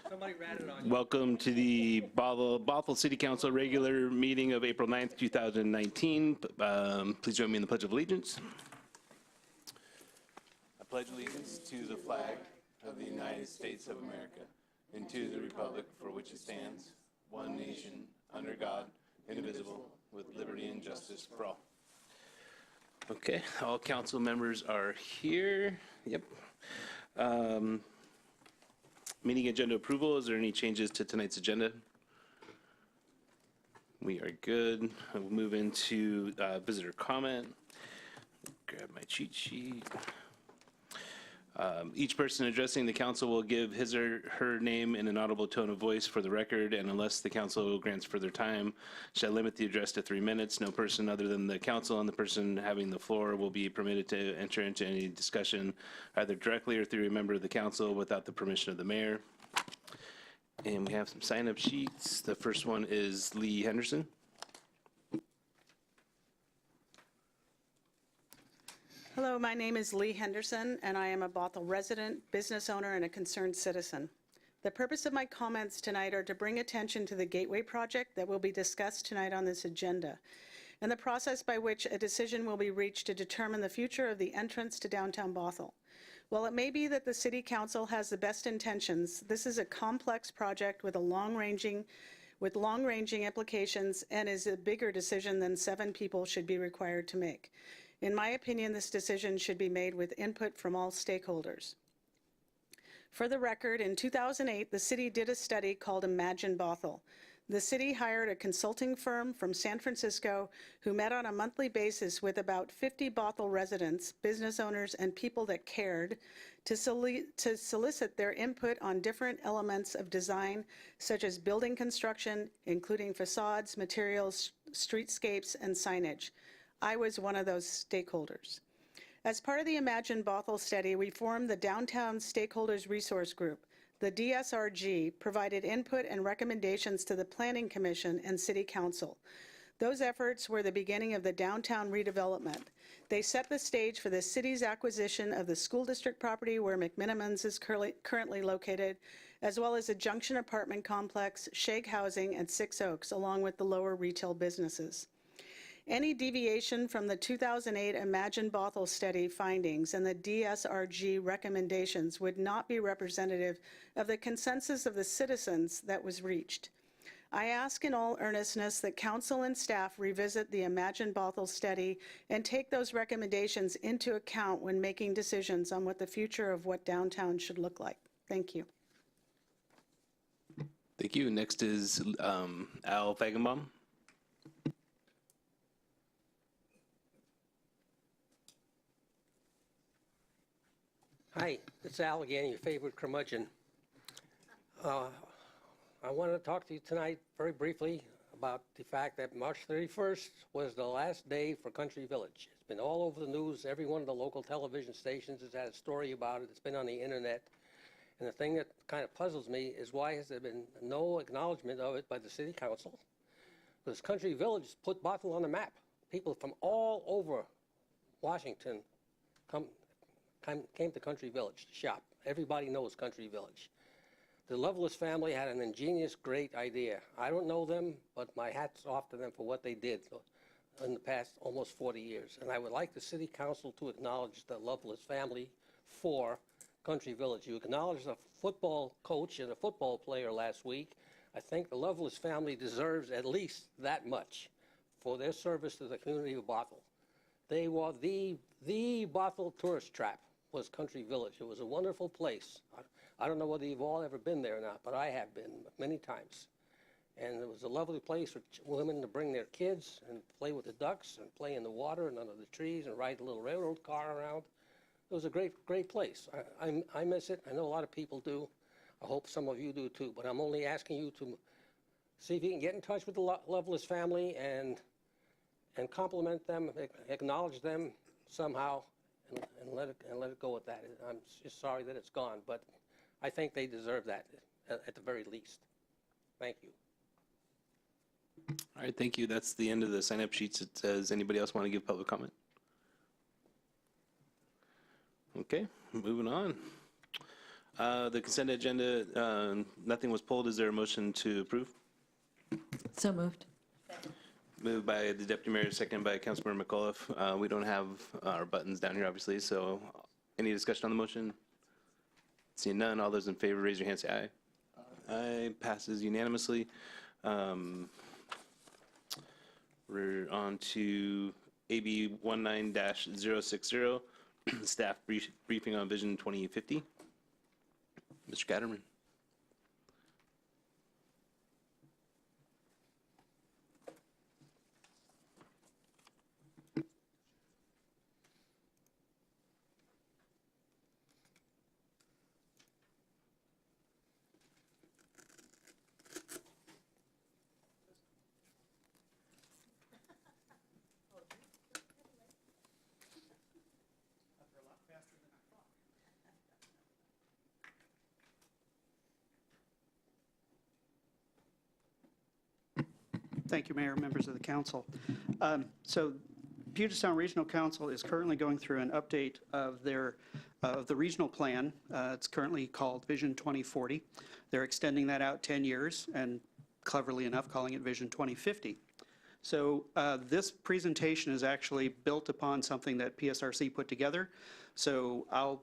Somebody ratted on you. Welcome to the Bothell City Council regular meeting of April 9th, 2019. Please join me in the Pledge of Allegiance. I pledge allegiance to the flag of the United States of America and to the republic for which it stands, one nation, under God, indivisible, with liberty and justice for all. Okay, all council members are here. Yep. Meeting agenda approval. Is there any changes to tonight's agenda? We are good. I will move into visitor comment. Grab my cheat sheet. Each person addressing the council will give his or her name in an audible tone of voice for the record, and unless the council grants further time, shall limit the address to 3 minutes. No person other than the council and the person having the floor will be permitted to enter into any discussion, either directly or through a member of the council without the permission of the mayor. And we have some sign-up sheets. The first one is Lee Henderson. Hello, my name is Lee Henderson, and I am a Bothell resident, business owner, and a concerned citizen. The purpose of my comments tonight are to bring attention to the Gateway project that will be discussed tonight on this agenda, and the process by which a decision will be reached to determine the future of the entrance to downtown Bothell. While it may be that the City Council has the best intentions, this is a complex project with long-ranging implications and is a bigger decision than 7 people should be required to make. In my opinion, this decision should be made with input from all stakeholders. For the record, in 2008, the city did a study called Imagine Bothell. The city hired a consulting firm from San Francisco who met on a monthly basis with about 50 Bothell residents, business owners, and people that cared to solicit their input on different elements of design, such as building construction, including facades, materials, streetscapes, and signage. I was one of those stakeholders. As part of the Imagine Bothell study, we formed the Downtown Stakeholders Resource Group. The DSRG provided input and recommendations to the Planning Commission and City Council. Those efforts were the beginning of the downtown redevelopment. They set the stage for the city's acquisition of the school district property where McMinimans is currently located, as well as a Junction apartment complex, Shag Housing, and 6 Oaks, along with the lower retail businesses. Any deviation from the 2008 Imagine Bothell study findings and the DSRG recommendations would not be representative of the consensus of the citizens that was reached. I ask in all earnestness that council and staff revisit the Imagine Bothell study and take those recommendations into account when making decisions on what the future of what downtown should look like. Thank you. Thank you. Next is Al Fagenbaum. Hi, it's Al again, your favorite curmudgeon. I wanted to talk to you tonight very briefly about the fact that March 31st was the last day for Country Village. It's been all over the news. Every one of the local television stations has had a story about it. It's been on the internet. And the thing that kind of puzzles me is why has there been no acknowledgement of it by the City Council? Because Country Village put Bothell on the map. People from all over Washington came to Country Village to shop. Everybody knows Country Village. The Lovelace family had an ingenious, great idea. I don't know them, but my hat's off to them for what they did in the past almost 40 years. And I would like the City Council to acknowledge the Lovelace family for Country Village. You acknowledged a football coach and a football player last week. I think the Lovelace family deserves at least that much for their service to the community of Bothell. They were the Bothell tourist trap was Country Village. It was a wonderful place. I don't know whether you've all ever been there or not, but I have been many times. And it was a lovely place for women to bring their kids and play with the ducks and play in the water and under the trees and ride a little railroad car around. It was a great place. I miss it. I know a lot of people do. I hope some of you do too, but I'm only asking you to see if you can get in touch with the Lovelace family and compliment them, acknowledge them somehow, and let it go with that. I'm just sorry that it's gone, but I think they deserve that at the very least. Thank you. All right, thank you. That's the end of the sign-up sheets. Does anybody else want to give public comment? Okay, moving on. The consent agenda, nothing was pulled. Is there a motion to approve? So moved. Moved by the Deputy Mayor, seconded by Councilmember McAuliffe. We don't have our buttons down here, obviously, so any discussion on the motion? Seeing none, all those in favor, raise your hand, say aye. Aye, passes unanimously. We're on to AB 19-060, staff briefing on Vision 2050. Mr. Gatterman. Thank you, Mayor, members of the council. So Puget Sound Regional Council is currently going through an update of the regional plan. It's currently called Vision 2040. They're extending that out 10 years and cleverly enough calling it Vision 2050. So this presentation is actually built upon something that PSRC put together. So I'll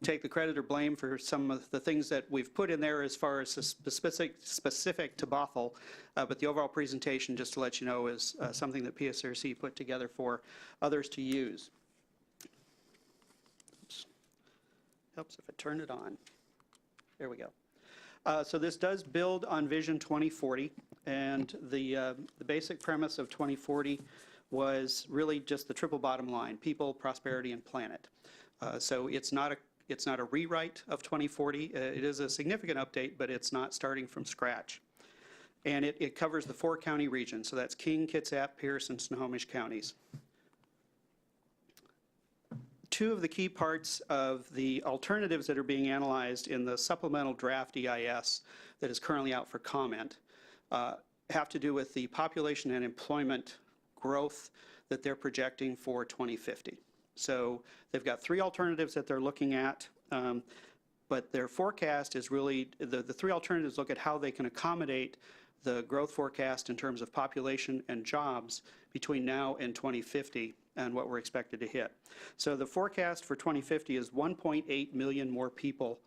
take the credit or blame for some of the things that we've put in there as far as specific to Bothell, but the overall presentation, just to let you know, is something that PSRC put together for others to use. Oops. Helps if I turn it on. There we go. So this does build on Vision 2040, and the basic premise of 2040 was really just the triple bottom line: people, prosperity, and planet. So it's not a rewrite of 2040. It is a significant update, but it's not starting from scratch. And it covers the 4-county region, so that's King, Kitsap, Pierce, and Snohomish counties. Two of the key parts of the alternatives that are being analyzed in the supplemental draft EIS that is currently out for comment have to do with the population and employment growth that they're projecting for 2050. So they've got 3 alternatives that they're looking at, but their forecast is really, the 3 alternatives look at how they can accommodate the growth forecast in terms of population and jobs between now and 2050 and what we're expected to hit. So the forecast for 2050 is 1.8 million more people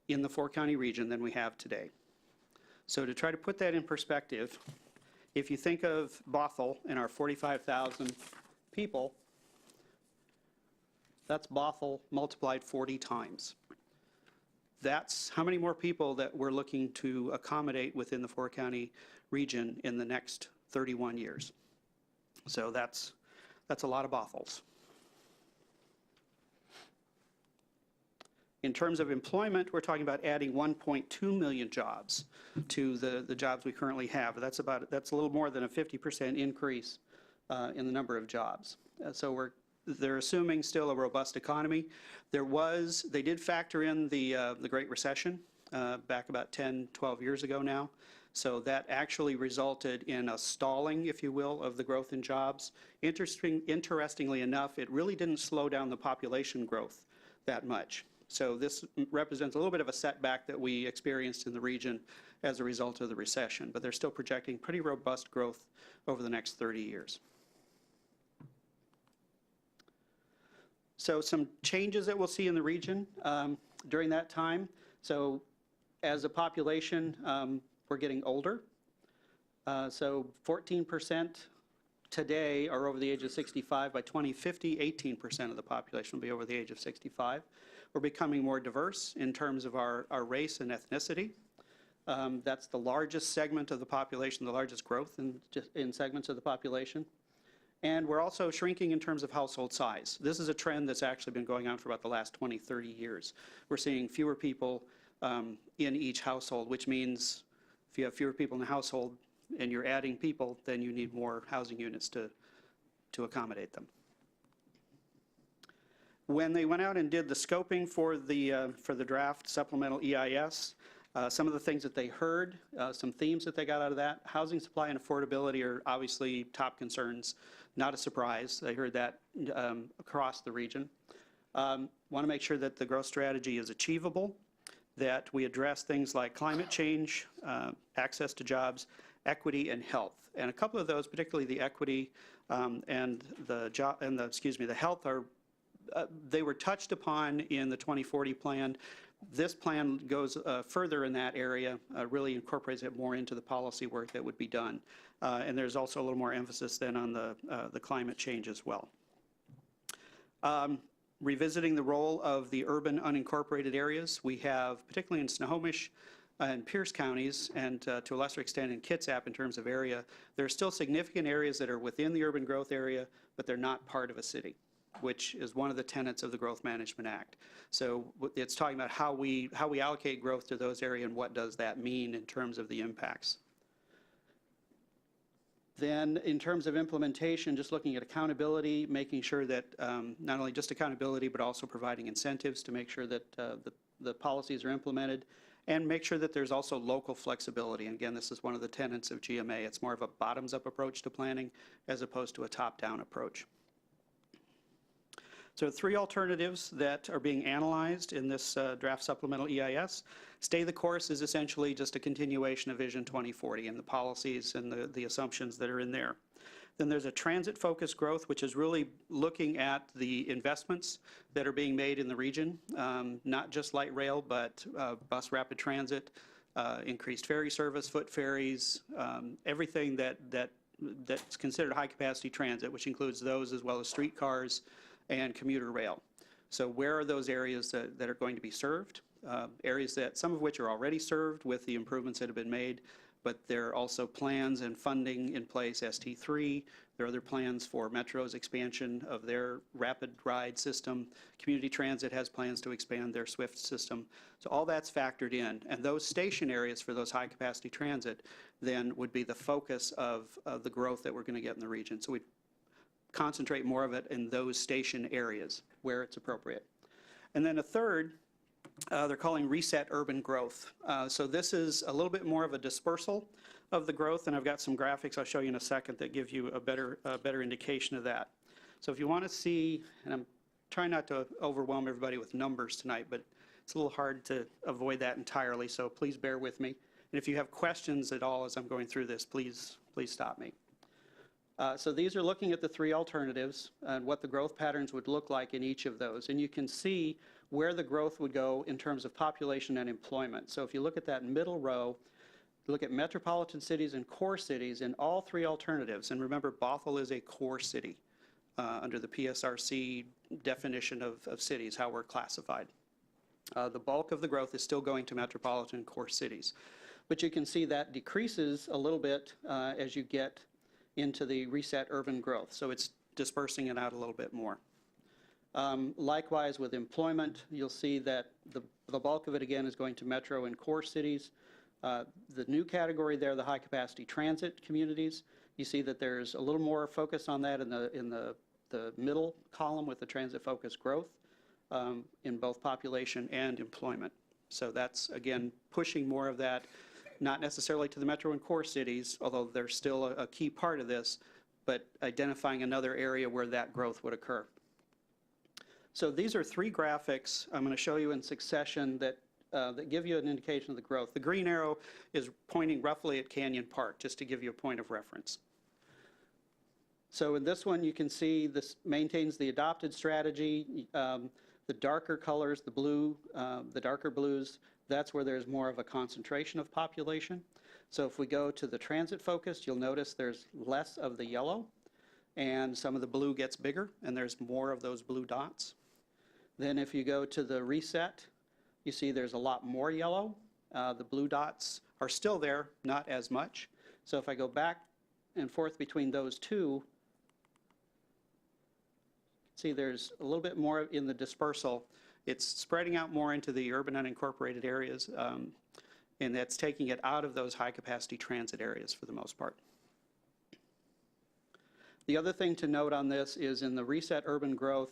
in the 4-county region than we have today. So to try to put that in perspective, if you think of Bothell and our 45,000 people, that's Bothell multiplied 40 times. That's how many more people that we're looking to accommodate within the 4-county region in the next 31 years. So that's a lot of Bothells. In terms of employment, we're talking about adding 1.2 million jobs to the jobs we currently have. That's a little more than a 50% increase in the number of jobs. So they're assuming still a robust economy. They did factor in the Great Recession back about 10, 12 years ago now. So that actually resulted in a stalling, if you will, of the growth in jobs. Interestingly enough, it really didn't slow down the population growth that much. So this represents a little bit of a setback that we experienced in the region as a result of the recession, but they're still projecting pretty robust growth over the next 30 years. So some changes that we'll see in the region during that time. So as a population, we're getting older. So 14% today are over the age of 65. By 2050, 18% of the population will be over the age of 65. We're becoming more diverse in terms of our race and ethnicity. That's the largest segment of the population, the largest growth in segments of the population. And we're also shrinking in terms of household size. This is a trend that's actually been going on for about the last 20, 30 years. We're seeing fewer people in each household, which means if you have fewer people in the household and you're adding people, then you need more housing units to accommodate them. When they went out and did the scoping for the draft supplemental EIS, some of the things that they heard, some themes that they got out of that: housing supply and affordability are obviously top concerns. Not a surprise. They heard that across the region. Want to make sure that the growth strategy is achievable. that we address things like climate change, access to jobs, equity, and health. And a couple of those, particularly the equity and the health, are they were touched upon in the 2040 plan. This plan goes further in that area, really incorporates it more into the policy work that would be done. And there's also a little more emphasis then on the climate change as well. Revisiting the role of the urban unincorporated areas, we have, particularly in Snohomish and Pierce counties, and to a lesser extent in Kitsap in terms of area, there are still significant areas that are within the urban growth area, but they're not part of a city, which is one of the tenets of the Growth Management Act. So it's talking about how we allocate growth to those areas and what does that mean in terms of the impacts. Then in terms of implementation, just looking at accountability, making sure that not only just accountability, but also providing incentives to make sure that the policies are implemented, and make sure that there's also local flexibility. And again, this is one of the tenets of GMA. It's more of a bottoms-up approach to planning as opposed to a top-down approach. So 3 alternatives that are being analyzed in this draft supplemental EIS. Stay the course is essentially just a continuation of Vision 2040 and the policies and the assumptions that are in there. Then there's a transit-focused growth, which is really looking at the investments that are being made in the region, not just light rail, but bus rapid transit, increased ferry service, foot ferries, everything that's considered high-capacity transit, which includes those as well as streetcars and commuter rail. So where are those areas that are going to be served? Areas that, some of which are already served with the improvements that have been made, but there are also plans and funding in place, ST3. There are other plans for Metro's expansion of their rapid ride system. Community Transit has plans to expand their SWIFT system. So all that's factored in. And those station areas for those high-capacity transit then would be the focus of the growth that we're going to get in the region. So we concentrate more of it in those station areas where it's appropriate. And then a third, they're calling reset urban growth. So this is a little bit more of a dispersal of the growth, and I've got some graphics I'll show you in a second that give you a better indication of that. So if you want to see, and I'm trying not to overwhelm everybody with numbers tonight, but it's a little hard to avoid that entirely, so please bear with me. And if you have questions at all as I'm going through this, please stop me. So these are looking at the 3 alternatives and what the growth patterns would look like in each of those. And you can see where the growth would go in terms of population and employment. So if you look at that middle row, look at metropolitan cities and core cities in all 3 alternatives. And remember, Bothell is a core city under the PSRC definition of cities, how we're classified. The bulk of the growth is still going to metropolitan core cities. But you can see that decreases a little bit as you get into the reset urban growth. So it's dispersing it out a little bit more. Likewise with employment, you'll see that the bulk of it again is going to metro and core cities. The new category there, the high capacity transit communities, you see that there's a little more focus on that in the middle column with the transit focused growth in both population and employment. So that's again pushing more of that, not necessarily to the metro and core cities, although they're still a key part of this, but identifying another area where that growth would occur. So these are 3 graphics I'm going to show you in succession that give you an indication of the growth. The green arrow is pointing roughly at Canyon Park, just to give you a point of reference. So in this one, you can see this maintains the adopted strategy. The darker colors, the blue, the darker blues, that's where there's more of a concentration of population. So if we go to the transit focused, you'll notice there's less of the yellow, and some of the blue gets bigger, and there's more of those blue dots. Then if you go to the reset, you see there's a lot more yellow. The blue dots are still there, not as much. So if I go back and forth between those two, see there's a little bit more in the dispersal. It's spreading out more into the urban unincorporated areas, and that's taking it out of those high capacity transit areas for the most part. The other thing to note on this is in the reset urban growth,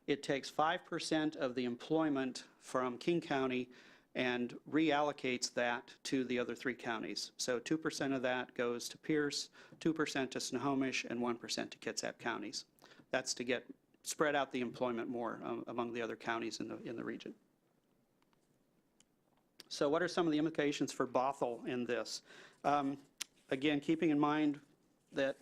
it takes 5% of the employment from King County and reallocates that to the other 3 counties. So 2% of that goes to Pierce, 2% to Snohomish, and 1% to Kitsap counties. That's to spread out the employment more among the other counties in the region. So what are some of the implications for Bothell in this? Again, keeping in mind that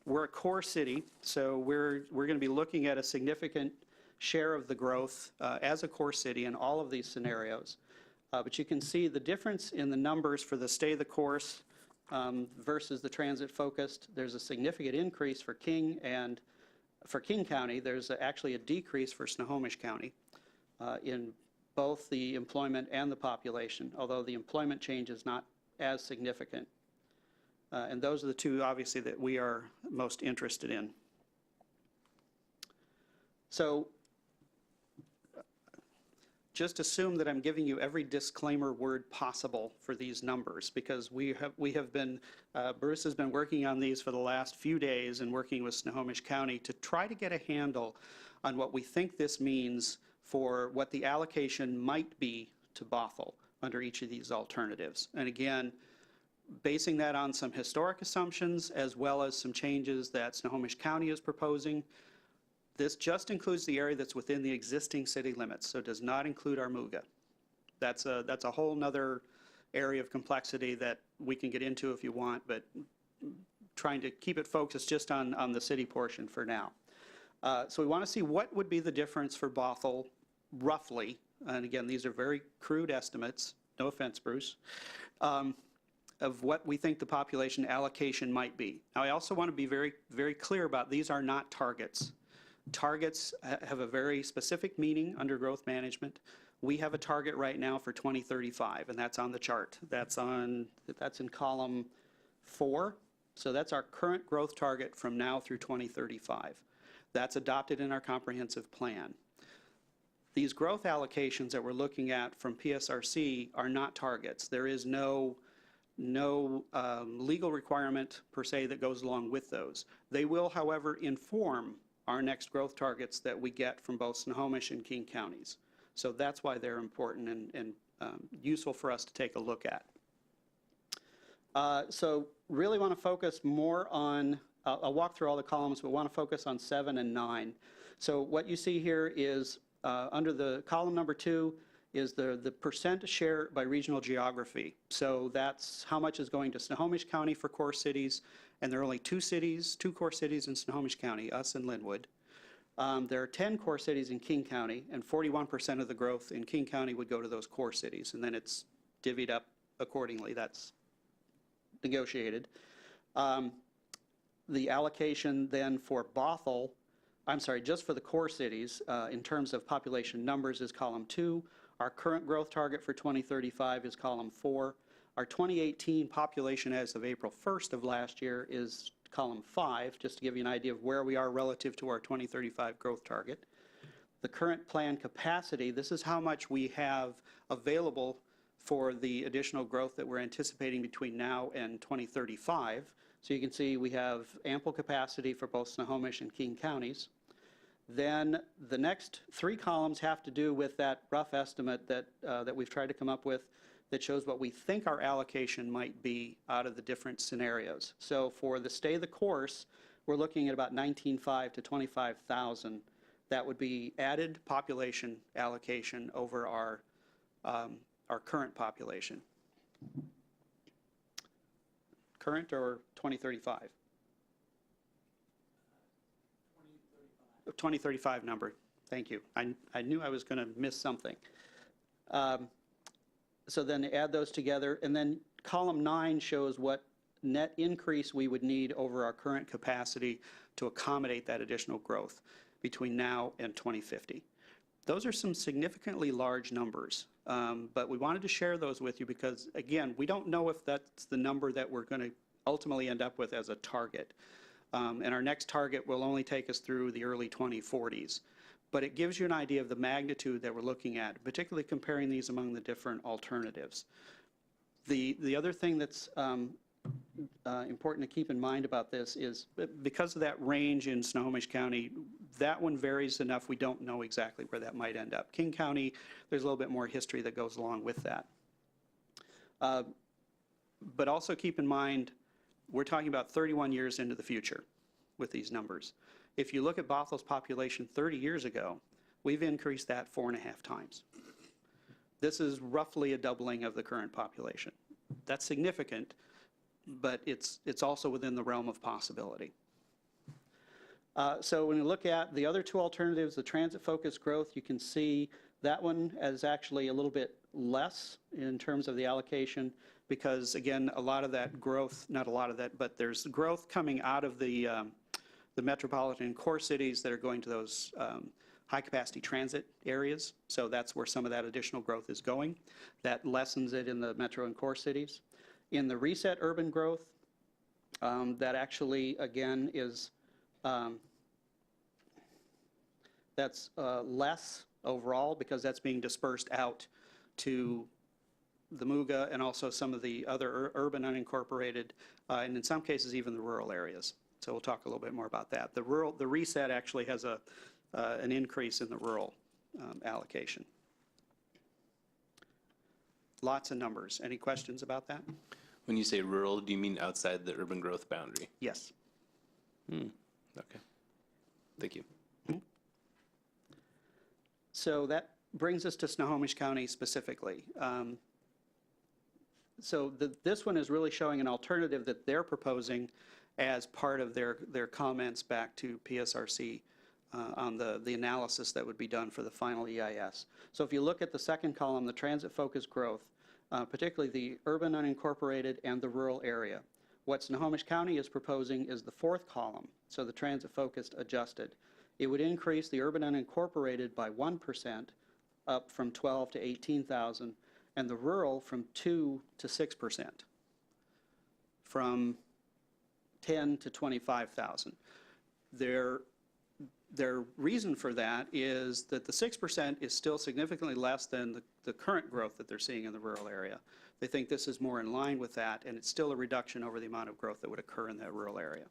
we're a core city, so we're going to be looking at a significant share of the growth as a core city in all of these scenarios. But you can see the difference in the numbers for the stay the course versus the transit focused. There's a significant increase for King, and for King County, there's actually a decrease for Snohomish County in both the employment and the population, although the employment change is not as significant. And those are the two, obviously, that we are most interested in. So just assume that I'm giving you every disclaimer word possible for these numbers, because we have been, Bruce has been working on these for the last few days and working with Snohomish County to try to get a handle on what we think this means for what the allocation might be to Bothell under each of these alternatives. And again, basing that on some historic assumptions as well as some changes that Snohomish County is proposing. This just includes the area that's within the existing city limits, so it does not include Armuga. That's a whole nother area of complexity that we can get into if you want, but trying to keep it focused just on the city portion for now. So we want to see what would be the difference for Bothell roughly, and again, these are very crude estimates, no offense, Bruce, of what we think the population allocation might be. Now, I also want to be very, very clear about these are not targets. Targets have a very specific meaning under growth management. We have a target right now for 2035, and that's on the chart. That's in column 4. So that's our current growth target from now through 2035. That's adopted in our comprehensive plan. These growth allocations that we're looking at from PSRC are not targets. There is no legal requirement per se that goes along with those. They will, however, inform our next growth targets that we get from both Snohomish and King counties. So that's why they're important and useful for us to take a look at. So really want to focus more on, I'll walk through all the columns, but want to focus on 7 and 9. So what you see here is under the column number 2 is the percent share by regional geography. So that's how much is going to Snohomish County for core cities, and there are only 2 core cities in Snohomish County, us and Linwood. There are 10 core cities in King County, and 41% of the growth in King County would go to those core cities, and then it's divvied up accordingly. That's negotiated. The allocation then for Bothell, I'm sorry, just for the core cities, in terms of population numbers is column 2. Our current growth target for 2035 is column 4. Our 2018 population as of April 1st of last year is column 5, just to give you an idea of where we are relative to our 2035 growth target. The current plan capacity, this is how much we have available for the additional growth that we're anticipating between now and 2035. So you can see we have ample capacity for both Snohomish and King counties. Then the next 3 columns have to do with that rough estimate that we've tried to come up with that shows what we think our allocation might be out of the different scenarios. So for the stay the course, we're looking at about 19,500 to 25,000. That would be added population allocation over our current population. Current or 2035? 2035 number. Thank you. I knew I was going to miss something. So then add those together, and then column 9 shows what net increase we would need over our current capacity to accommodate that additional growth between now and 2050. Those are some significantly large numbers, but we wanted to share those with you because, again, we don't know if that's the number that we're going to ultimately end up with as a target. And our next target will only take us through the early 2040s. But it gives you an idea of the magnitude that we're looking at, particularly comparing these among the different alternatives. The other thing that's important to keep in mind about this is because of that range in Snohomish County, that one varies enough we don't know exactly where that might end up. King County, there's a little bit more history that goes along with that. But also keep in mind, we're talking about 31 years into the future with these numbers. If you look at Bothell's population 30 years ago, we've increased that 4.5 times. This is roughly a doubling of the current population. That's significant, but it's also within the realm of possibility. So when you look at the other two alternatives, the transit-focused growth, you can see that one is actually a little bit less in terms of the allocation because, again, a lot of that growth, not a lot of that, but there's growth coming out of the metropolitan core cities that are going to those high-capacity transit areas. So that's where some of that additional growth is going. That lessens it in the metro and core cities. In the reset urban growth, that actually, again, is that's less overall because that's being dispersed out to the MUGA and also some of the other urban unincorporated, and in some cases even the rural areas. So we'll talk a little bit more about that. The reset actually has an increase in the rural allocation. Lots of numbers. Any questions about that? When you say rural, do you mean outside the urban growth boundary? Yes. Okay. Thank you. So that brings us to Snohomish County specifically. So this one is really showing an alternative that they're proposing as part of their comments back to PSRC on the analysis that would be done for the final EIS. So if you look at the second column, the transit-focused growth, particularly the urban unincorporated and the rural area, what Snohomish County is proposing is the fourth column, so the transit-focused adjusted. It would increase the urban unincorporated by 1%, up from 12 to 18,000, and the rural from 2 to 6%, from 10 to 25,000. Their reason for that is that the 6% is still significantly less than the current growth that they're seeing in the rural area. They think this is more in line with that, and it's still a reduction over the amount of growth that would occur in that rural area.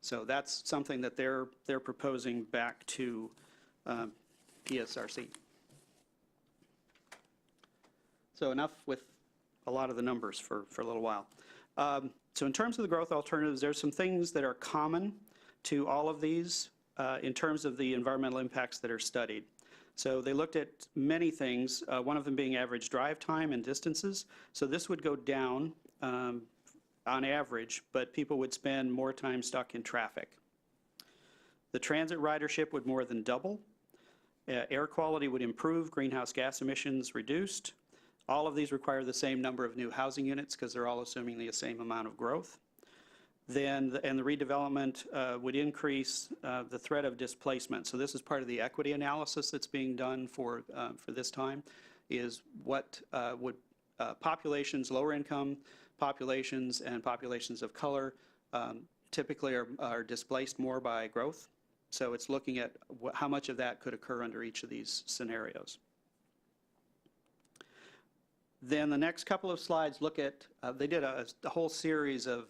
So that's something that they're proposing back to PSRC. So enough with a lot of the numbers for a little while. So in terms of the growth alternatives, there's some things that are common to all of these in terms of the environmental impacts that are studied. So they looked at many things, one of them being average drive time and distances. So this would go down on average, but people would spend more time stuck in traffic. The transit ridership would more than double. Air quality would improve, greenhouse gas emissions reduced. All of these require the same number of new housing units because they're all assuming the same amount of growth. And the redevelopment would increase the threat of displacement. So this is part of the equity analysis that's being done for this time, is what would populations, lower income populations and populations of color typically are displaced more by growth. So it's looking at how much of that could occur under each of these scenarios. Then the next couple of slides look at, they did a whole series of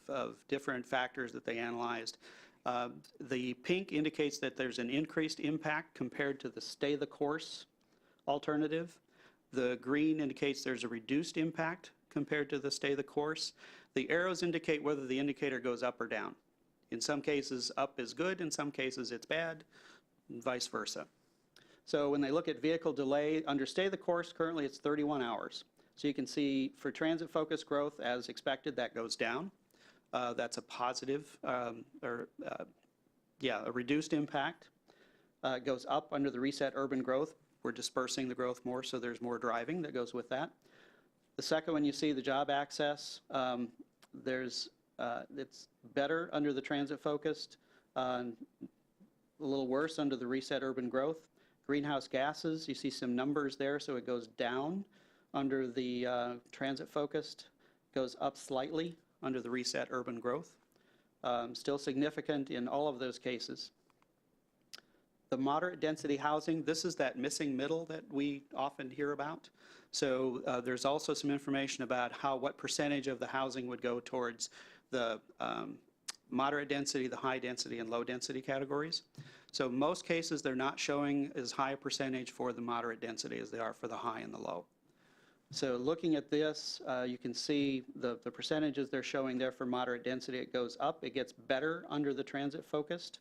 different factors that they analyzed. The pink indicates that there's an increased impact compared to the stay the course alternative. The green indicates there's a reduced impact compared to the stay the course. The arrows indicate whether the indicator goes up or down. In some cases, up is good, in some cases it's bad, and vice versa. So when they look at vehicle delay, under stay the course, currently it's 31 hours. So you can see for transit-focused growth, as expected, that goes down. That's a positive, a reduced impact. It goes up under the reset urban growth. We're dispersing the growth more, so there's more driving that goes with that. The second one, you see the job access. It's better under the transit-focused, a little worse under the reset urban growth. Greenhouse gases, you see some numbers there, so it goes down under the transit-focused, goes up slightly under the reset urban growth. Still significant in all of those cases. The moderate density housing, this is that missing middle that we often hear about. So there's also some information about what percentage of the housing would go towards the moderate density, the high density, and low density categories. So most cases, they're not showing as high a percentage for the moderate density as they are for the high and the low. So looking at this, you can see the percentages they're showing there for moderate density. It goes up. It gets better under the transit-focused,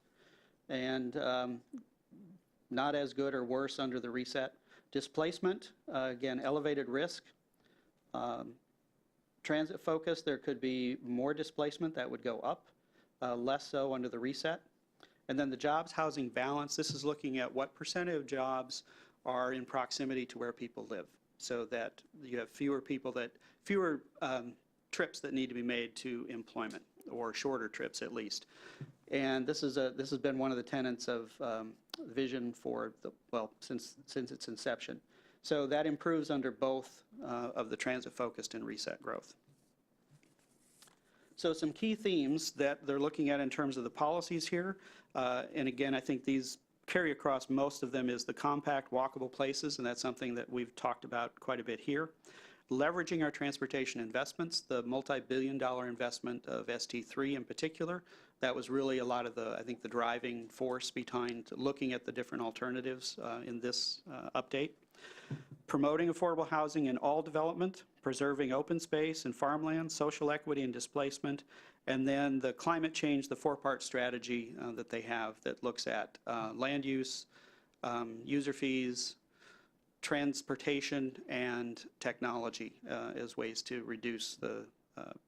and not as good or worse under the reset. Displacement, again, elevated risk. Transit focus, there could be more displacement that would go up, less so under the reset. And then the jobs housing balance, this is looking at what percentage of jobs are in proximity to where people live, so that you have fewer trips that need to be made to employment, or shorter trips at least. And this has been one of the tenets of vision for since its inception. So that improves under both of the transit-focused and reset growth. So some key themes that they're looking at in terms of the policies here, and again, I think these carry across most of them, is the compact walkable places, and that's something that we've talked about quite a bit here. Leveraging our transportation investments, the multi-billion-dollar investment of ST3 in particular, that was really a lot of I think the driving force behind looking at the different alternatives in this update. Promoting affordable housing in all development, preserving open space and farmland, social equity and displacement, and then the climate change, the four-part strategy that they have that looks at land use, user fees, transportation, and technology as ways to reduce the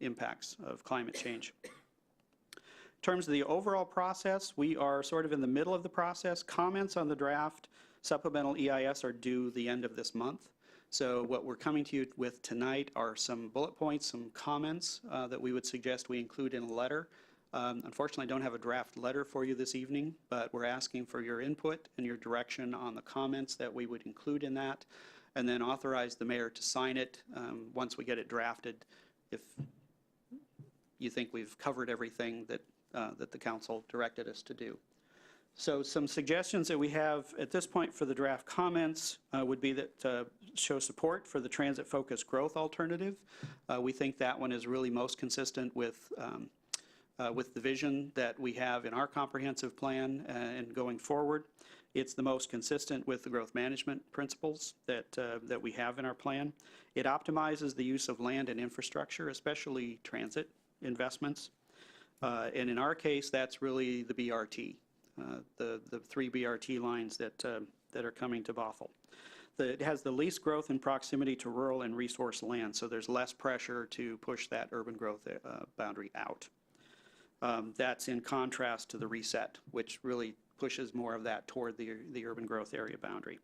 impacts of climate change. In terms of the overall process, we are sort of in the middle of the process. Comments on the draft supplemental EIS are due the end of this month. So what we're coming to you with tonight are some bullet points, some comments that we would suggest we include in a letter. Unfortunately, I don't have a draft letter for you this evening, but we're asking for your input and your direction on the comments that we would include in that, and then authorize the mayor to sign it once we get it drafted, if you think we've covered everything that the council directed us to do. So some suggestions that we have at this point for the draft comments would be that show support for the transit-focused growth alternative. We think that one is really most consistent with the vision that we have in our comprehensive plan and going forward. It's the most consistent with the growth management principles that we have in our plan. It optimizes the use of land and infrastructure, especially transit investments. And in our case, that's really the BRT. The 3 BRT lines that are coming to Bothell. It has the least growth in proximity to rural and resource land, so there's less pressure to push that urban growth boundary out. That's in contrast to the reset, which really pushes more of that toward the urban growth area boundary.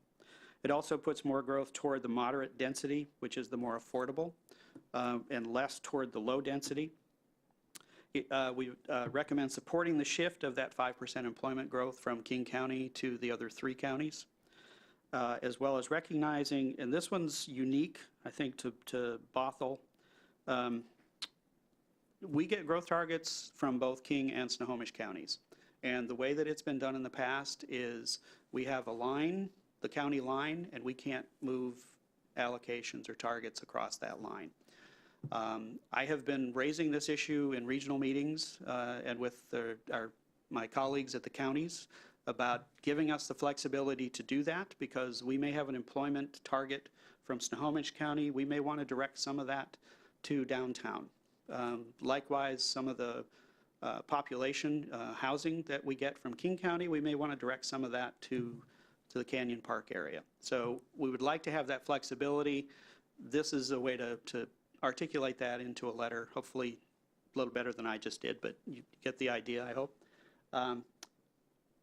It also puts more growth toward the moderate density, which is the more affordable, and less toward the low density. We recommend supporting the shift of that 5% employment growth from King County to the other 3 counties, as well as recognizing, and this one's unique, I think, to Bothell. We get growth targets from both King and Snohomish counties. And the way that it's been done in the past is we have a line, the county line, and we can't move allocations or targets across that line. I have been raising this issue in regional meetings and with my colleagues at the counties about giving us the flexibility to do that, because we may have an employment target from Snohomish County. We may want to direct some of that to downtown. Likewise, some of the population housing that we get from King County, we may want to direct some of that to the Canyon Park area. So we would like to have that flexibility. This is a way to articulate that into a letter, hopefully a little better than I just did, but you get the idea, I hope.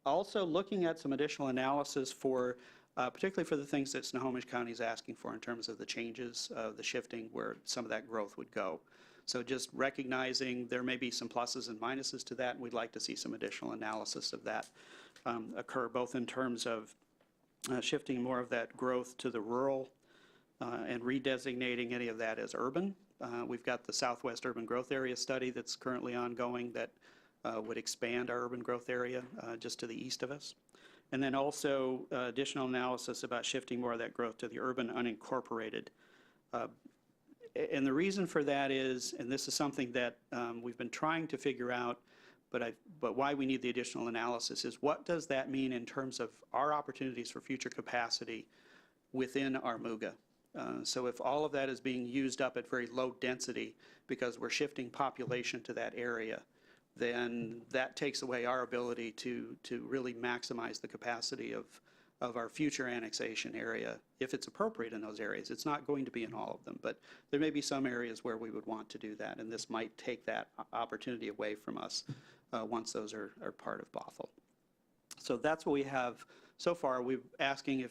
Also looking at some additional analysis for, particularly for the things that Snohomish County is asking for in terms of the changes, the shifting where some of that growth would go. So just recognizing there may be some pluses and minuses to that, and we'd like to see some additional analysis of that occur, both in terms of shifting more of that growth to the rural and redesignating any of that as urban. We've got the Southwest Urban Growth Area study that's currently ongoing that would expand our urban growth area just to the east of us. And then also additional analysis about shifting more of that growth to the urban unincorporated. And the reason for that is, and this is something that we've been trying to figure out, but why we need the additional analysis is, what does that mean in terms of our opportunities for future capacity within our MUGA? So if all of that is being used up at very low density because we're shifting population to that area, then that takes away our ability to really maximize the capacity of of our future annexation area, if it's appropriate in those areas. It's not going to be in all of them, but there may be some areas where we would want to do that, and this might take that opportunity away from us once those are part of Bothell. So that's what we have so far. We're asking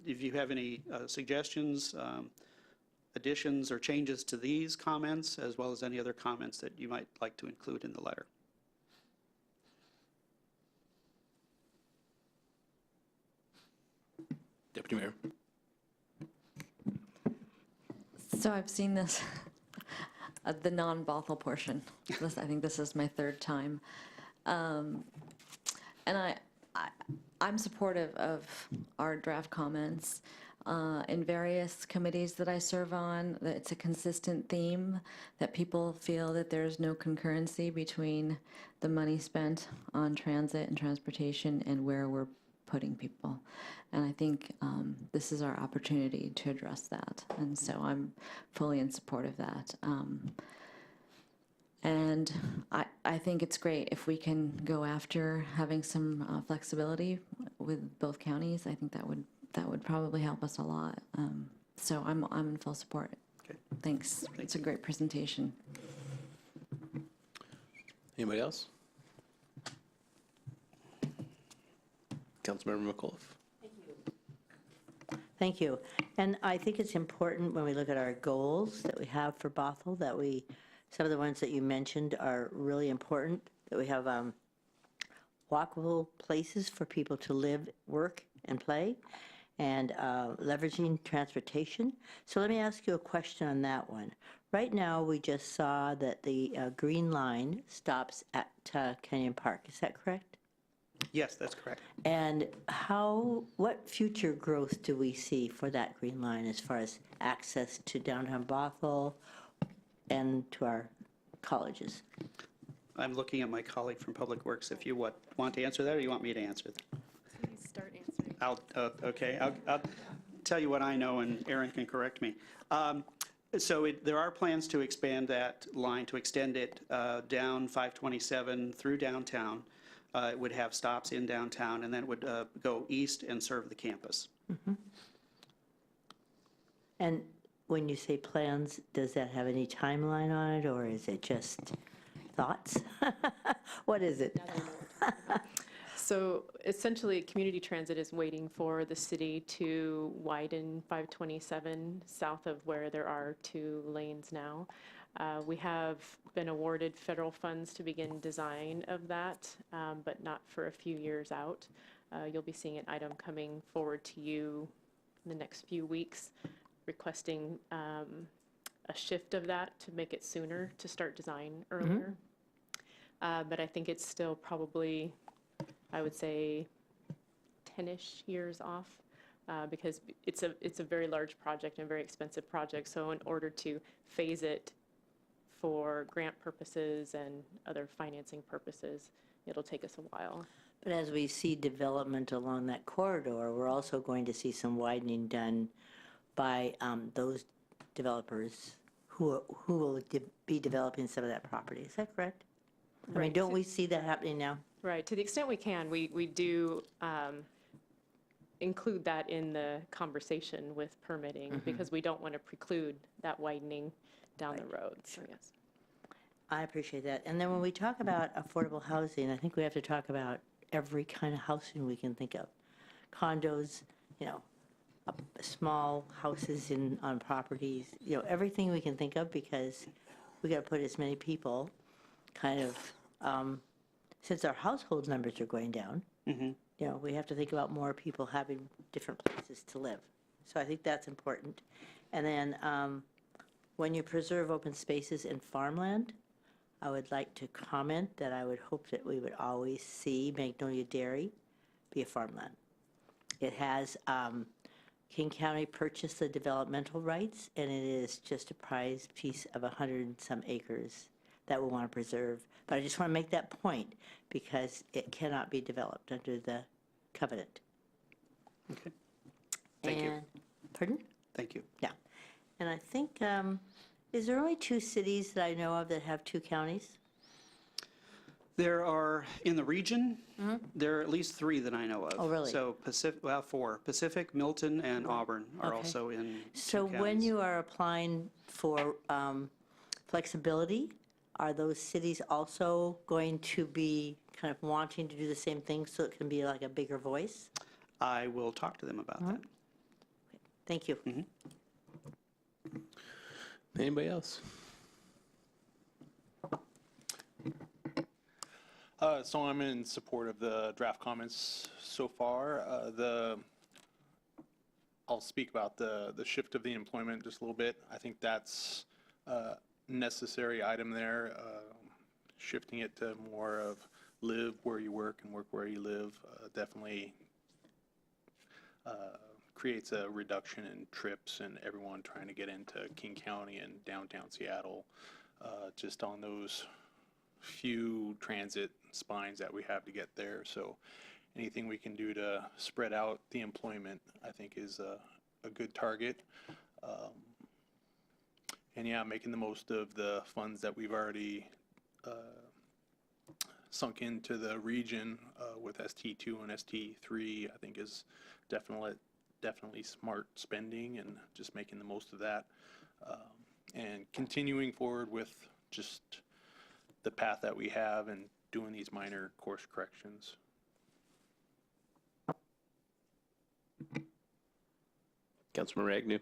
if you have any suggestions, additions, or changes to these comments, as well as any other comments that you might like to include in the letter. Deputy Mayor. So I've seen this, the non-Bothell portion. I think this is my third time. And I'm supportive of our draft comments. In various committees that I serve on, that it's a consistent theme that people feel that there's no concurrency between the money spent on transit and transportation and where we're putting people. And I think this is our opportunity to address that. And so I'm fully in support of that. And I think it's great if we can go after having some flexibility with both counties. I think that would probably help us a lot. So I'm in full support. Okay. Thanks. It's a great presentation. Anybody else? Councilmember McAuliffe. Thank you. And I think it's important when we look at our goals that we have for Bothell, that some of the ones that you mentioned are really important, that we have walkable places for people to live, work, and play, and leveraging transportation. So let me ask you a question on that one. Right now, we just saw that the Green Line stops at Canyon Park. Is that correct? Yes, that's correct. And what future growth do we see for that Green Line as far as access to downtown Bothell and to our colleges? I'm looking at my colleague from Public Works. If you want to answer that, or you want me to answer it? Please start answering. I'll tell you what I know, and Aaron can correct me. So there are plans to expand that line, to extend it down 527 through downtown. It would have stops in downtown, and then it would go east and serve the campus. Mm-hmm. And when you say plans, does that have any timeline on it, or is it just thoughts? What is it? So essentially, community transit is waiting for the city to widen 527 south of where there are 2 lanes now. We have been awarded federal funds to begin design of that, but not for a few years out. You'll be seeing an item coming forward to you in the next few weeks requesting a shift of that to make it sooner, to start design earlier. But I think it's still probably, I would say, 10-ish years off. Because it's a very large project and a very expensive project. So in order to phase it for grant purposes and other financing purposes, it'll take us a while. But as we see development along that corridor, we're also going to see some widening done by those developers who will be developing some of that property. Is that correct? I mean, don't we see that happening now? Right. To the extent we can, we do include that in the conversation with permitting because we don't want to preclude that widening down the road. So yes. I appreciate that. And then when we talk about affordable housing, I think we have to talk about every kind of housing we can think of. Condos, small houses on properties, everything we can think of, because we got to put as many people kind of, since our household numbers are going down, we have to think about more people having different places to live. So I think that's important. And then when you preserve open spaces and farmland, I would like to comment that I would hope that we would always see Magnolia Dairy be a farmland. It has, King County purchased the developmental rights, and it is just a prized piece of 100 and some acres that we want to preserve. But I just want to make that point because it cannot be developed under the covenant. Okay. Thank you. Pardon? Thank you. Yeah. And I think, is there only 2 cities that I know of that have 2 counties? There are, in the region, there are at least 3 that I know of. Oh, really? So Pacific, well, 4. Pacific, Milton, and Auburn are Okay. also in 2 So when counties. you are applying for flexibility, are those cities also going to be kind of wanting to do the same thing so it can be like a bigger voice? I will talk to them about that. Thank you. Anybody else? So I'm in support of the draft comments so far. I'll speak about the shift of the employment just a little bit. I think that's a necessary item there, shifting it to more of live where you work and work where you live definitely creates a reduction in trips and everyone trying to get into King County and downtown Seattle, just on those few transit spines that we have to get there. So anything we can do to spread out the employment, I think, is a good target. And yeah, making the most of the funds that we've already sunk into the region with ST2 and ST3, I think is definitely smart spending and just making the most of that. And continuing forward with just the path that we have and doing these minor course corrections. Councilmember Agnew.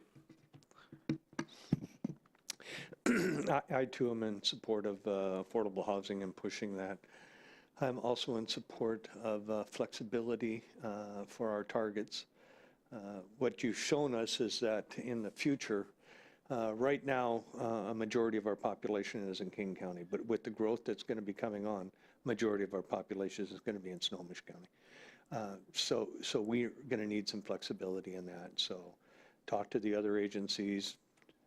I too am in support of affordable housing and pushing that. I'm also in support of flexibility for our targets. What you've shown us is that in the future, right now, a majority of our population is in King County, but with the growth that's going to be coming on, majority of our population is going to be in Snohomish County. So we're going to need some flexibility in that. So talk to the other agencies,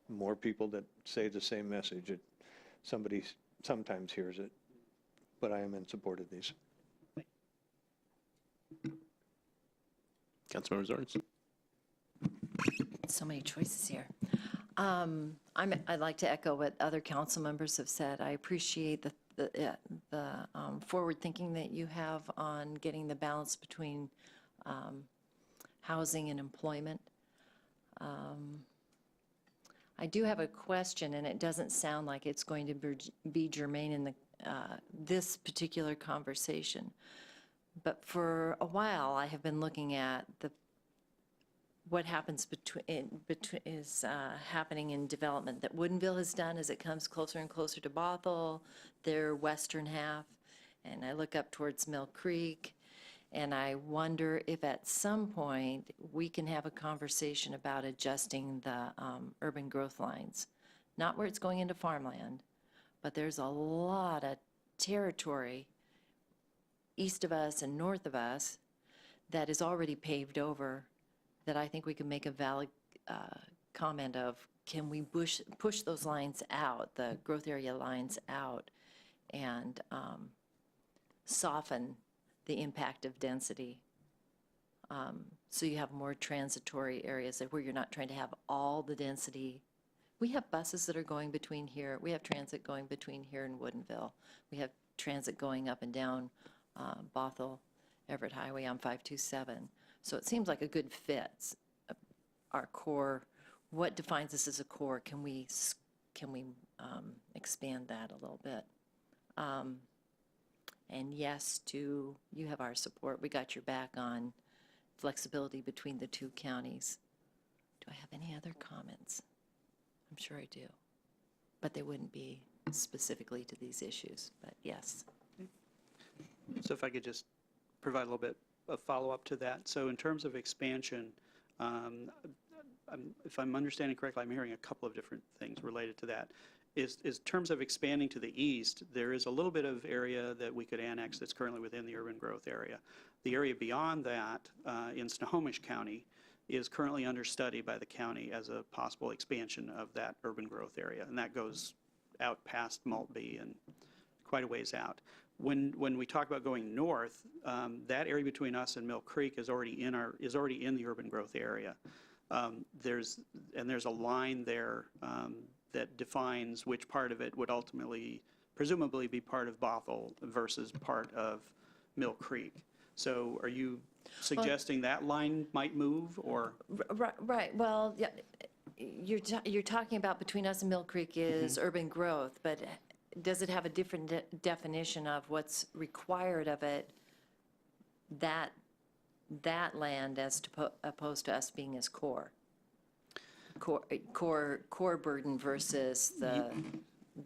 more people that say the same message. Somebody sometimes hears it, but I am in support of these. Councilmember Zorns. So many choices here. I'd like to echo what other council members have said. I appreciate the forward thinking that you have on getting the balance between housing and employment. I do have a question, and it doesn't sound like it's going to be germane in this particular conversation. But for a while, I have been looking at what happens happening in development that Woodinville has done as it comes closer and closer to Bothell, their western half, and I look up towards Mill Creek, and I wonder if at some point we can have a conversation about adjusting the urban growth lines. Not where it's going into farmland, but there's a lot of territory east of us and north of us that is already paved over that I think we can make a valid comment of, can we push those lines out, the growth area lines out, and soften the impact of density. So you have more transitory areas where you're not trying to have all the density. We have buses that are going between here. We have transit going between here and Woodinville. We have transit going up and down Bothell, Everett Highway on 527. So it seems like a good fit. Our core, what defines us as a core? Can we expand that a little bit? And yes, you have our support. We got your back on flexibility between the 2 counties. Do I have any other comments? I'm sure I do, but they wouldn't be specifically to these issues, but yes. So if I could just provide a little bit of follow-up to that. So in terms of expansion, if I'm understanding correctly, I'm hearing a couple of different things related to that. Is terms of expanding to the east, there is a little bit of area that we could annex that's currently within the urban growth area. The area beyond that in Snohomish County is currently under study by the county as a possible expansion of that urban growth area, and that goes out past Maltby and quite a ways out. When we talk about going north, that area between us and Mill Creek is already in the urban growth area. There's a line there that defines which part of it would ultimately presumably be part of Bothell versus part of Mill Creek. So are you suggesting that line might move, or? Right, well, yeah, you're talking about between us and Mill Creek is urban growth, but does it have a different definition of what's required of it, that land as opposed to us being as core burden versus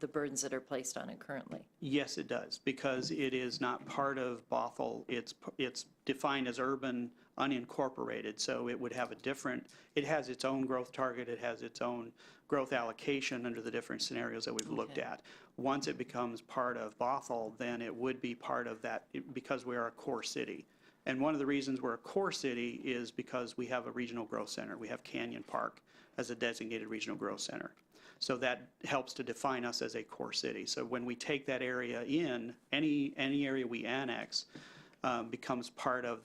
the burdens that are placed on it currently? Yes, it does, because it is not part of Bothell. It's defined as urban unincorporated, so it would have it has its own growth target, it has its own growth allocation under the different scenarios that we've looked at. Once it becomes part of Bothell, then it would be part of that, because we are a core city. And one of the reasons we're a core city is because we have a regional growth center. We have Canyon Park as a designated regional growth center. So that helps to define us as a core city. So when we take that area in, any area we annex becomes part of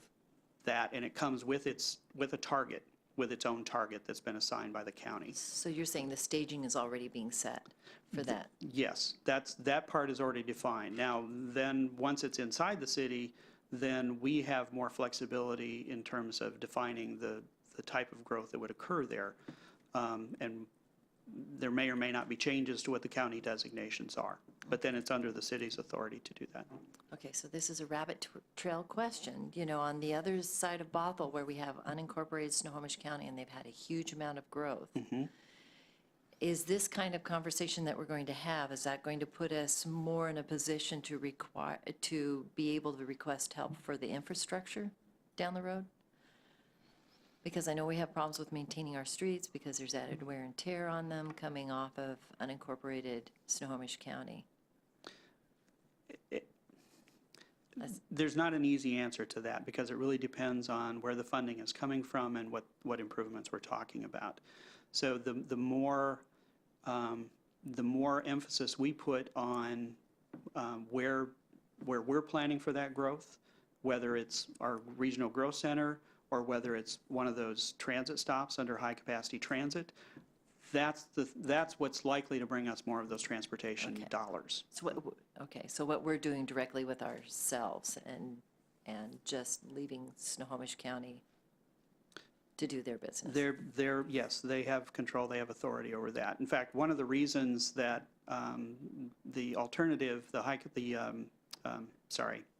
that, and it comes with a target, with its own target that's been assigned by the county. So you're saying the staging is already being set for that? Yes, that part is already defined. Now, then, once it's inside the city, then we have more flexibility in terms of defining the type of growth that would occur there. And there may or may not be changes to what the county designations are, but then it's under the city's authority to do that. Okay, so this is a rabbit trail question. You know, on the other side of Bothell, where we have unincorporated Snohomish County, and they've had a huge amount of growth, is this kind of conversation that we're going to have, is that going to put us more in a position to be able to request help for the infrastructure down the road? Because I know we have problems with maintaining our streets because there's added wear and tear on them coming off of unincorporated Snohomish County. There's not an easy answer to that, because it really depends on where the funding is coming from and what improvements we're talking about. So the more emphasis we put on where we're planning for that growth, whether it's our regional growth center or whether it's one of those transit stops under high-capacity transit, that's what's likely to bring us more of those transportation dollars. So what we're doing directly with ourselves and just leaving Snohomish County to do their business. Yes, they have control, they have authority over that. In fact, one of the reasons that the alternative,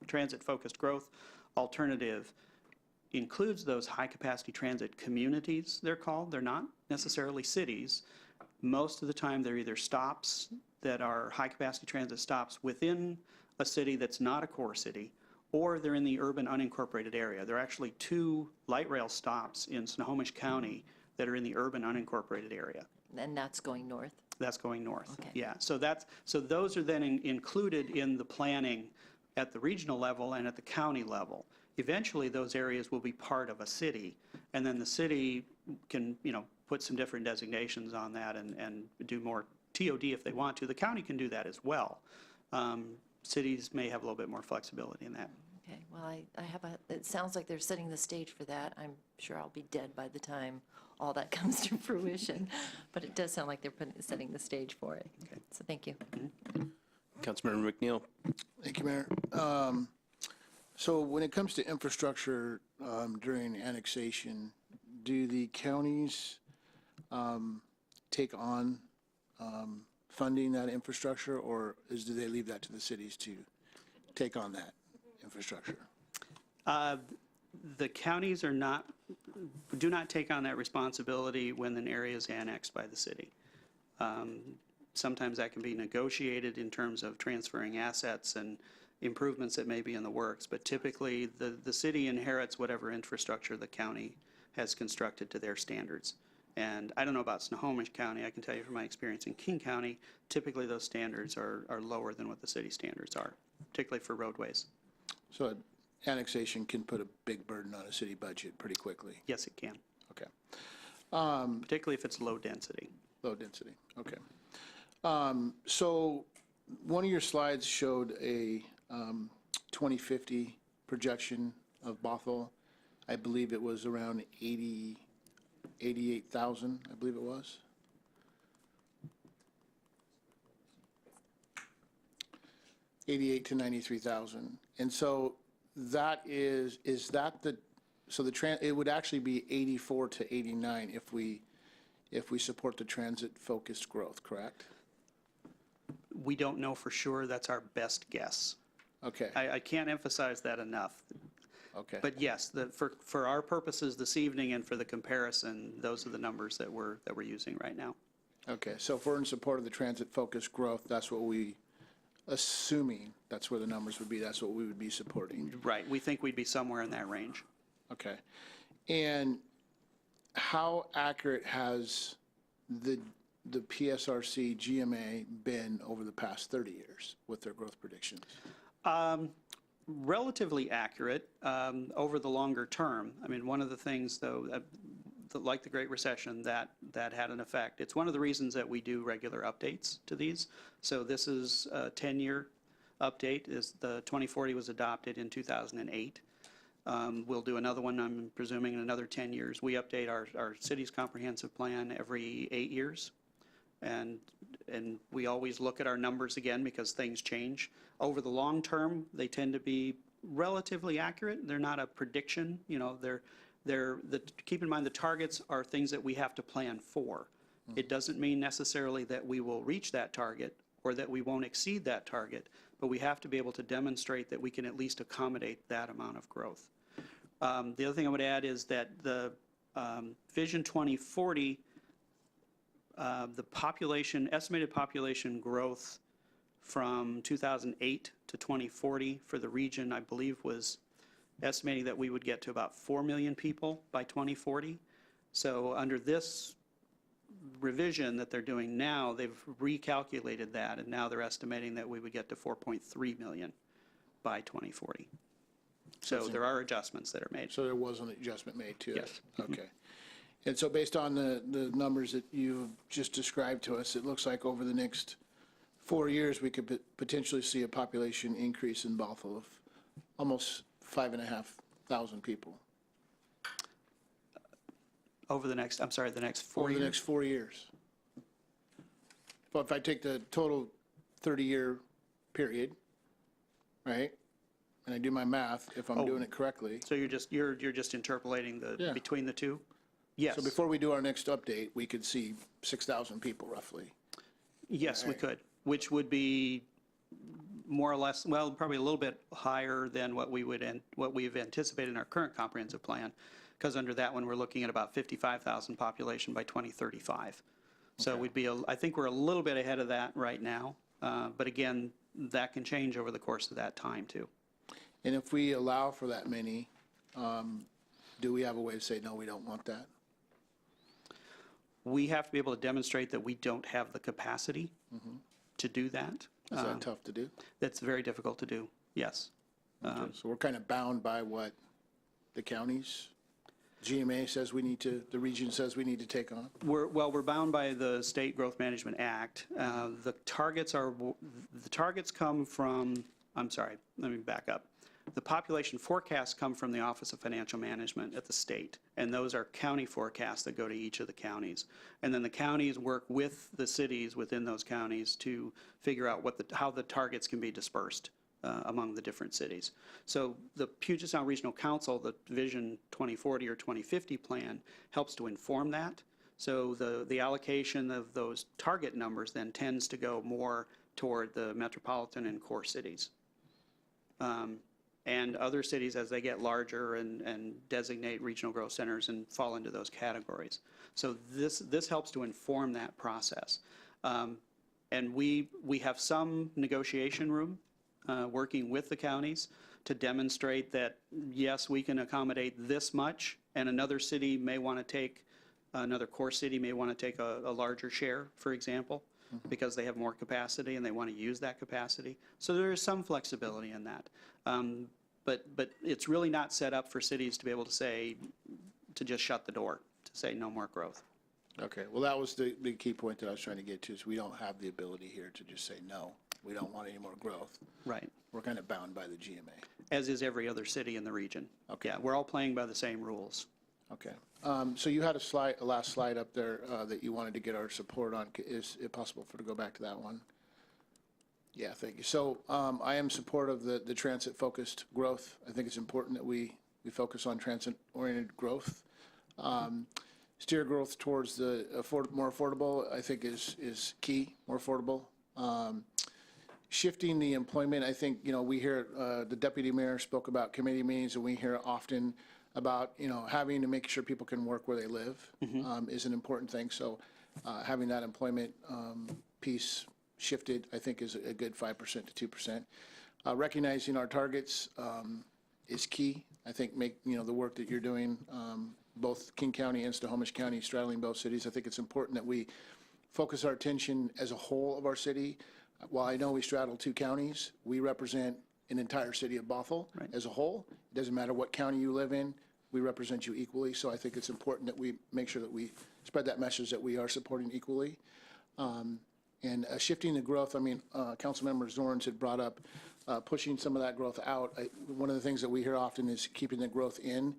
transit-focused growth alternative includes those high-capacity transit communities, they're called. They're not necessarily cities. Most of the time, they're either stops that are high-capacity transit stops within a city that's not a core city, or they're in the urban unincorporated area. There are actually 2 light rail stops in Snohomish County that are in the urban unincorporated area. And that's going north? That's going north. Okay. Yeah, so those are then included in the planning at the regional level and at the county level. Eventually, those areas will be part of a city, and then the city can, put some different designations on that and do more TOD if they want to. The county can do that as well. Cities may have a little bit more flexibility in that. Okay, well, it sounds like they're setting the stage for that. I'm sure I'll be dead by the time all that comes to fruition, but it does sound like they're setting the stage for it. Okay. So thank you. Councilmember McNeil. Thank you, Mayor. So when it comes to infrastructure during annexation, do the counties take on funding that infrastructure, or do they leave that to the cities to take on that infrastructure? The counties do not take on that responsibility when an area is annexed by the city. Sometimes that can be negotiated in terms of transferring assets and improvements that may be in the works, but typically the city inherits whatever infrastructure the county has constructed to their standards. And I don't know about Snohomish County. I can tell you from my experience in King County, typically those standards are lower than what the city standards are, particularly for roadways. So annexation can put a big burden on a city budget pretty quickly. Yes, it can, Okay. particularly if it's low density. Low density, okay. So one of your slides showed a 2050 projection of Bothell. I believe it was around 88,000, I believe it was. 88 to 93,000. And so that is that the, so it would actually be 84 to 89 if we support the transit-focused growth, correct? We don't know for sure. That's our best guess. Okay, I can't emphasize that enough. okay. But yes, for our purposes this evening and for the comparison, those are the numbers that we're using right now. Okay, so if we're in support of the transit-focused growth, that's what we, assuming that's where the numbers would be, that's what we would be supporting. Right. We think we'd be somewhere in that range. Okay. And how accurate has the PSRC GMA been over the past 30 years with their growth predictions? Relatively accurate over the longer term. I mean, one of the things, though, like the Great Recession, that had an effect. It's one of the reasons that we do regular updates to these. So this is a 10-year update. The 2040 was adopted in 2008. We'll do another one, I'm presuming, in another 10 years. We update our city's comprehensive plan every 8 years. And we always look at our numbers again because things change. Over the long term, they tend to be relatively accurate. They're not a prediction. You know, keep in mind the targets are things that we have to plan for. It doesn't mean necessarily that we will reach that target or that we won't exceed that target, but we have to be able to demonstrate that we can at least accommodate that amount of growth. The other thing I would add is that the Vision 2040, the estimated population growth from 2008 to 2040 for the region, I believe, was estimating that we would get to about 4 million people by 2040. So under this revision that they're doing now, they've recalculated that, and now they're estimating that we would get to 4.3 million by 2040. So there are adjustments that are made. So there was an adjustment made to it? Yes. Okay. And so based on the numbers that you've just described to us, it looks like over the next 4 years, we could potentially see a population increase in Bothell of almost 5,500 people. Over the next, I'm sorry, the next 4 years? Over the next 4 years. But if I take the total 30-year period, right, and I do my math, if I'm doing it correctly. So you're just interpolating Yeah. between the two? Yes. So before we do our next update, we could see 6,000 people roughly. Yes, we could, which would be more or less, well, probably a little bit higher than what we've anticipated in our current comprehensive plan, because under that one, we're looking at about 55,000 population by 2035. So we'd be, I think we're a little bit ahead of that right now, but again, that can change over the course of that time too. And if we allow for that many, do we have a way to say, no, we don't want that? We have to be able to demonstrate that we don't have the capacity to do that. Is that tough to do? That's very difficult to do, yes. Okay, so we're kind of bound by what the counties, GMA says we need to, the region says we need to take on? We're bound by the State Growth Management Act. The targets come from, I'm sorry, let me back up. The population forecasts come from the Office of Financial Management at the state, and those are county forecasts that go to each of the counties. And then the counties work with the cities within those counties to figure out how the targets can be dispersed among the different cities. So the Puget Sound Regional Council, the Vision 2040 or 2050 plan, helps to inform that. So the allocation of those target numbers then tends to go more toward the metropolitan and core cities. And other cities as they get larger and designate regional growth centers and fall into those categories. So this helps to inform that process. And we have some negotiation room working with the counties to demonstrate that, yes, we can accommodate this much, and another city may want to take, another core city may want to take a larger share, for example, because they have more capacity and they want to use that capacity. So there is some flexibility in that. But it's really not set up for cities to be able to say, to just shut the door, to say no more growth. Okay, well, that was the key point that I was trying to get to, is we don't have the ability here to just say, no, we don't want any more growth. Right. We're kind of bound by the GMA. As is every other city in the region. Okay. Yeah, we're all playing by the same rules. Okay. So you had a last slide up there that you wanted to get our support on. Is it possible to go back to that one? Yeah, thank you. So I am supportive of the transit-focused growth. I think it's important that we focus on transit-oriented growth. Steer growth towards the more affordable, I think is key, more affordable. Shifting the employment, I think, we hear, the deputy mayor spoke about committee meetings, and we hear often about, having to make sure people can work where they live is an important thing. So having that employment piece shifted, I think, is a good 5% to 2%. Recognizing our targets is key. I think the work that you're doing, both King County and Snohomish County, straddling both cities, I think it's important that we focus our attention as a whole of our city. While I know we straddle 2 counties, we represent an entire city of Bothell as a whole. It doesn't matter what county you live in, we represent you equally. So I think it's important that we make sure that we spread that message that we are supporting equally. And shifting the growth, I mean, Councilmember Zorns had brought up pushing some of that growth out. One of the things that we hear often is keeping the growth in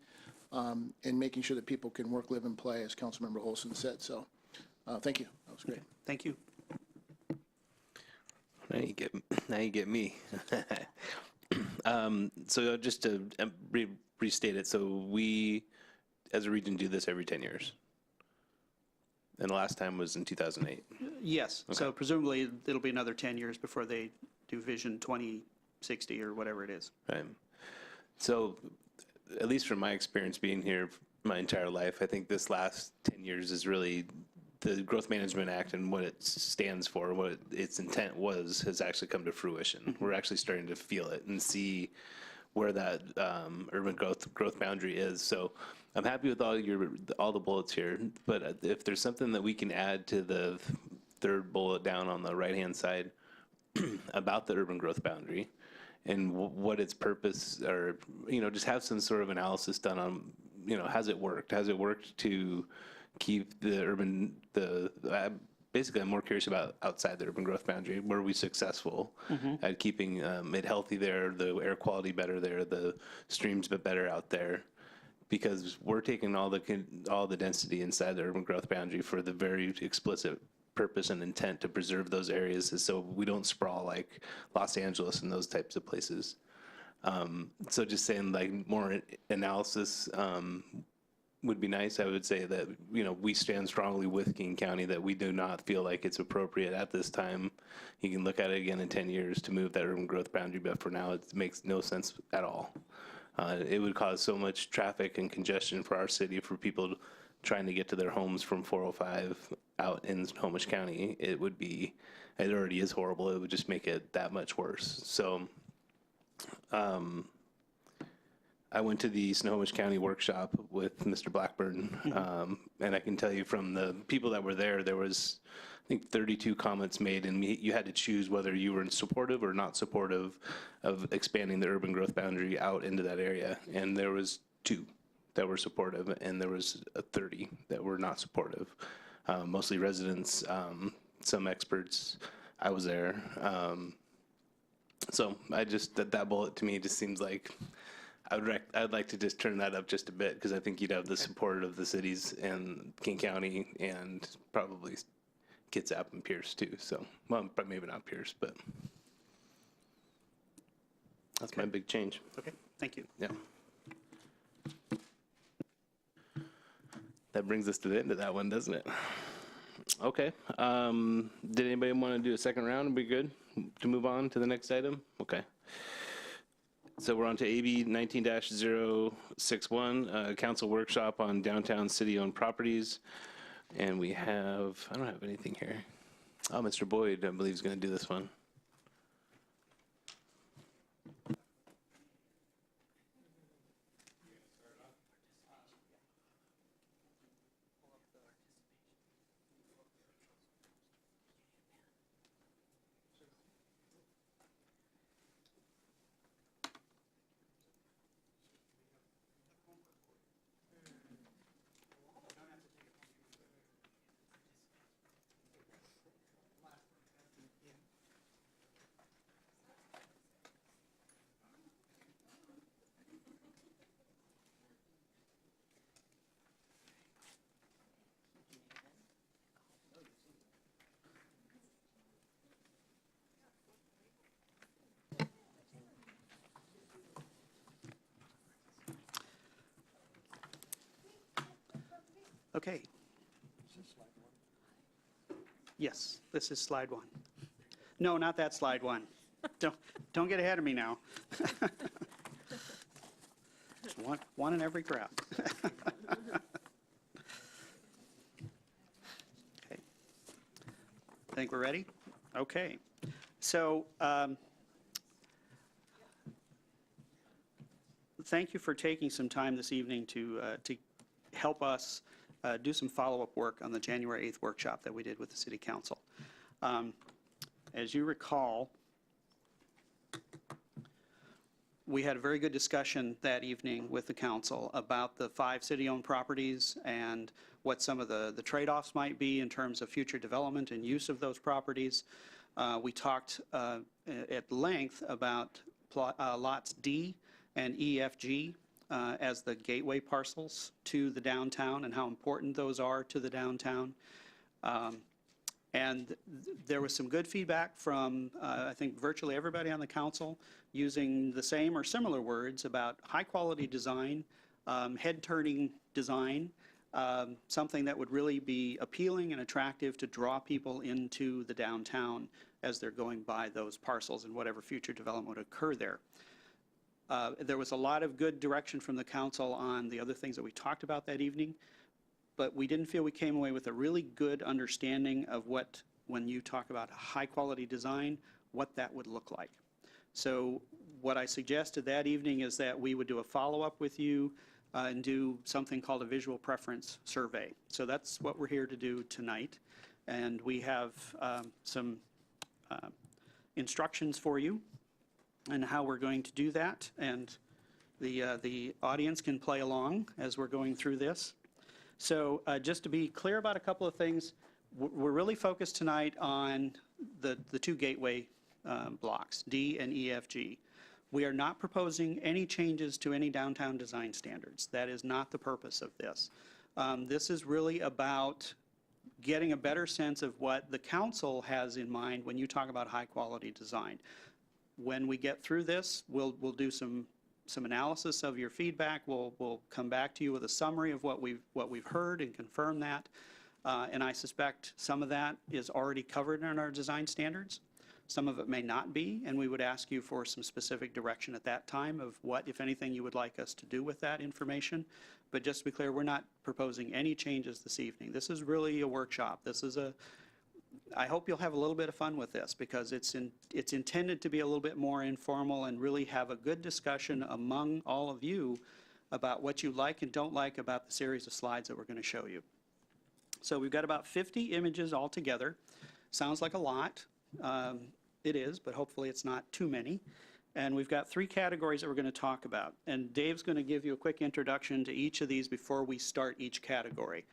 and making sure that people can work, live, and play, as Councilmember Olson said. So thank you. That was great. Thank you. Now you get me. So just to restate it, so we, as a region, do this every 10 years. And the last time was in 2008. Yes. So presumably it'll be another 10 years before they do Vision 2060 or whatever it is. Right. So, at least from my experience being here my entire life, I think this last 10 years is really the Growth Management Act and what it stands for, what its intent was, has actually come to fruition. We're actually starting to feel it and see where that urban growth boundary is. So I'm happy with all the bullets here, but if there's something that we can add to the third bullet down on the right-hand side about the urban growth boundary and what its purpose, or, just have some sort of analysis done on, has it worked? Has it worked to keep the basically, I'm more curious about outside the urban growth boundary. Were we successful at keeping it healthy there, the air quality better there, the streams better out there? Because we're taking all the density inside the urban growth boundary for the very explicit purpose and intent to preserve those areas, so we don't sprawl like Los Angeles and those types of places. So just saying, like, more analysis would be nice. I would say that, we stand strongly with King County that we do not feel like it's appropriate at this time. You can look at it again in 10 years to move that urban growth boundary, but for now it makes no sense at all. It would cause so much traffic and congestion for our city, for people trying to get to their homes from 405 out in Snohomish County. It already is horrible. It would just make it that much worse. So, I went to the Snohomish County workshop with Mr. Blackburn, and I can tell you from the people that were there, there was, I think, 32 comments made, and you had to choose whether you were supportive or not supportive of expanding the urban growth boundary out into that area. And there was 2 that were supportive, and there was 30 that were not supportive. Mostly residents, some experts. I was there. So that bullet to me just seems like I'd like to just turn that up just a bit, because I think you'd have the support of the cities and King County and probably Kitsap and Pierce too. So, well, but maybe not Pierce, but that's my big change. Okay, thank you. Yeah. That brings us to the end of that one, doesn't it? Okay. Did anybody want to do a second round? Are we good to move on to the next item? Okay. So we're on to AB 19-061, council workshop on downtown city-owned properties. And we have, I don't have anything here. Oh, Mr. Boyd, I believe, is going to do this one. Okay. Yes, this is slide one. No, not that slide one. Don't get ahead of me now. There's one in every crowd. Okay. Think we're ready? Okay. So, thank you for taking some time this evening to help us do some follow-up work on the January 8th workshop that we did with the City Council. As you recall, we had a very good discussion that evening with the council about the 5 city-owned properties and what some of the trade-offs might be in terms of future development and use of those properties. We talked at length about lots D and EFG as the gateway parcels to the downtown and how important those are to the downtown. And there was some good feedback from, I think, virtually everybody on the council using the same or similar words about high-quality design, head-turning design, something that would really be appealing and attractive to draw people into the downtown as they're going by those parcels and whatever future development would occur there. There was a lot of good direction from the council on the other things that we talked about that evening, but we didn't feel we came away with a really good understanding of what, when you talk about high-quality design, what that would look like. So what I suggested that evening is that we would do a follow-up with you and do something called a visual preference survey. So that's what we're here to do tonight. And we have some instructions for you and how we're going to do that. And the audience can play along as we're going through this. So just to be clear about a couple of things, we're really focused tonight on the 2 gateway blocks, D and EFG. We are not proposing any changes to any downtown design standards. That is not the purpose of this. This is really about getting a better sense of what the council has in mind when you talk about high-quality design. When we get through this, we'll do some analysis of your feedback. We'll come back to you with a summary of what we've heard and confirm that. And I suspect some of that is already covered in our design standards. Some of it may not be, and we would ask you for some specific direction at that time of what, if anything, you would like us to do with that information. But just to be clear, we're not proposing any changes this evening. This is really a workshop. I hope you'll have a little bit of fun with this because it's intended to be a little bit more informal and really have a good discussion among all of you about what you like and don't like about the series of slides that we're going to show you. So we've got about 50 images altogether. Sounds like a lot. It is, but hopefully it's not too many. And we've got 3 categories that we're going to talk about. And Dave's going to give you a quick introduction to each of these before we start each category.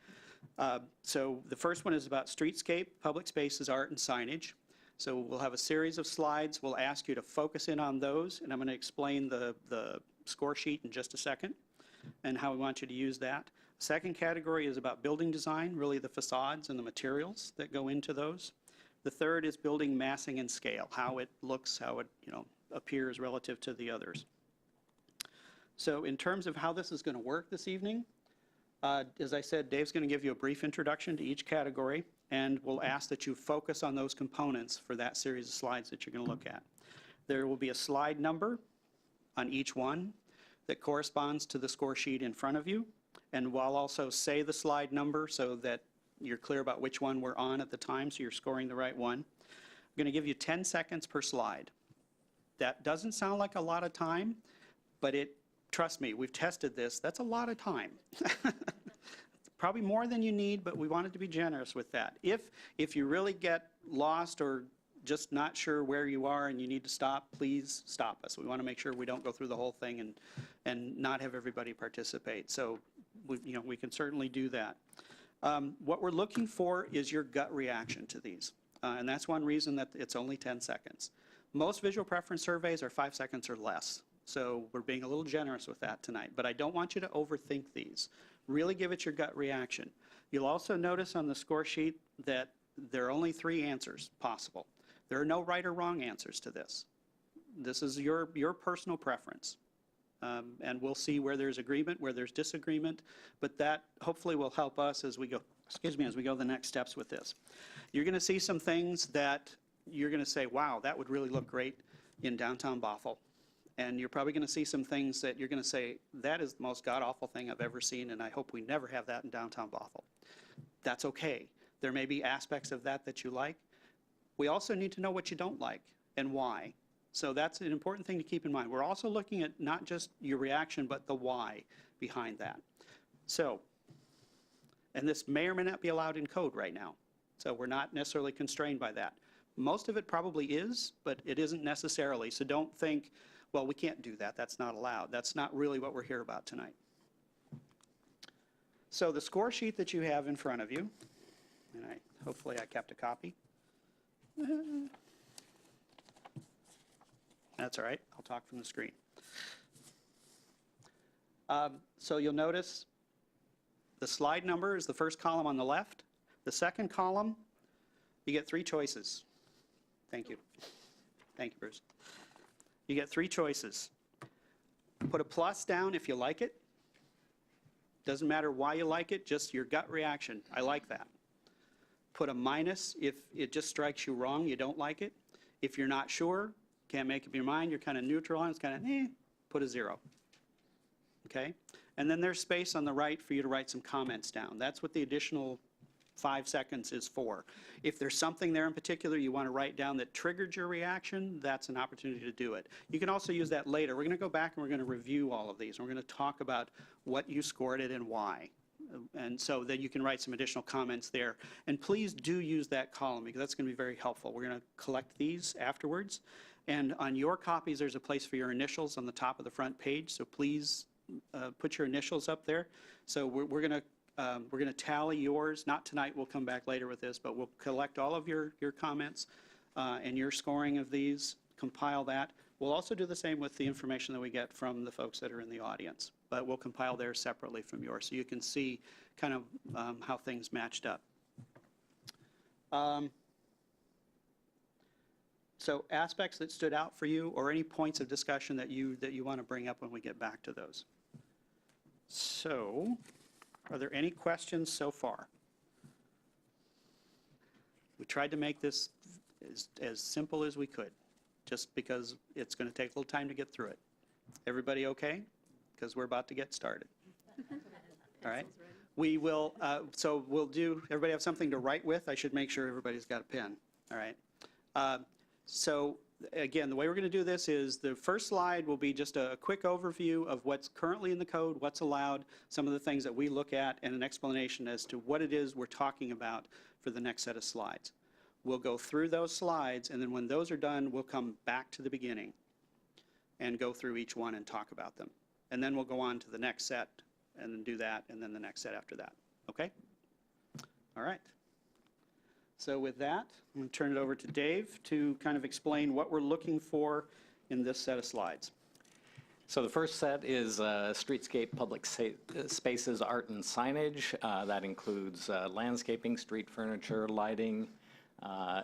So the first one is about streetscape, public spaces, art, and signage. So we'll have a series of slides. We'll ask you to focus in on those, and I'm going to explain the score sheet in just a second and how we want you to use that. Second category is about building design, really the facades and the materials that go into those. The third is building massing and scale, how it looks, how it appears relative to the others. So in terms of how this is going to work this evening, as I said, Dave's going to give you a brief introduction to each category, and we'll ask that you focus on those components for that series of slides that you're going to look at. There will be a slide number on each one that corresponds to the score sheet in front of you, and we'll also say the slide number so that you're clear about which one we're on at the time, so you're scoring the right one. I'm going to give you 10 seconds per slide. That doesn't sound like a lot of time, but trust me, we've tested this. That's a lot of time. Probably more than you need, but we wanted to be generous with that. If you really get lost or just not sure where you are and you need to stop, please stop us. We want to make sure we don't go through the whole thing and not have everybody participate. So we can certainly do that. What we're looking for is your gut reaction to these. And that's one reason that it's only 10 seconds. Most visual preference surveys are 5 seconds or less. So we're being a little generous with that tonight. But I don't want you to overthink these. Really give it your gut reaction. You'll also notice on the score sheet that there are only 3 answers possible. There are no right or wrong answers to this. This is your personal preference. And we'll see where there's agreement, where there's disagreement, but that hopefully will help us as we go, as we go the next steps with this. You're going to see some things that you're going to say, wow, that would really look great in downtown Bothell. And you're probably going to see some things that you're going to say, that is the most god-awful thing I've ever seen, and I hope we never have that in downtown Bothell. That's okay. There may be aspects of that that you like. We also need to know what you don't like and why. So that's an important thing to keep in mind. We're also looking at not just your reaction, but the why behind that. So, and this may or may not be allowed in code right now. So we're not necessarily constrained by that. Most of it probably is, but it isn't necessarily. So don't think, well, we can't do that. That's not allowed. That's not really what we're here about tonight. So the score sheet that you have in front of you, and hopefully I kept a copy. That's all right. I'll talk from the screen. So you'll notice the slide number is the first column on the left. The second column, you get 3 choices. Thank you. Thank you, Bruce. You get 3 choices. Put a plus down if you like it. Doesn't matter why you like it, just your gut reaction. I like that. Put a minus if it just strikes you wrong, you don't like it. If you're not sure, can't make up your mind, you're kind of neutral on it, it's kind of put a 0. Okay? And then there's space on the right for you to write some comments down. That's what the additional 5 seconds is for. If there's something there in particular you want to write down that triggered your reaction, that's an opportunity to do it. You can also use that later. We're going to go back and we're going to review all of these. We're going to talk about what you scored it and why. And so then you can write some additional comments there. And please do use that column because that's going to be very helpful. We're going to collect these afterwards. And on your copies, there's a place for your initials on the top of the front page. So please put your initials up there. So we're going to tally yours. Not tonight. We'll come back later with this, but we'll collect all of your comments and your scoring of these, compile that. We'll also do the same with the information that we get from the folks that are in the audience, but we'll compile theirs separately from yours so you can see kind of how things matched up. So aspects that stood out for you or any points of discussion that you want to bring up when we get back to those. So are there any questions so far? We tried to make this as simple as we could, just because it's going to take a little time to get through it. Everybody okay? Because we're about to get started. All right. We will, so we'll do, everybody have something to write with? I should make sure everybody's got a pen. All right. So again, the way we're going to do this is the first slide will be just a quick overview of what's currently in the code, what's allowed, some of the things that we look at, and an explanation as to what it is we're talking about for the next set of slides. We'll go through those slides, and then when those are done, we'll come back to the beginning and go through each one and talk about them. And then we'll go on to the next set and then do that, and then the next set after that. Okay? All right. So with that, I'm going to turn it over to Dave to kind of explain what we're looking for in this set of slides. So the first set is streetscape public spaces, art and signage. That includes landscaping, street furniture, lighting,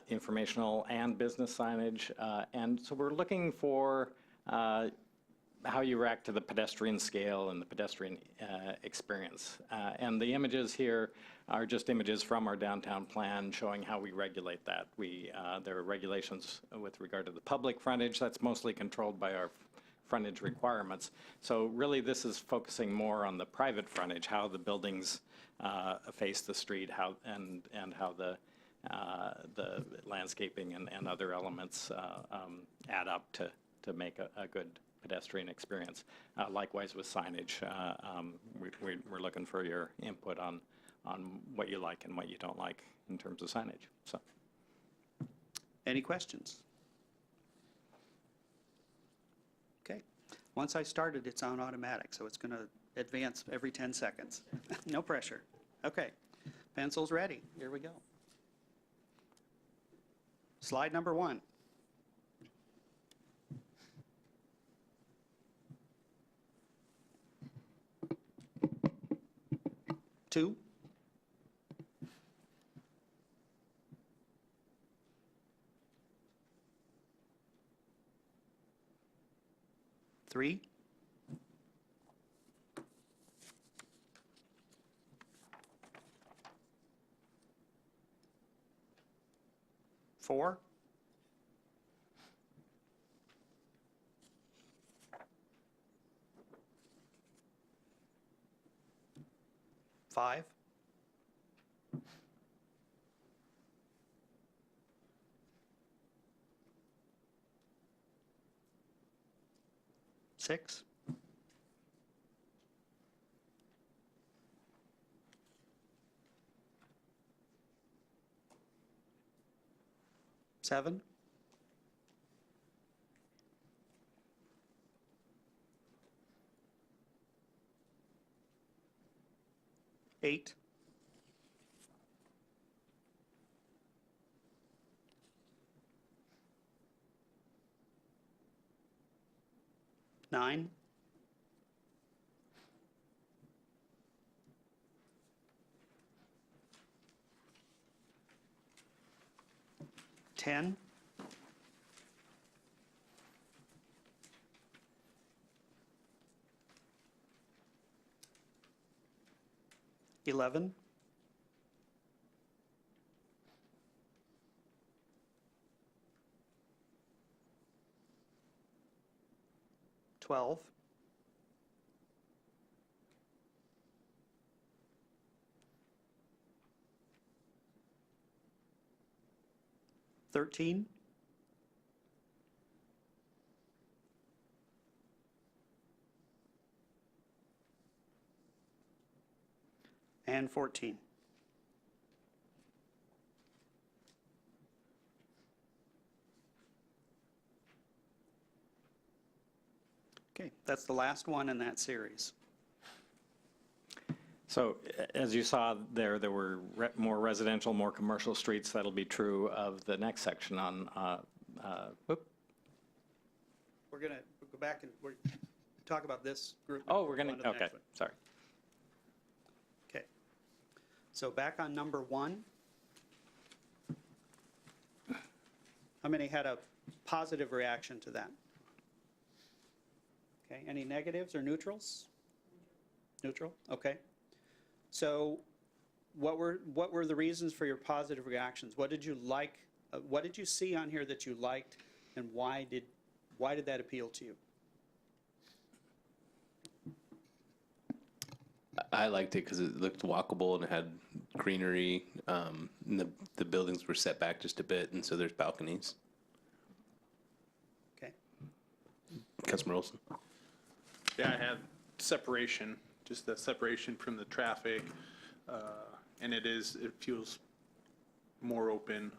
informational and business signage. And so we're looking for how you react to the pedestrian scale and the pedestrian experience. And the images here are just images from our downtown plan showing how we regulate that. There are regulations with regard to the public frontage. That's mostly controlled by our frontage requirements. So really this is focusing more on the private frontage, how the buildings face the street, and how the landscaping and other elements add up to make a good pedestrian experience. Likewise with signage, we're looking for your input on what you like and what you don't like in terms of signage. So, any questions? Okay. Once I started, it's on automatic, so it's going to advance every 10 seconds. No pressure. Okay. Pencils ready. Here we go. Slide number 1. Two. 3. 4, 5, 6, 7, 8, 9, 10, 11, 12, 13, 14. Okay, that's the last one in that series. So as you saw there, there were more residential, more commercial streets. That'll be true of the next section on, whoop. We're going to go back and talk about this group. Oh, we're going Go on to, the okay, next one. sorry. Okay. So back on number 1. How many had a positive reaction to that? Okay, any negatives or neutrals? Neutral, okay. So what were the reasons for your positive reactions? What did you like? What did you see on here that you liked, and why did that appeal to you? I liked it because it looked walkable and it had greenery. And the buildings were set back just a bit, and so there's balconies. Okay. Councilman Olson. Yeah, I have separation, just the separation from the traffic, and it feels more open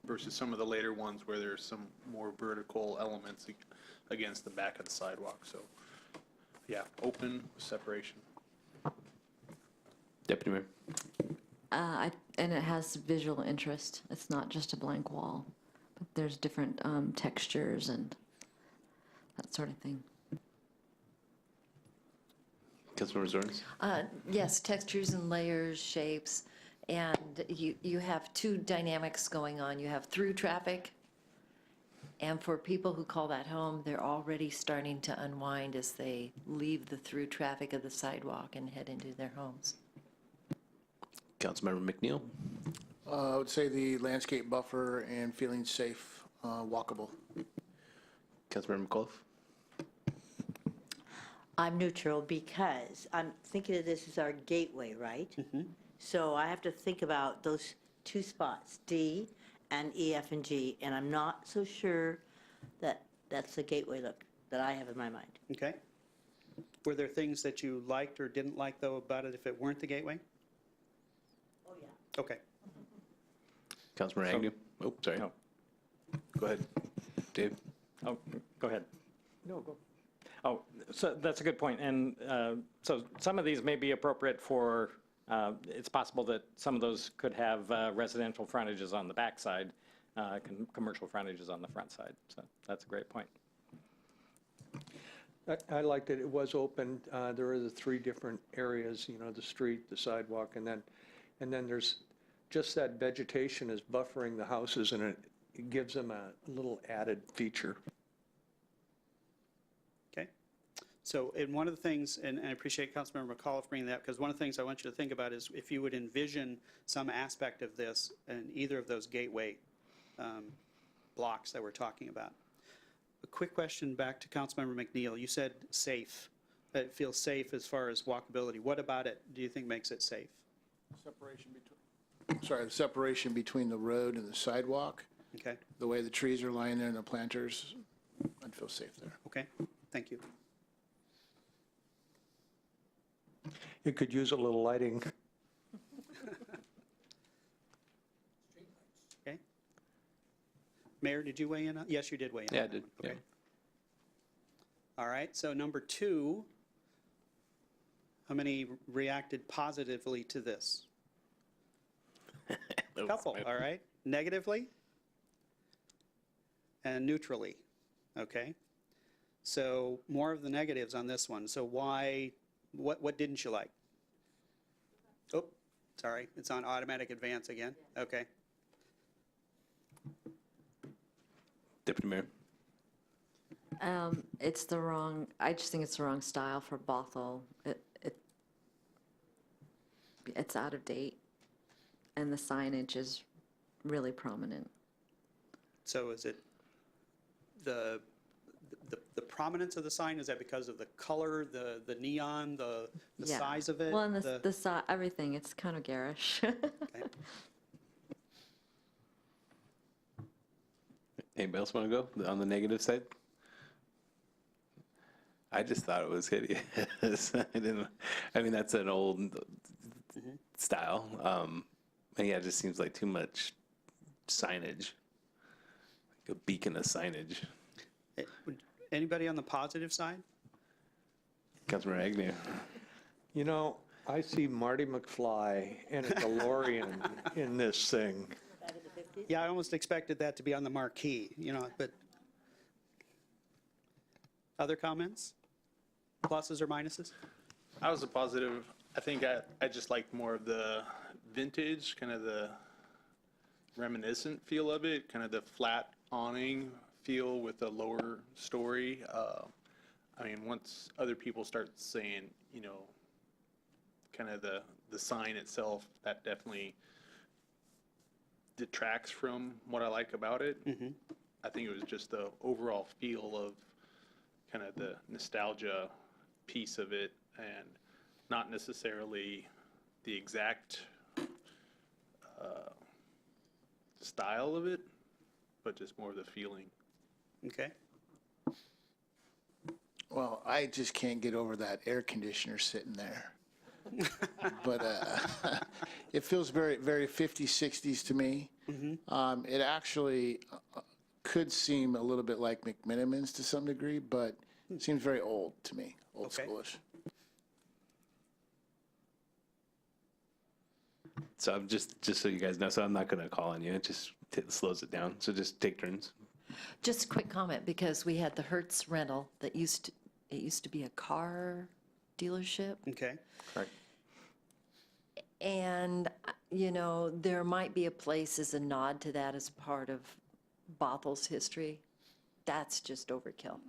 versus some of the later ones where there's some more vertical elements against the back of the sidewalk. So, yeah, open separation. Deputy Mayor. And it has visual interest. It's not just a blank wall, but there's different textures and that sort of thing. Councilmember Zorns. Yes, textures and layers, shapes, and you have two dynamics going on. You have through traffic, and for people who call that home, they're already starting to unwind as they leave the through traffic of the sidewalk and head into their homes. Councilmember McNeil. I would say the landscape buffer and feeling safe, walkable. Councilmember McAuliffe. I'm neutral because I'm thinking of this as our gateway, right? So I have to think about those two spots, D and E, F, and G, and I'm not so sure that that's the gateway look that I have in my mind. Okay. Were there things that you liked or didn't like, though, about it if it weren't the gateway? Oh, yeah. Okay. Councilmember Agnew. Oh, sorry. No. Go ahead, Dave. Oh, go ahead. No, go. Oh, so that's a good point. And so some of these may be appropriate for, it's possible that some of those could have residential frontages on the backside, commercial frontages on the front side. So that's a great point. I liked it. It was open. There are the 3 different areas, you know, the street, the sidewalk, and then there's just that vegetation is buffering the houses, and it gives them a little added feature. Okay. So, and one of the things, and I appreciate Councilmember McAuliffe bringing that, because one of the things I want you to think about is if you would envision some aspect of this in either of those gateway blocks that we're talking about. A quick question back to Councilmember McNeil. You said safe. That it feels safe as far as walkability. What about it do you think makes it safe? The separation between the road and the sidewalk, Okay, the way the trees are lying there and the planters, I'd feel safe there. okay, thank you. It could use a little lighting. Okay. Mayor, did you weigh in on? Yes, you did weigh in. Yeah, on I that did, one. yeah. Okay. All right, so number 2, how many reacted positively to this? Couple, all right. Negatively? And neutrally, okay? So more of the negatives on this one. So why, what didn't you like? Oh, sorry, it's on automatic advance again. Okay. Deputy Mayor. It's the wrong, I just think it's the wrong style for Bothell. It's out of date, and the signage is really prominent. So is it the prominence of the sign, is that because of the color, the neon, the Yeah. size of it? Well, and the size, everything, it's kind of garish. Okay. Anybody else want to go on the negative side? I just thought it was hideous. I mean, that's an old style. And yeah, it just seems like too much signage, like a beacon of signage. Anybody on the positive side? Councilmember Agnew. You know, I see Marty McFly and a DeLorean in this thing. Yeah, I almost expected that to be on the marquee, you know, but other comments? Pluses or minuses? I was a positive. I think I just liked more of the vintage, kind of the reminiscent feel of it, kind of the flat awning feel with a lower story. I mean, once other people start saying, you know, kind of the sign itself, that definitely detracts from what I like about it. I think it was just the overall feel of kind of the nostalgia piece of it, and not necessarily the exact style of it, but just more of the feeling. Okay. Well, I just can't get over that air conditioner sitting there. But it feels very, very 50s, 60s to me. It actually could seem a little bit like McMenamins to some degree, but it seems very old to me, old Okay. schoolish. So I'm just so you guys know, so I'm not going to call on you. It just slows it down. So just take turns. Just a quick comment, because we had the Hertz rental that it used to be a car dealership. Okay. Correct. And, you know, there might be a place as a nod to that as part of Bothell's history. That's just overkill.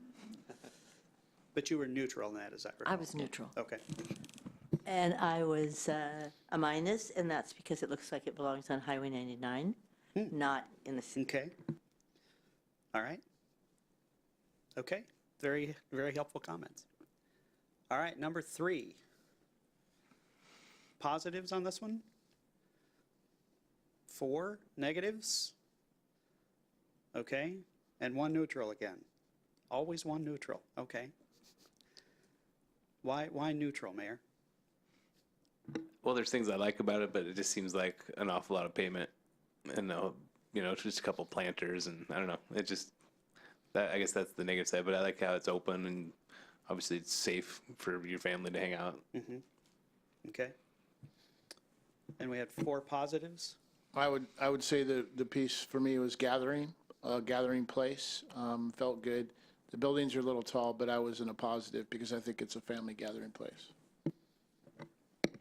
But you were neutral in that, is that right? I was neutral. Okay. And I was a minus, and that's because it looks like it belongs on Highway 99, not in the city. Okay. All right. Okay. Very, very helpful comments. All right, number 3. Positives on this one? 4 negatives? Okay. And 1 neutral again. Always 1 neutral. Okay. Why neutral, Mayor? Well, there's things I like about it, but it just seems like an awful lot of payment, and you know, just a couple planters, and I don't know. It just I guess that's the negative side, but I like how it's open and obviously it's safe for your family to hang out. Okay. And we had 4 positives? I would say the piece for me was gathering place, felt good. The buildings are a little tall, but I was in a positive because I think it's a family gathering place.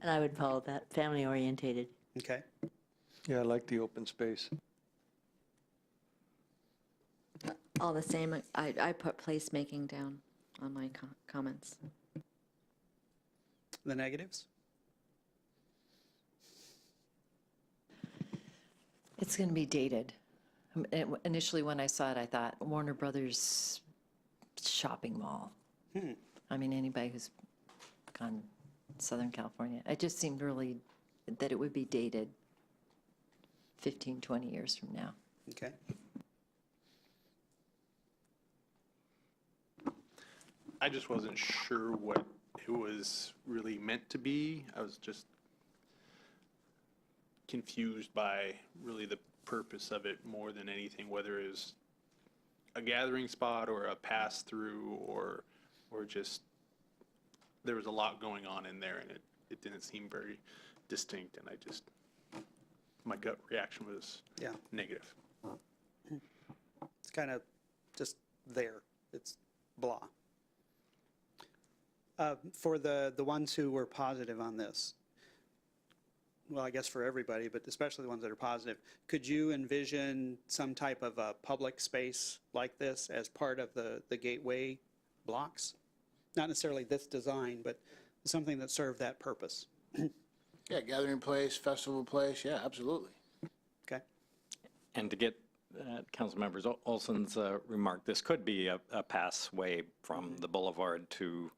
And I would follow that, family orientated. Okay. Yeah, I like the open space. All the same, I put placemaking down on my comments. The negatives? It's going to be dated. Initially, when I saw it, I thought Warner Brothers shopping mall. I mean, anybody who's gone Southern California, it just seemed really that it would be dated 15, 20 years from now. Okay. I just wasn't sure what it was really meant to be. I was just confused by really the purpose of it more than anything, whether it was a gathering spot or a pass through or just there was a lot going on in there and it didn't seem very distinct, and my gut reaction was Yeah. negative. It's kind of just there. It's blah. For the ones who were positive on this, well, I guess for everybody, but especially the ones that are positive, could you envision some type of a public space like this as part of the gateway blocks? Not necessarily this design, but something that served that purpose. Yeah, gathering place, festival place, yeah, absolutely. Okay. And to get Councilmember Olson's remark, this could be a passway from the boulevard to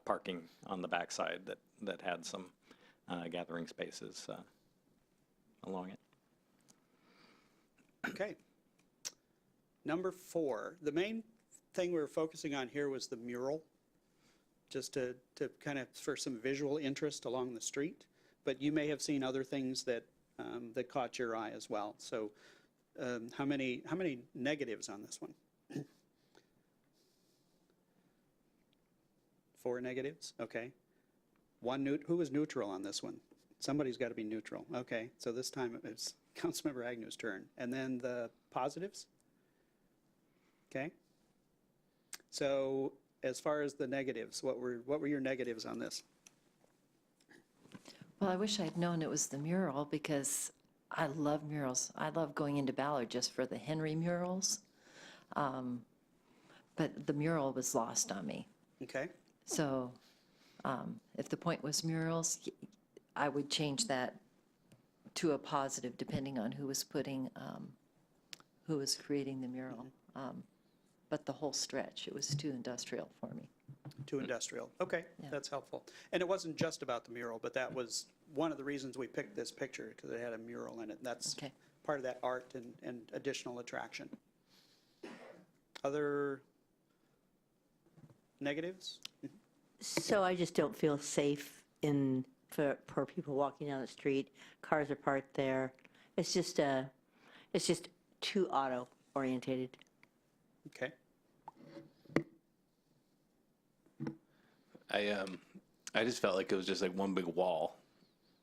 parking on the backside that had some gathering spaces along it. Okay. Number 4, the main thing we were focusing on here was the mural, just to kind of for some visual interest along the street. But you may have seen other things that that caught your eye as well. So how many negatives on this one? 4 negatives, okay. Who was neutral on this one? Somebody's got to be neutral. Okay, so this time it's Councilmember Agnew's turn. And then the positives? Okay. So as far as the negatives, what were your negatives on this? Well, I wish I'd known it was the mural because I love murals. I love going into Ballard just for the Henry murals. But the mural was lost on me. Okay. So if the point was murals, I would change that to a positive depending on who was creating the mural. But the whole stretch, it was too industrial for me. Too industrial. Okay, Yeah. that's helpful. And it wasn't just about the mural, but that was one of the reasons we picked this picture, because it had a mural in it. That's Okay. part of that art and additional attraction. Other negatives? So I just don't feel safe for people walking down the street. Cars are parked there. It's just too auto orientated. Okay. I just felt like it was just like one big wall,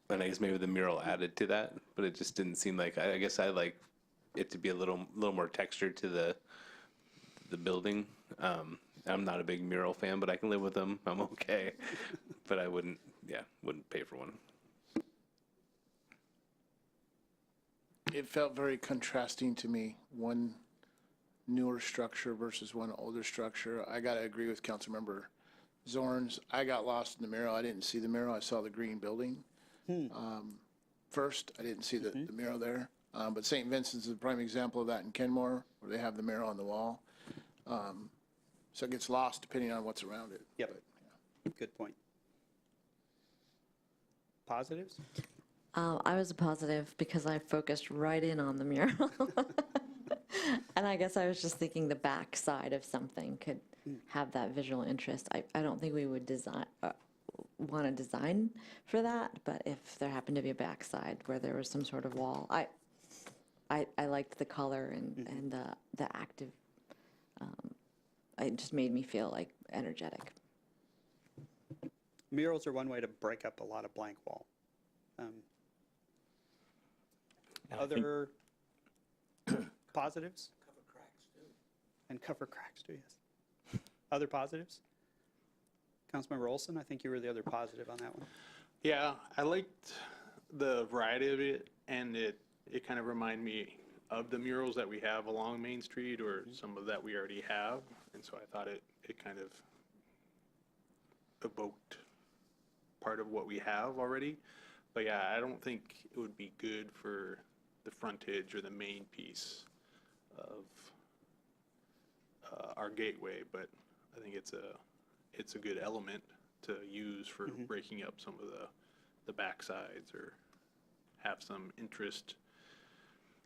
and I guess maybe the mural added to that, but it just didn't seem like. I guess I like it to be a little more texture to the building. I'm not a big mural fan, but I can live with them. I'm okay, but I wouldn't pay for one. It felt very contrasting to me, one newer structure versus one older structure. I got to agree with Councilmember Zorns. I got lost in the mural. I didn't see the mural. I saw the green building. First, I didn't see the mural there. But St. Vincent's is a prime example of that in Kenmore, where they have the mural on the wall. So it gets lost depending on what's around it. Yep. But, yeah. Good point. Positives? I was a positive because I focused right in on the mural. And I guess I was just thinking the back side of something could have that visual interest. I don't think we would want to design for that, but if there happened to be a backside where there was some sort of wall, I liked the color and the active. It just made me feel like energetic. Murals are one way to break up a lot of blank wall. Other positives? Cover cracks too. And cover cracks too, yes. Other positives? Councilmember Olson, I think you were the other positive on that one. Yeah, I liked the variety of it, and it kind of reminded me of the murals that we have along Main Street or some of that we already have, and so I thought it kind of evoked part of what we have already. But yeah, I don't think it would be good for the frontage or the main piece our gateway, but I think it's a good element to use for breaking up some of the backsides, or have some interest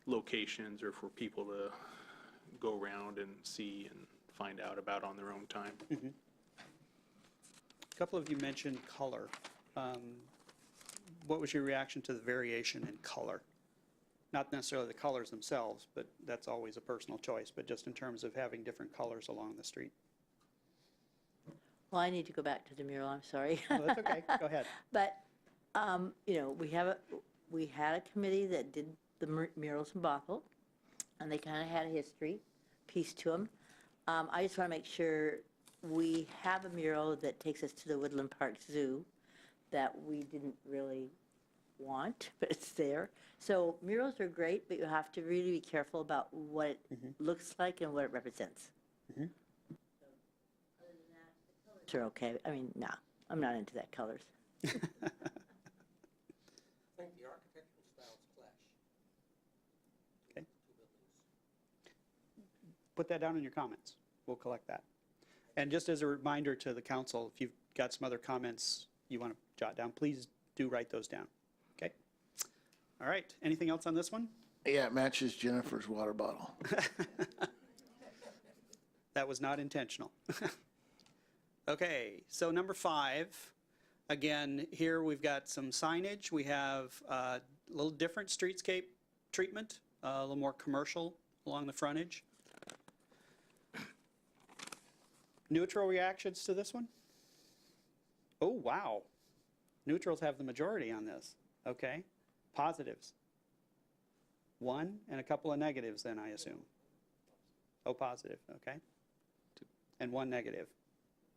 locations, or for people to go around and see and find out about on their own time. A couple of you mentioned color. What was your reaction to the variation in color? Not necessarily the colors themselves, but that's always a personal choice, but just in terms of having different colors along the street. Well, I need to go back to the mural, I'm sorry. Oh, that's okay, go ahead. But, you know, we had a committee that did the murals in Bothell, and they kind of had a history piece to them. I just want to make sure we have a mural that takes us to the Woodland Park Zoo that we didn't really want, but it's there. So murals are great, but you have to really be careful about what it looks like and what it represents. So, other than that, the colors are okay. I mean, no, I'm not into that colors. I think the architectural styles clash. Okay. Put that down in your comments. We'll collect that. And just as a reminder to the council, if you've got some other comments you want to jot down, please do write those down. Okay? All right. Anything else on this one? Yeah, it matches Jennifer's water bottle. That was not intentional. Okay, so number 5. Again, here we've got some signage. We have a little different streetscape treatment, a little more commercial along the frontage. Neutral reactions to this one? Oh, wow. Neutrals have the majority on this. Okay. Positives? 1 and a couple of negatives then, I assume. Oh, positive, okay. And 1 negative.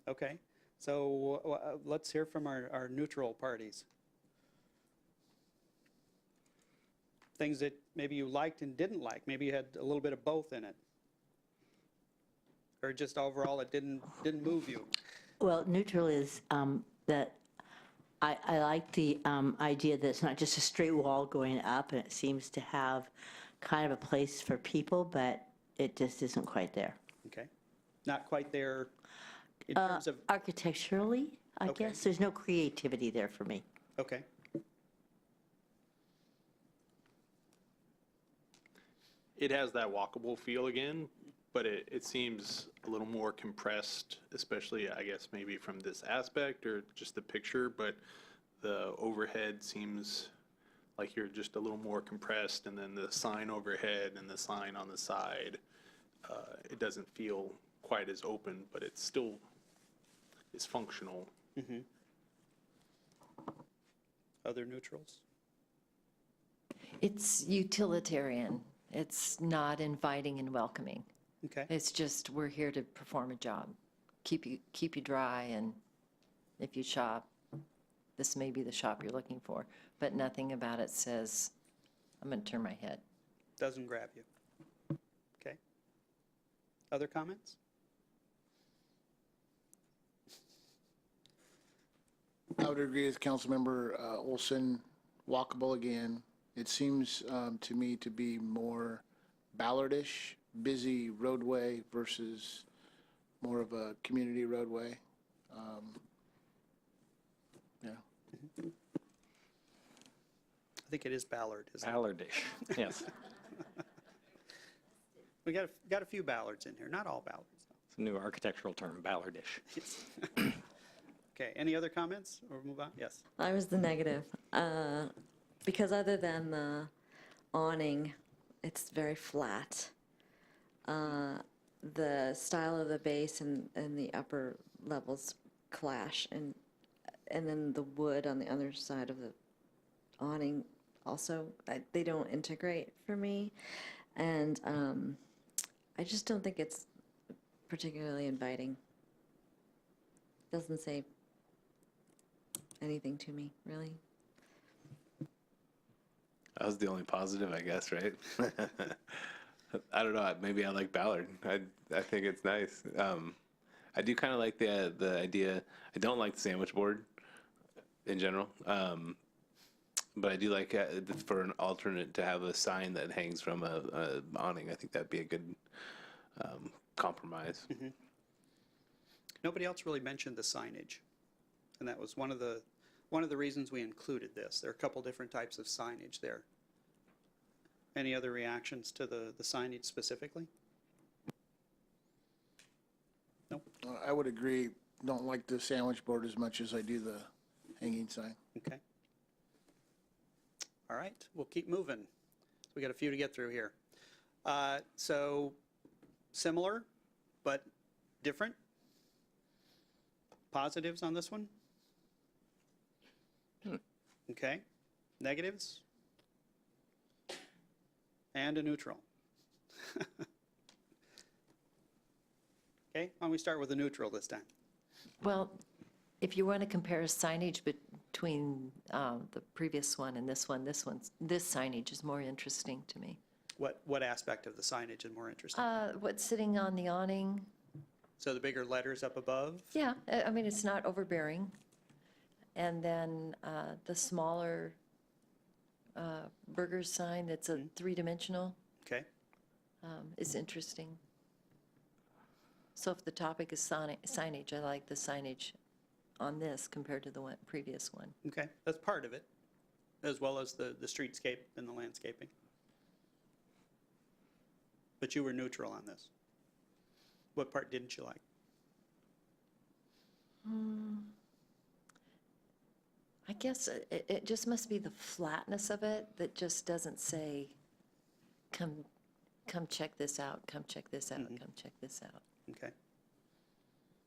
Okay. So let's hear from our neutral parties. Things that maybe you liked and didn't like. Maybe you had a little bit of both in it. Or just overall it didn't move you. Well, neutral is that I like the idea that it's not just a straight wall going up, and it seems to have kind of a place for people, but it just isn't quite there. Okay. Not quite there in terms of, Architecturally, I Okay. guess. There's no creativity there for me. okay. It has that walkable feel again, but it seems a little more compressed, especially, I guess, maybe from this aspect or just the picture, but the overhead seems like you're just a little more compressed, and then the sign overhead and the sign on the side, it doesn't feel quite as open, but it still is functional. Other neutrals? It's utilitarian. It's not inviting and welcoming. Okay. It's just, we're here to perform a job. Keep you dry, and if you shop, this may be the shop you're looking for. But nothing about it says, I'm going to turn my head. Doesn't grab you. Okay. Other comments? I would agree with Councilmember Olson, walkable again. It seems to me to be more Ballardish, busy roadway versus more of a community roadway. Yeah. I think it is Ballard, isn't it? Ballardish, yes. We got a few Ballards in here, not all Ballards. It's a new architectural term, Ballardish. Yes. Okay, any other comments or move on? Yes. I was the negative. Because other than the awning, it's very flat. The style of the base and the upper levels clash, and then the wood on the other side of the awning also, they don't integrate for me. And I just don't think it's particularly inviting. Doesn't say anything to me, really. That was the only positive, I guess, right? I don't know. Maybe I like Ballard. I think it's nice. I do kind of like the idea. I don't like the sandwich board in general. But I do like for an alternate to have a sign that hangs from a awning. I think that'd be a good compromise. Nobody else really mentioned the signage, and that was one of the reasons we included this. There are a couple different types of signage there. Any other reactions to the signage specifically? No? I would agree. Don't like the sandwich board as much as I do the hanging sign. Okay. All right, we'll keep moving. We got a few to get through here. So similar, but different? Positives on this one? Okay. Negatives? And a neutral. Okay, why don't we start with a neutral this time? Well, if you want to compare signage between the previous one and this signage is more interesting to me. What aspect of the signage is more interesting? What's sitting on the awning? So the bigger letters up above? Yeah, I mean, it's not overbearing. And then the smaller burger sign that's a three-dimensional Okay. is interesting. So if the topic is signage, I like the signage on this compared to the previous one. Okay, that's part of it, as well as the streetscape and the landscaping. But you were neutral on this. What part didn't you like? I guess it just must be the flatness of it that just doesn't say, come check this out, come check this out, come check this out. Okay.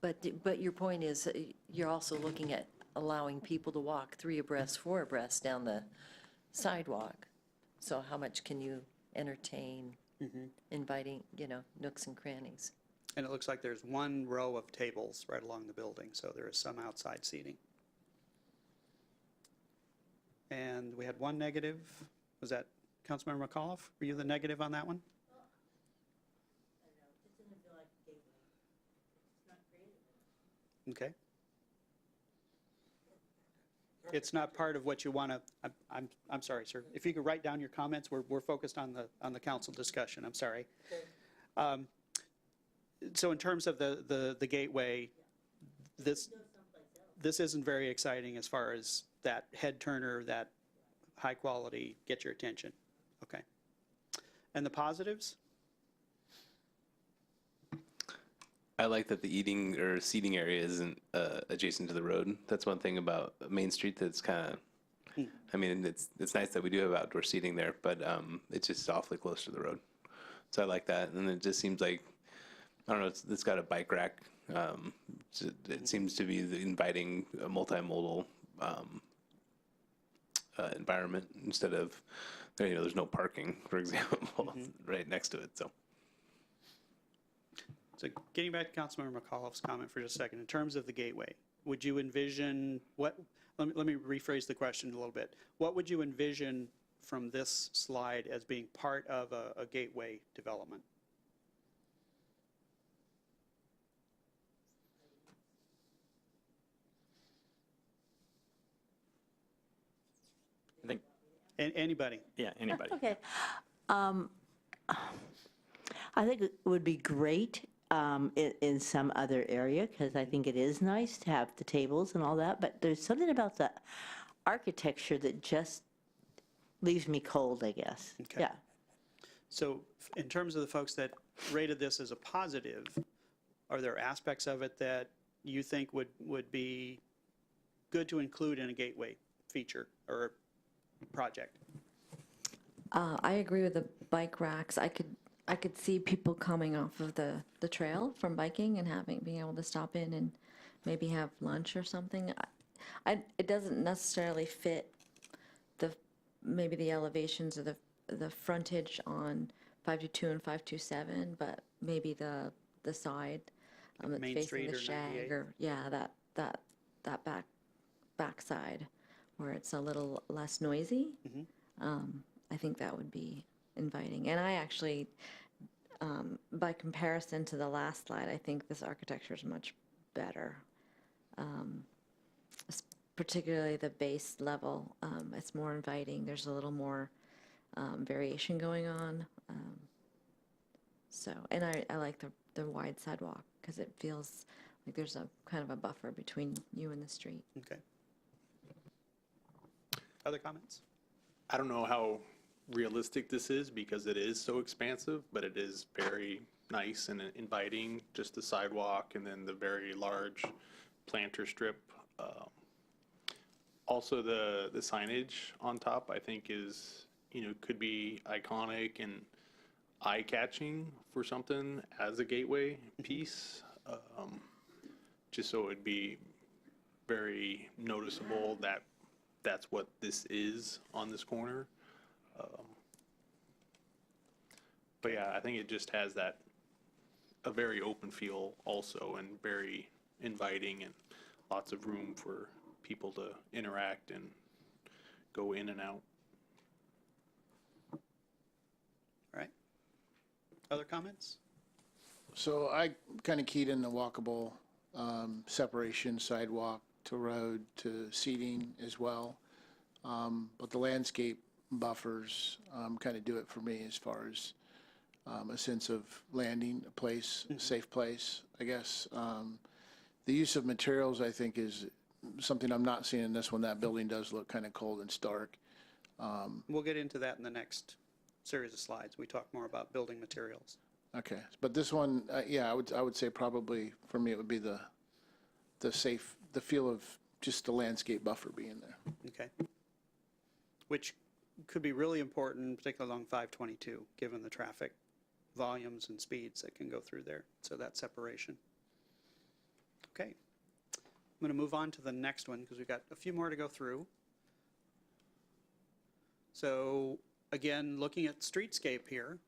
But your point is, you're also looking at allowing people to walk 3 abreast, 4 abreast down the sidewalk. So how much can you entertain, inviting, nooks and crannies? And it looks like there's one row of tables right along the building, so there is some outside seating. And we had one negative. Was that Councilmember McAuliffe? Were you the negative on that one? Okay. It's not part of what you want to, I'm sorry, sir. If you could write down your comments, we're focused on the council discussion, I'm sorry. So in terms of the gateway, this isn't very exciting as far as that head turner, that high quality, get your attention. Okay. And the positives? I like that the eating or seating area isn't adjacent to the road. That's one thing about Main Street that's kind of, I mean, it's nice that we do have outdoor seating there, but it's just awfully close to the road. So I like that. And it just seems like, I don't know, it's got a bike rack. It seems to be inviting a multimodal environment instead of, there's no parking, for example, right next to it. So getting back to Councilmember McAuliffe's comment for just a second, in terms of the gateway, would you envision let me rephrase the question a little bit. What would you envision from this slide as being part of a gateway development? I think, Anybody? yeah, anybody. Okay. I think it would be great in some other area, because I think it is nice to have the tables and all that, but there's something about the architecture that just leaves me cold, I guess. Okay. Yeah. So in terms of the folks that rated this as a positive, are there aspects of it that you think would be good to include in a gateway feature or project? I agree with the bike racks. I could see people coming off of the trail from biking and being able to stop in and maybe have lunch or something. It doesn't necessarily fit maybe the elevations or the frontage on 522 and 527, but maybe the side that's Main facing Street the or shag 98? or that back side where it's a little less noisy. I think that would be inviting. And I actually, by comparison to the last slide, I think this architecture is much better, particularly the base level. It's more inviting. There's a little more variation going on. So, and I like the wide sidewalk because it feels like there's a kind of a buffer between you and the street. Okay. Other comments? I don't know how realistic this is because it is so expansive, but it is very nice and inviting, just the sidewalk and then the very large planter strip. Also, the signage on top, I think, is, could be iconic and eye-catching for something as a gateway piece, just so it would be very noticeable that that's what this is on this corner. But yeah, I think it just has a very open feel also, and very inviting, and lots of room for people to interact and go in and out. All right. Other comments? So I kind of keyed in the walkable separation, sidewalk to road to seating as well. But the landscape buffers kind of do it for me as far as a sense of landing, a place, a safe place, I guess. The use of materials, I think, is something I'm not seeing in this one. That building does look kind of cold and stark. We'll get into that in the next series of slides. We talk more about building materials. Okay, but this one, yeah, I would say probably for me it would be the feel of just the landscape buffer being there. Okay. Which could be really important, particularly along 522, given the traffic volumes and speeds that can go through there. So that separation. Okay. I'm going to move on to the next one because we've got a few more to go through. So again, looking at streetscape here,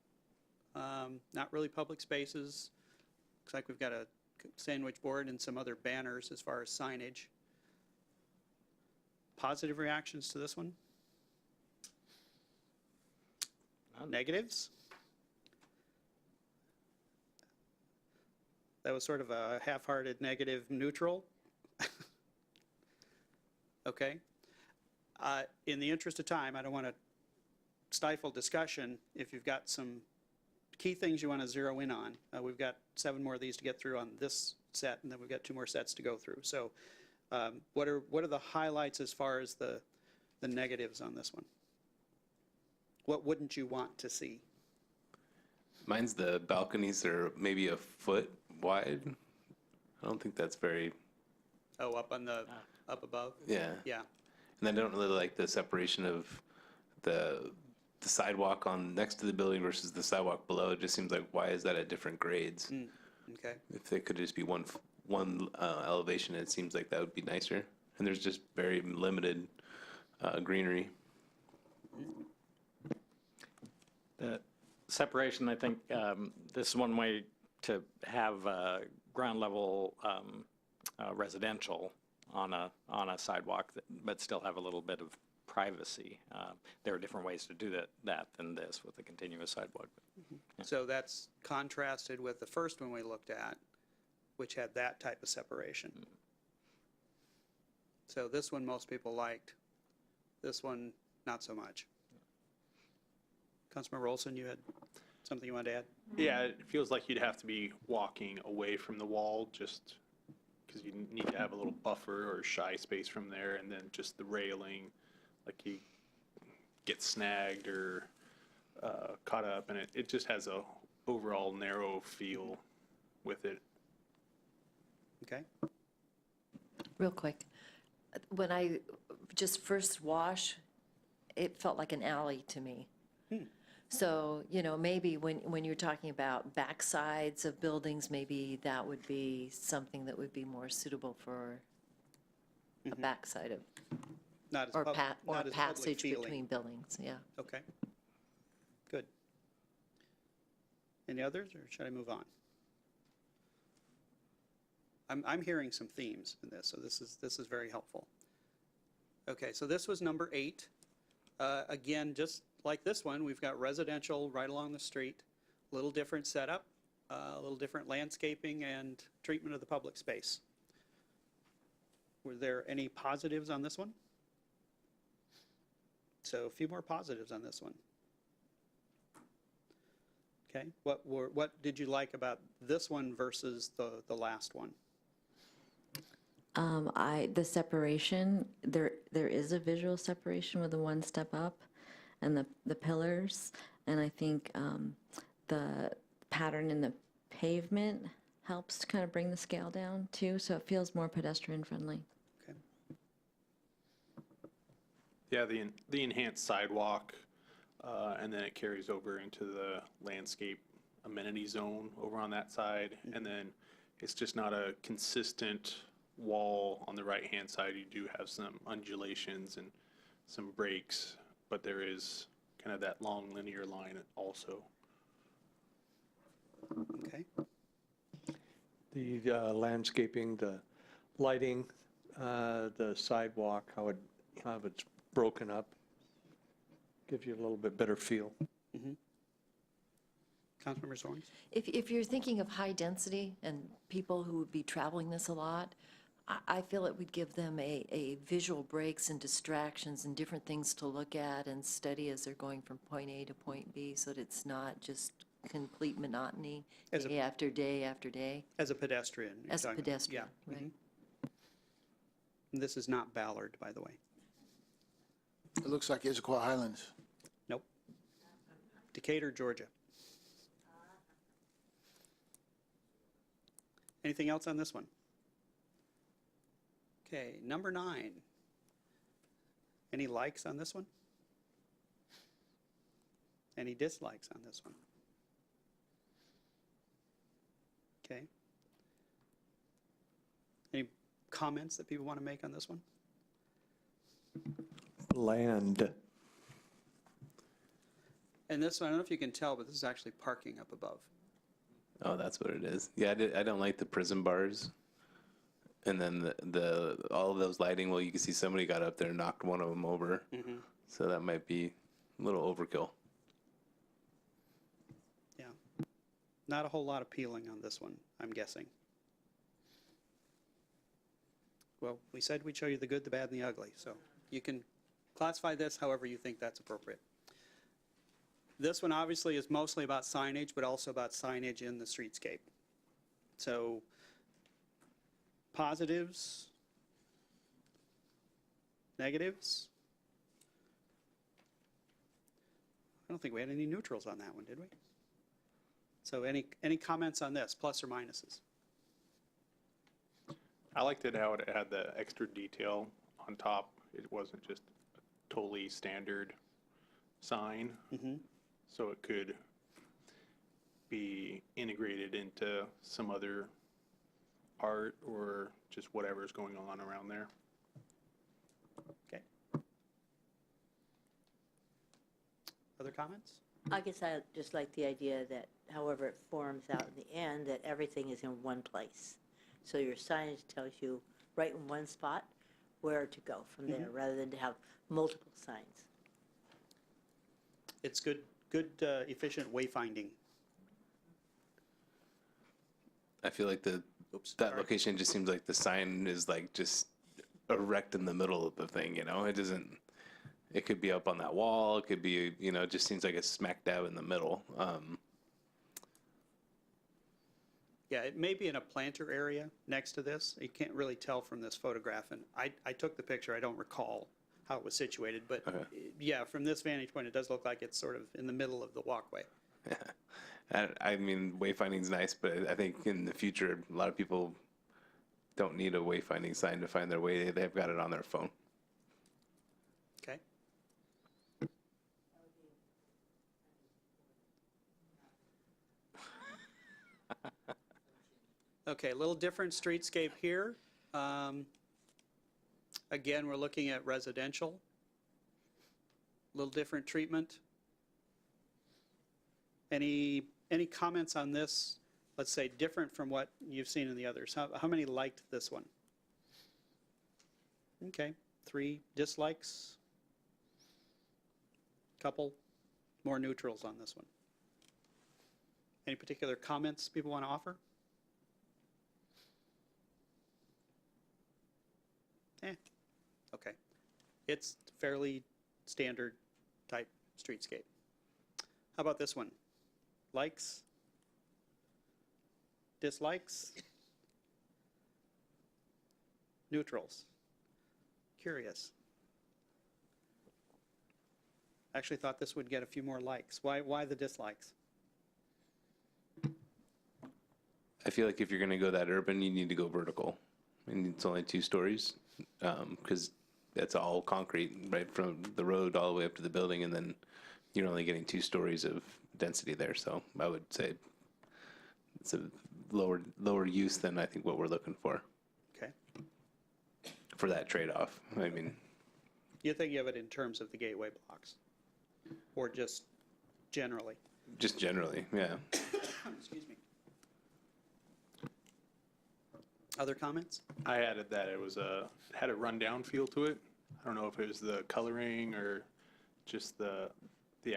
not really public spaces. Looks like we've got a sandwich board and some other banners as far as signage. Positive reactions to this one? Negatives? That was sort of a half-hearted negative neutral. Okay. In the interest of time, I don't want to stifle discussion. If you've got some key things you want to zero in on, we've got 7 more of these to get through on this set, and then we've got 2 more sets to go through. So what are the highlights as far as the negatives on this one? What wouldn't you want to see? Mine's the balconies are maybe a foot wide. I don't think that's very, Oh, up on the, up above? yeah. Yeah. And I don't really like the separation of the sidewalk on next to the building versus the sidewalk below. It just seems like, why is that at different grades? Okay. If they could just be one elevation, it seems like that would be nicer. And there's just very limited greenery. The separation, I think, this is one way to have ground level residential on a sidewalk, but still have a little bit of privacy. There are different ways to do that than this with a continuous sidewalk. Yeah. So that's contrasted with the first one we looked at, which had that type of separation. So this one most people liked. This one, not so much. Councilmember Olson, you had something you wanted to add? Yeah, it feels like you'd have to be walking away from the wall just because you need to have a little buffer or shy space from there, and then just the railing, like you get snagged or caught up, and it just has a overall narrow feel with it. Okay. Real quick, when I just first wash, it felt like an alley to me. So, maybe when you're talking about backsides of buildings, maybe that would be something that would be more suitable for a backside of, Not as or not as public passage feeling. between buildings, yeah. Okay. Good. Any others, or should I move on? I'm hearing some themes in this, so this is very helpful. Okay, so this was number 8. Again, just like this one, we've got residential right along the street, a little different setup, a little different landscaping and treatment of the public space. Were there any positives on this one? So a few more positives on this one. Okay, what did you like about this one versus the last one? The separation, there is a visual separation with the one step up and the pillars. And I think the pattern in the pavement helps to kind of bring the scale down too, so it feels more pedestrian friendly. Okay. Yeah, the enhanced sidewalk, and then it carries over into the landscape amenity zone over on that side. And then it's just not a consistent wall on the right-hand side. You do have some undulations and some breaks, but there is kind of that long linear line also. Okay. The landscaping, the lighting, the sidewalk, how it's broken up, gives you a little bit better feel. Councilmember Zorns? If you're thinking of high density and people who would be traveling this a lot, I feel it would give them a visual breaks and distractions and different things to look at and study as they're going from point A to point B, so that it's not just complete monotony day after day after day. As a pedestrian. you're As a talking about. pedestrian, Yeah. right. And this is not Ballard, by the way. It looks like Issaquah Highlands. Nope. Decatur, Georgia. Anything else on this one? Okay, number 9. Any likes on this one? Any dislikes on this one? Okay. Any comments that people want to make on this one? Land. And this one, I don't know if you can tell, but this is actually parking up above. Oh, that's what it is. Yeah, I don't like the prison bars. And then the all of those lighting, well, you can see somebody got up there and knocked one of them over. So that might be a little overkill. Yeah. Not a whole lot appealing on this one, I'm guessing. Well, we said we'd show you the good, the bad, and the ugly, so you can classify this however you think that's appropriate. This one obviously is mostly about signage, but also about signage in the streetscape. So positives, negatives. I don't think we had any neutrals on that one, did we? So any comments on this, plus or minuses? I liked it how it had the extra detail on top. It wasn't just a totally standard sign. So it could be integrated into some other art or just whatever's going on around there. Okay. Other comments? I guess I just like the idea that however it forms out in the end, that everything is in one place. So your signage tells you right in one spot where to go from there, rather than to have multiple signs. It's good, efficient wayfinding. I feel like that sorry. location just seems like the sign is like just erect in the middle of the thing, you know? It doesn't, it could be up on that wall, it could be, you know, it just seems like it's smack dab in the middle. Yeah, it may be in a planter area next to this. You can't really tell from this photograph, and I took the picture. I don't recall how it was situated, but yeah, from this vantage point, it does look like it's sort of in the middle of the walkway. I mean, wayfinding's nice, but I think in the future, a lot of people don't need a wayfinding sign to find their way. They've got it on their phone. Okay. Okay, a little different streetscape here. Again, we're looking at residential. A little different treatment. Any comments on this, let's say, different from what you've seen in the others? How many liked this one? Okay, 3 dislikes. Couple more neutrals on this one. Any particular comments people want to offer? Okay. It's fairly standard type streetscape. How about this one? Likes? Dislikes? Neutrals? Curious. Actually thought this would get a few more likes. Why the dislikes? I feel like if you're going to go that urban, you need to go vertical. And it's only 2 stories because that's all concrete, right from the road all the way up to the building, and then you're only getting 2 stories of density there. So I would say it's a lower use than I think what we're looking for Okay. for that trade-off. I mean, You think of it in terms of the gateway blocks? Or just generally? just generally, yeah. Excuse me. Other comments? I added that it had a rundown feel to it. I don't know if it was the coloring or just the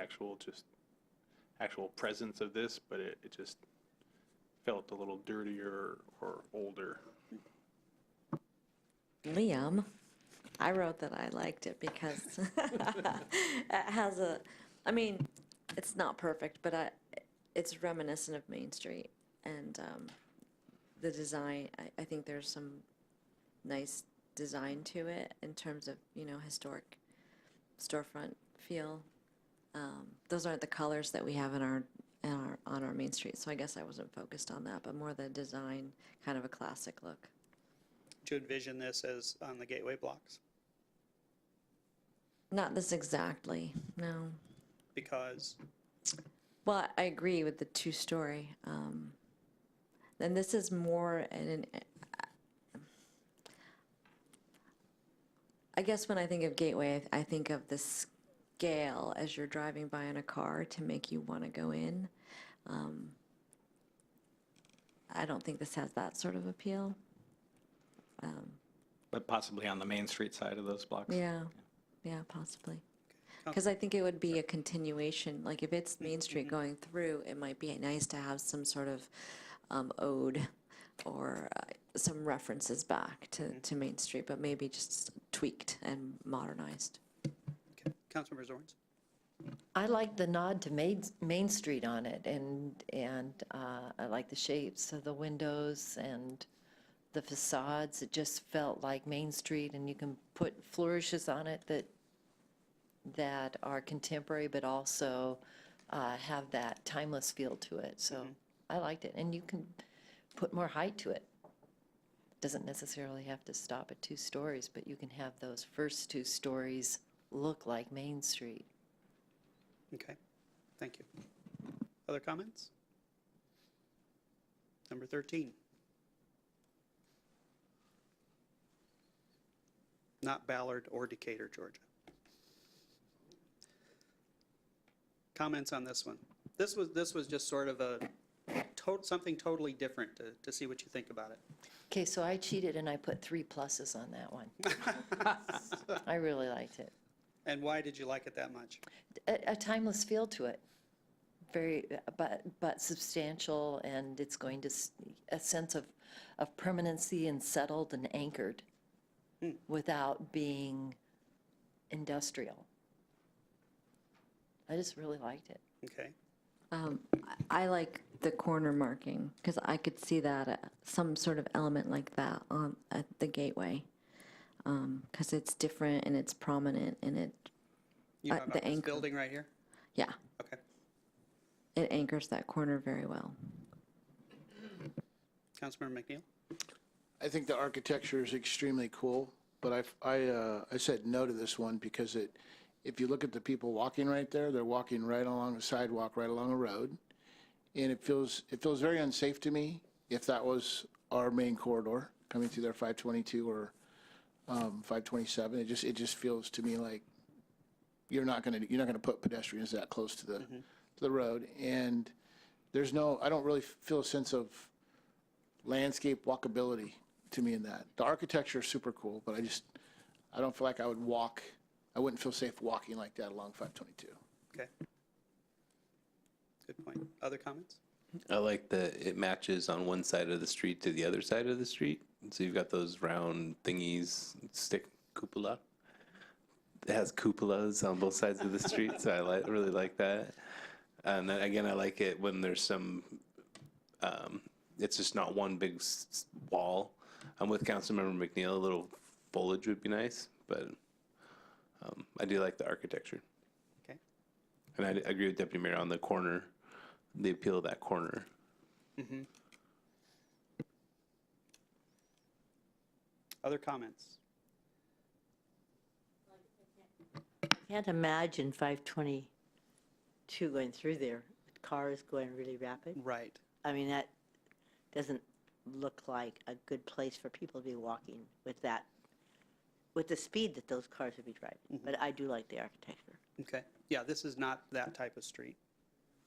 actual presence of this, but it just felt a little dirtier or older. Liam, I wrote that I liked it because it has I mean, it's not perfect, but it's reminiscent of Main Street. And the design, I think there's some nice design to it in terms of, historic storefront feel. Those aren't the colors that we have on our Main Street, so I guess I wasn't focused on that, but more the design, kind of a classic look. Do you envision this as on the gateway blocks? Not this exactly, no. Because, Well, I agree with the 2-story. And this is more I guess when I think of gateway, I think of the scale as you're driving by in a car to make you want to go in. I don't think this has that sort of appeal. But possibly on the Main Street side of those blocks? Yeah, possibly. Because I think it would be a continuation, like if it's Main Street going through, it might be nice to have some sort of ode or some references back to Main Street, but maybe just tweaked and modernized. okay. Councilmember Zorns? I like the nod to Main Street on it, and I like the shapes of the windows and the facades. It just felt like Main Street, and you can put flourishes on it that are contemporary, but also have that timeless feel to it. So I liked it, and you can put more height to it. Doesn't necessarily have to stop at 2 stories, but you can have those first 2 stories look like Main Street. Okay, thank you. Other comments? Number 13. Not Ballard or Decatur, Georgia. Comments on this one? This was just sort of something totally different to see what you think about it. Okay, so I cheated and I put 3 pluses on that one. I really liked it. And why did you like it that much? A timeless feel to it, very, but substantial, and it's going to a sense of permanency and settled and anchored, without being industrial. I just really liked it. Okay. I like the corner marking because I could see that some sort of element like that at the gateway because it's different and it's prominent and it. You know about the this anchor. building right here? Yeah, Okay. it anchors that corner very well. Councilmember McNeil? I think the architecture is extremely cool, but I said no to this one because if you look at the people walking right there, they're walking right along a sidewalk, right along a road. And it feels very unsafe to me if that was our main corridor coming through there, 522 or 527. It just feels to me like you're not going to put pedestrians that close to the road. And I don't really feel a sense of landscape walkability to me in that. The architecture is super cool, but I don't feel like I wouldn't feel safe walking like that along 522. Okay. Good point. Other comments? I like that it matches on one side of the street to the other side of the street, So you've got those round thingies, stick cupola. It has cupolas on both sides of the street, so really like that. And then again, I like it when there's some, it's just not one big wall. I'm with Councilmember McNeil, a little foliage would be nice, but I do like the architecture. Okay. And I agree with Deputy Mayor on the corner, the appeal of that corner. Other comments? Can't imagine 522 going through there with cars going really rapid. Right. I mean, that doesn't look like a good place for people to be walking with that, with the speed that those cars would be driving. But I do like the architecture. Okay. Yeah, this is not that type of street.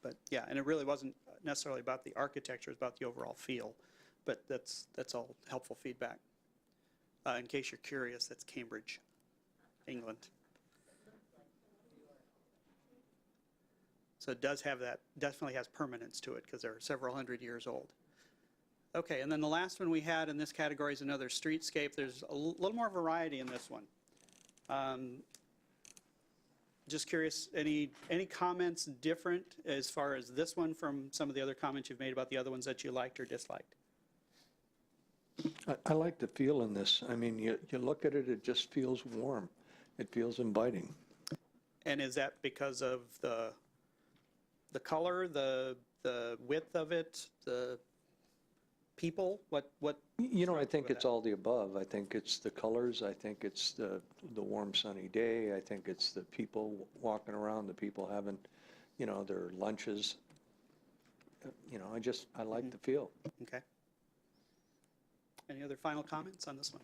But yeah, and it really wasn't necessarily about the architecture, it's about the overall feel. But that's all helpful feedback. In case you're curious, that's Cambridge, England. So it does have that, definitely has permanence to it because they're several hundred years old. Okay, and then the last one we had in this category is another streetscape. There's a little more variety in this one. Just curious, any comments different as far as this one from some of the other comments you've made about the other ones that you liked or disliked? I like the feel in this. I mean, you look at it, it just feels warm. It feels inviting. And is that because of the color, the width of it, the people? What? You know, I think it's all the above. I think it's the colors. I think it's the warm sunny day. I think it's the people walking around, the people having, you know, their lunches. You know, I like the feel. Okay. Any other final comments on this one?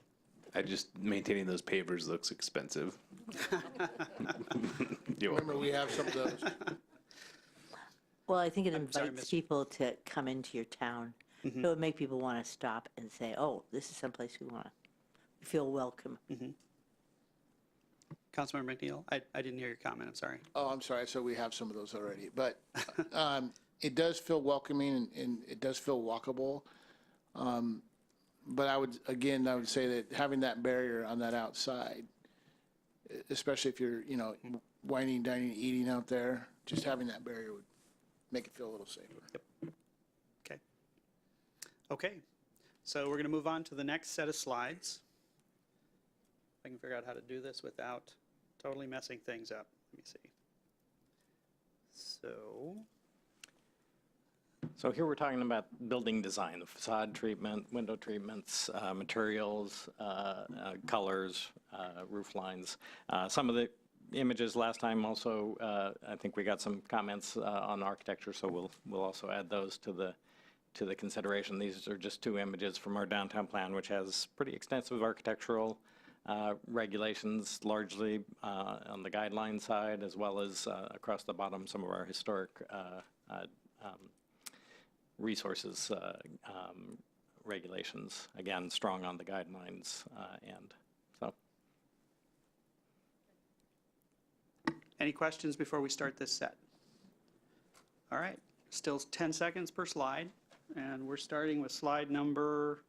Maintaining those pavers looks expensive. Remember, we have some of those. Well, I think it I'm sorry, invites Miss- people to come into your town. It would make people want to stop and say, oh, this is someplace we want to feel welcome. Councilmember McNeil, I didn't hear your comment, I'm sorry. Oh, I'm sorry, so we have some of those already. But it does feel welcoming and it does feel walkable. But I would say that having that barrier on that outside, especially if you're, you know, whining, dining, eating out there, just having that barrier would make it feel a little safer. Okay. Okay, so we're going to move on to the next set of slides. If I can figure out how to do this without totally messing things up. Let me see. So here we're talking about building design, the facade treatment, window treatments, materials, colors, roof lines. Some of the images last time also, I think we got some comments on architecture, so we'll also add those to the consideration. These are just two images from our downtown plan, which has pretty extensive architectural regulations, largely on the guideline side, as well as across the bottom, some of our historic resources regulations, again, strong on the guidelines and so. Any questions before we start this set? All right, still 10 seconds per slide, and we're starting with slide number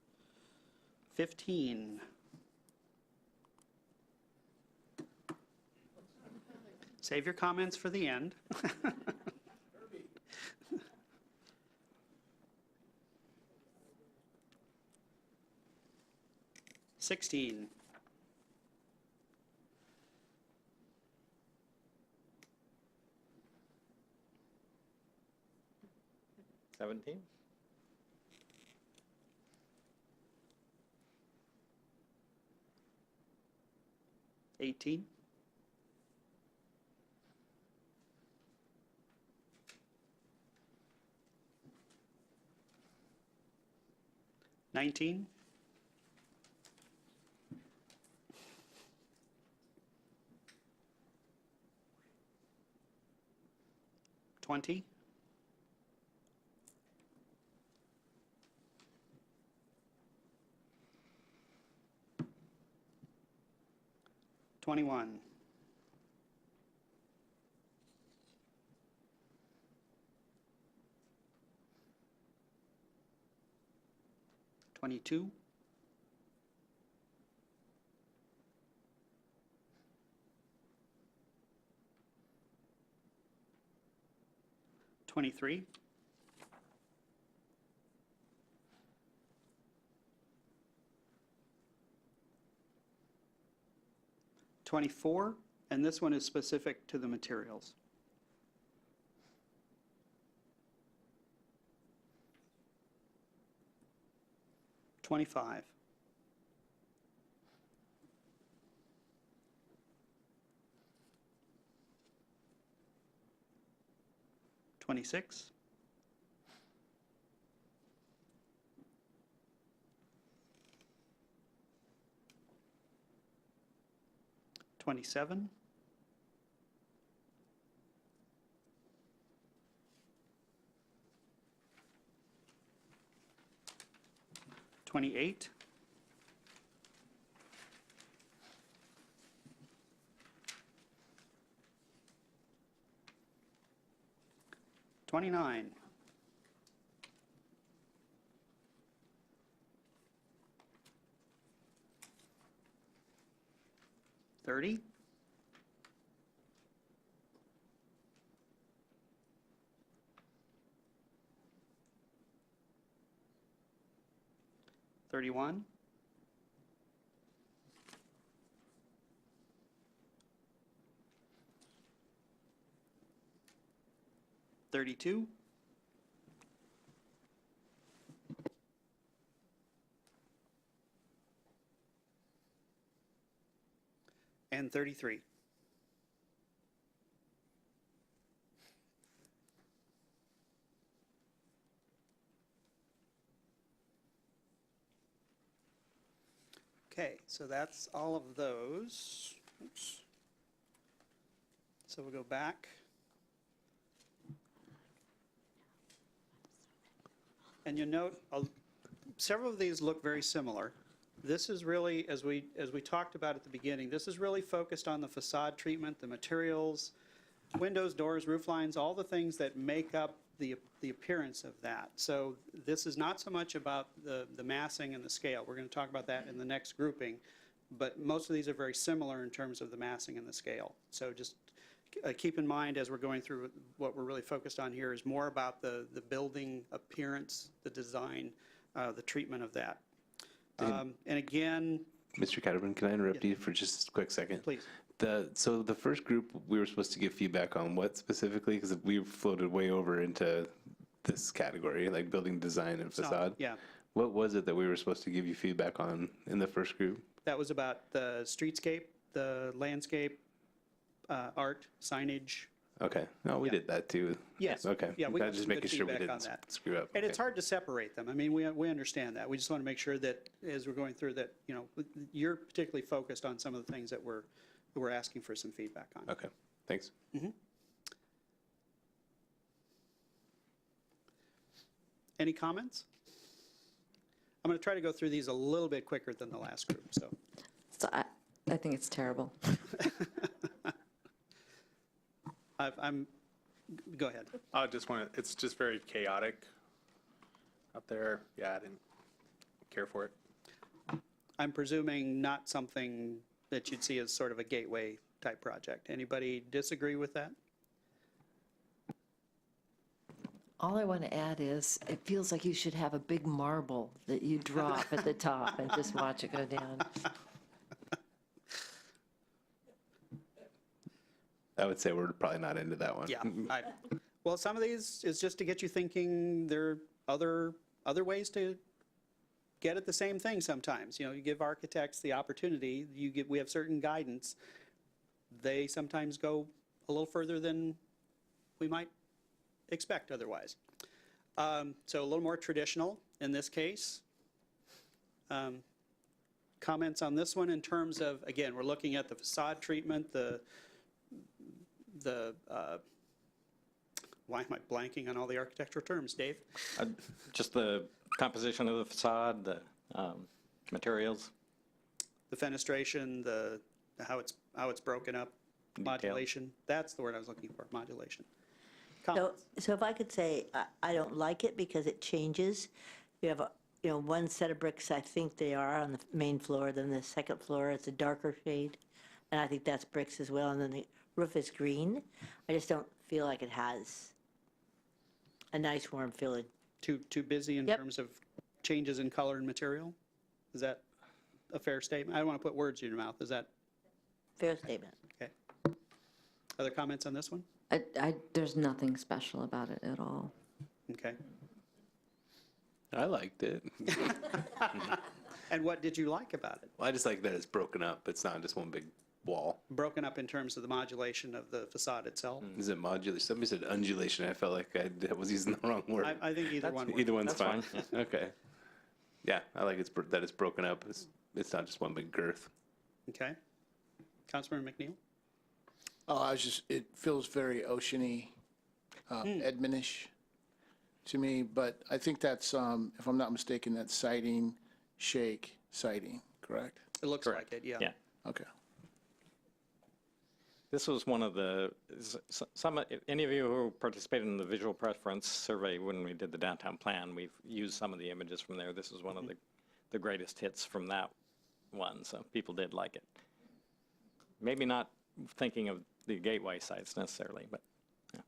15. Save your comments for the end. 16. 17? 18. 19. 20. 21. 22. 23. 24, and this one is specific to the materials. 25. 26. 27. 28. 29. 30. 31. 32. 33. Okay, so that's all of those. Oops. So we'll go back. And you'll note several of these look very similar. This is really, as we talked about at the beginning, this is really focused on the facade treatment, the materials, windows, doors, roof lines, all the things that make up the appearance of that. So this is not so much about the massing and the scale. We're going to talk about that in the next grouping, but most of these are very similar in terms of the massing and the scale. So just keep in mind as we're going through, what we're really focused on here is more about the building appearance, the design, the treatment of that. And again, Mr. Catterman, can I interrupt you for just a quick second? please. So the first group, we were supposed to give feedback on what specifically? Because we floated way over into this category, like building design and facade. Yeah, What was it that we were supposed to give you feedback on in the first group? that was about the streetscape, the landscape, art, signage. Okay. No, we Yeah. did that too. Yes. Okay. Yeah, we I'm got just some good making sure we feedback on didn't that. screw up. And it's Okay. hard to separate them. I mean, we understand that. We just want to make sure that as we're going through that, you know, you're particularly focused on some of the things that we're asking for some feedback on. Okay. Thanks. Any comments? I'm going to try to go through these a little bit quicker than the last group, so. So I think it's terrible. Go ahead. I just want to, it's just very chaotic up there. Yeah, I didn't care for it. I'm presuming not something that you'd see as sort of a gateway type project. Anybody disagree with that? All I want to add is, it feels like you should have a big marble that you drop at the top and just watch it go down. I would say we're probably not into that one. Yeah. Well, some of these is just to get you thinking there are other ways to get at the same thing sometimes. You know, you give architects the opportunity, we have certain guidance. They sometimes go a little further than we might expect otherwise. So a little more traditional in this case. Comments on this one in terms of, again, we're looking at the facade treatment, why am I blanking on all the architectural terms, Dave? Just the composition of the facade, the materials. The fenestration, how it's broken up, modulation. That's the word I was looking for, modulation. Comments? So if I could say, I don't like it because it changes. You have, one set of bricks, I think they are on the main floor, then the second floor, it's a darker shade. And I think that's bricks as well, and then the roof is green. I just don't feel like it has a nice warm feeling. Too busy in Yep. terms of changes in color and material? Is that a fair statement? I don't want to put words in your mouth. Is that, Fair statement. okay? Other comments on this one? There's nothing special about it at all. Okay. I liked it. And what did you like about it? Well, I just like that it's broken up. It's not just one big wall. Broken up in terms of the modulation of the facade itself? Is it modular? Somebody said undulation. I felt like I was using the wrong word. I think either one works. Either one's That's fine. Okay. Yeah, I like that it's broken up. It's not just one big girth. Okay. Councilmember McNeil? Oh, it feels very oceany, Edmondish to me, but I think that's, if I'm not mistaken, that's siding, shake, siding, correct? It looks like it, yeah. Yeah. Okay. This was one of the, any of you who participated in the visual preference survey when we did the downtown plan, we've used some of the images from there. This is one of the greatest hits from that one, so people did like it. Maybe not thinking of the gateway sites necessarily, but yeah.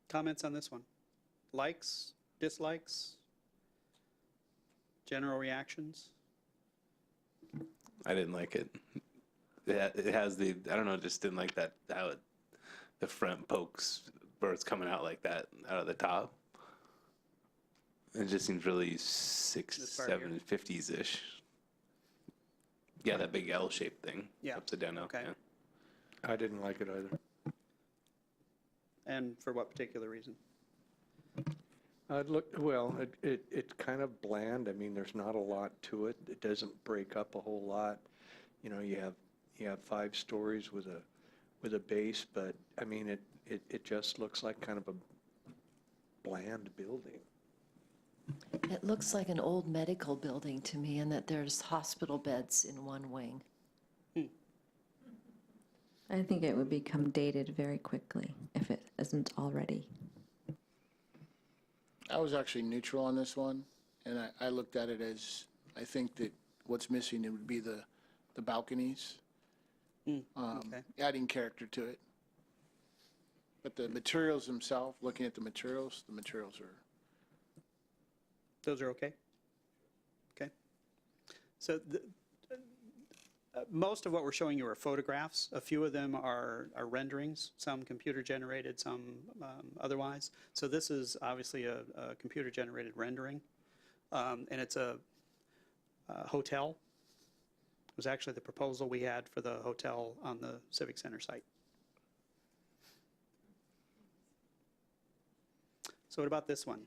Comments on this one? Likes, dislikes? General reactions? I didn't like it. It has I don't know, just didn't like that, how the front pokes where it's coming out like that out of the top. It just seems really This part 7, 50s-ish. Yeah, that big L-shaped thing. Yeah. Upside down. Okay. Yeah. I didn't like it either. And for what particular reason? It's kind of bland. I mean, there's not a lot to it. It doesn't break up a whole lot. You know, you have 5 stories with a base, but I mean, it just looks like kind of a bland building. It looks like an old medical building to me, and that there's hospital beds in one wing. I think it would become dated very quickly if it isn't already. I was actually neutral on this one, and I looked at it as, I think that what's missing, it would be the balconies, Okay. adding character to it. But the materials themselves, looking at the materials are, Those are okay? Okay. So most of what we're showing you are photographs. A few of them are renderings, some computer-generated, some otherwise. So this is obviously a computer-generated rendering, and it's a hotel. It was actually the proposal we had for the hotel on the Civic Center site. So what about this one?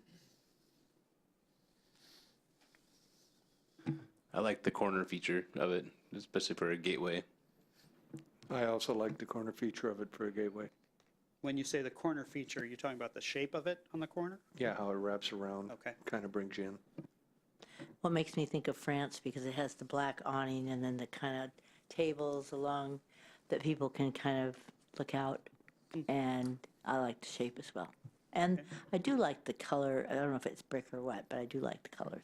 I like the corner feature of it, especially for a gateway. I also like the corner feature of it for a gateway. When you say the corner feature, are you talking about the shape of it on the corner? Yeah, how it wraps around. Okay. Kind of brings you in. What makes me think of France, because it has the black awning and then the kind of tables along that people can kind of look out. And I like the shape as well. And I do like the color. I don't know if it's brick or what, but I do like the colors.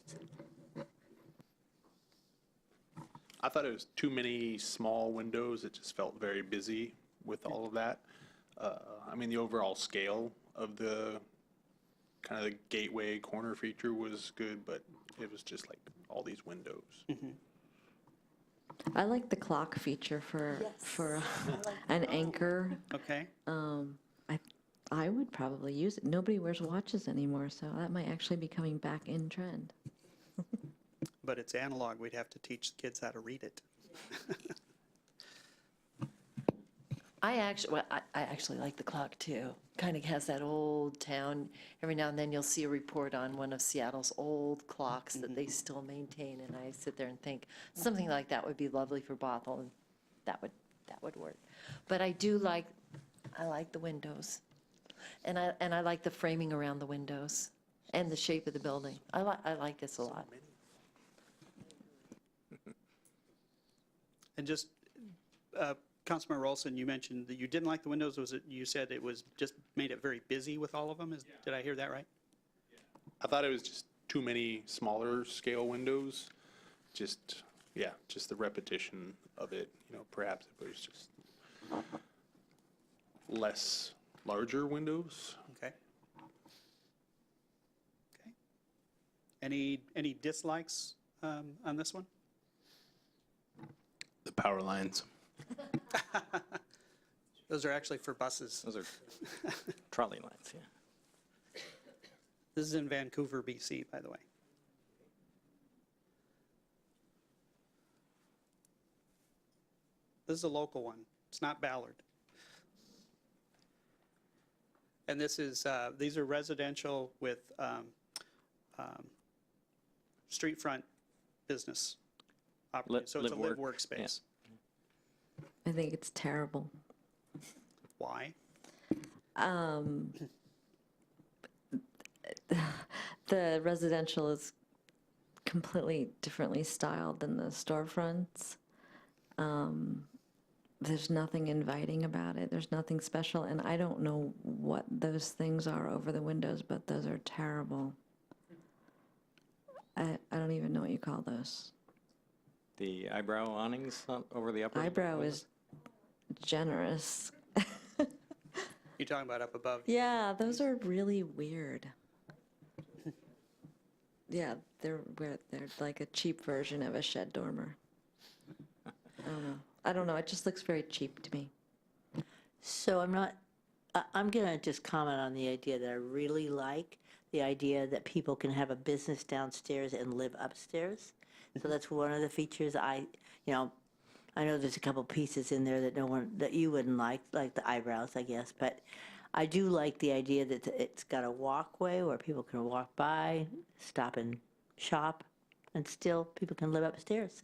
I thought it was too many small windows. It just felt very busy with all of that. I mean, the overall scale of the kind of the gateway corner feature was good, but it was just like all these windows. I like the clock feature for an anchor. Okay. I would probably use it. Nobody wears watches anymore, so that might actually be coming back in trend. But it's analog. We'd have to teach the kids how to read it. I actually like the clock too. Kind of has that old town. Every now and then you'll see a report on one of Seattle's old clocks that they still maintain, and I sit there and think something like that would be lovely for Bothell, and that would work. But I like the windows, and I like the framing around the windows and the shape of the building. I like this a lot. And just, Councilmember Rolson, you mentioned that you didn't like the windows. Was it, you said it was just made it very busy with all of them? Did I hear that right? I thought it was just too many smaller scale windows. Just the repetition of it. You know, perhaps it was just less larger windows. Okay. Okay. Any dislikes on this one? The power lines. Those are actually for buses. Those are trolley lines, yeah. This is in Vancouver, BC, by the way. This is a local one. It's not Ballard. And this is, these are residential with street front business opportunity. So it's a live workspace. I think it's terrible. Why? The residential is completely differently styled than the storefronts. There's nothing inviting about it. There's nothing special, and I don't know what those things are over the windows, but those are terrible. I don't even know what you call those. The eyebrow awnings over the upper. Eyebrow is generous. You're talking about up above? Yeah, those are really weird. Yeah, they're like a cheap version of a shed dormer. I don't know. It just looks very cheap to me. So I'm going to just comment on the idea that I really like, the idea that people can have a business downstairs and live upstairs. So that's one of the features I know there's a couple pieces in there that you wouldn't like the eyebrows, I guess, but I do like the idea that it's got a walkway where people can walk by, stop and shop, and still people can live upstairs.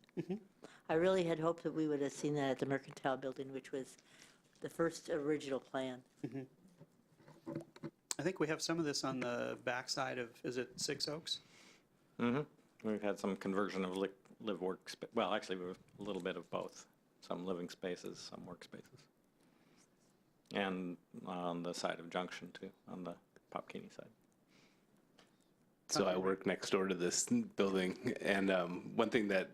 I really had hoped that we would have seen that at the Mercantile Building, which was the first original plan. I think we have some of this on the backside of, is it Six Oaks? Mm-hmm. We've had some conversion of live work, well, actually, a little bit of both. Some living spaces, some workspaces. And on the side of Junction, too, on the Popkini side. So I work next door to this building, and one thing that,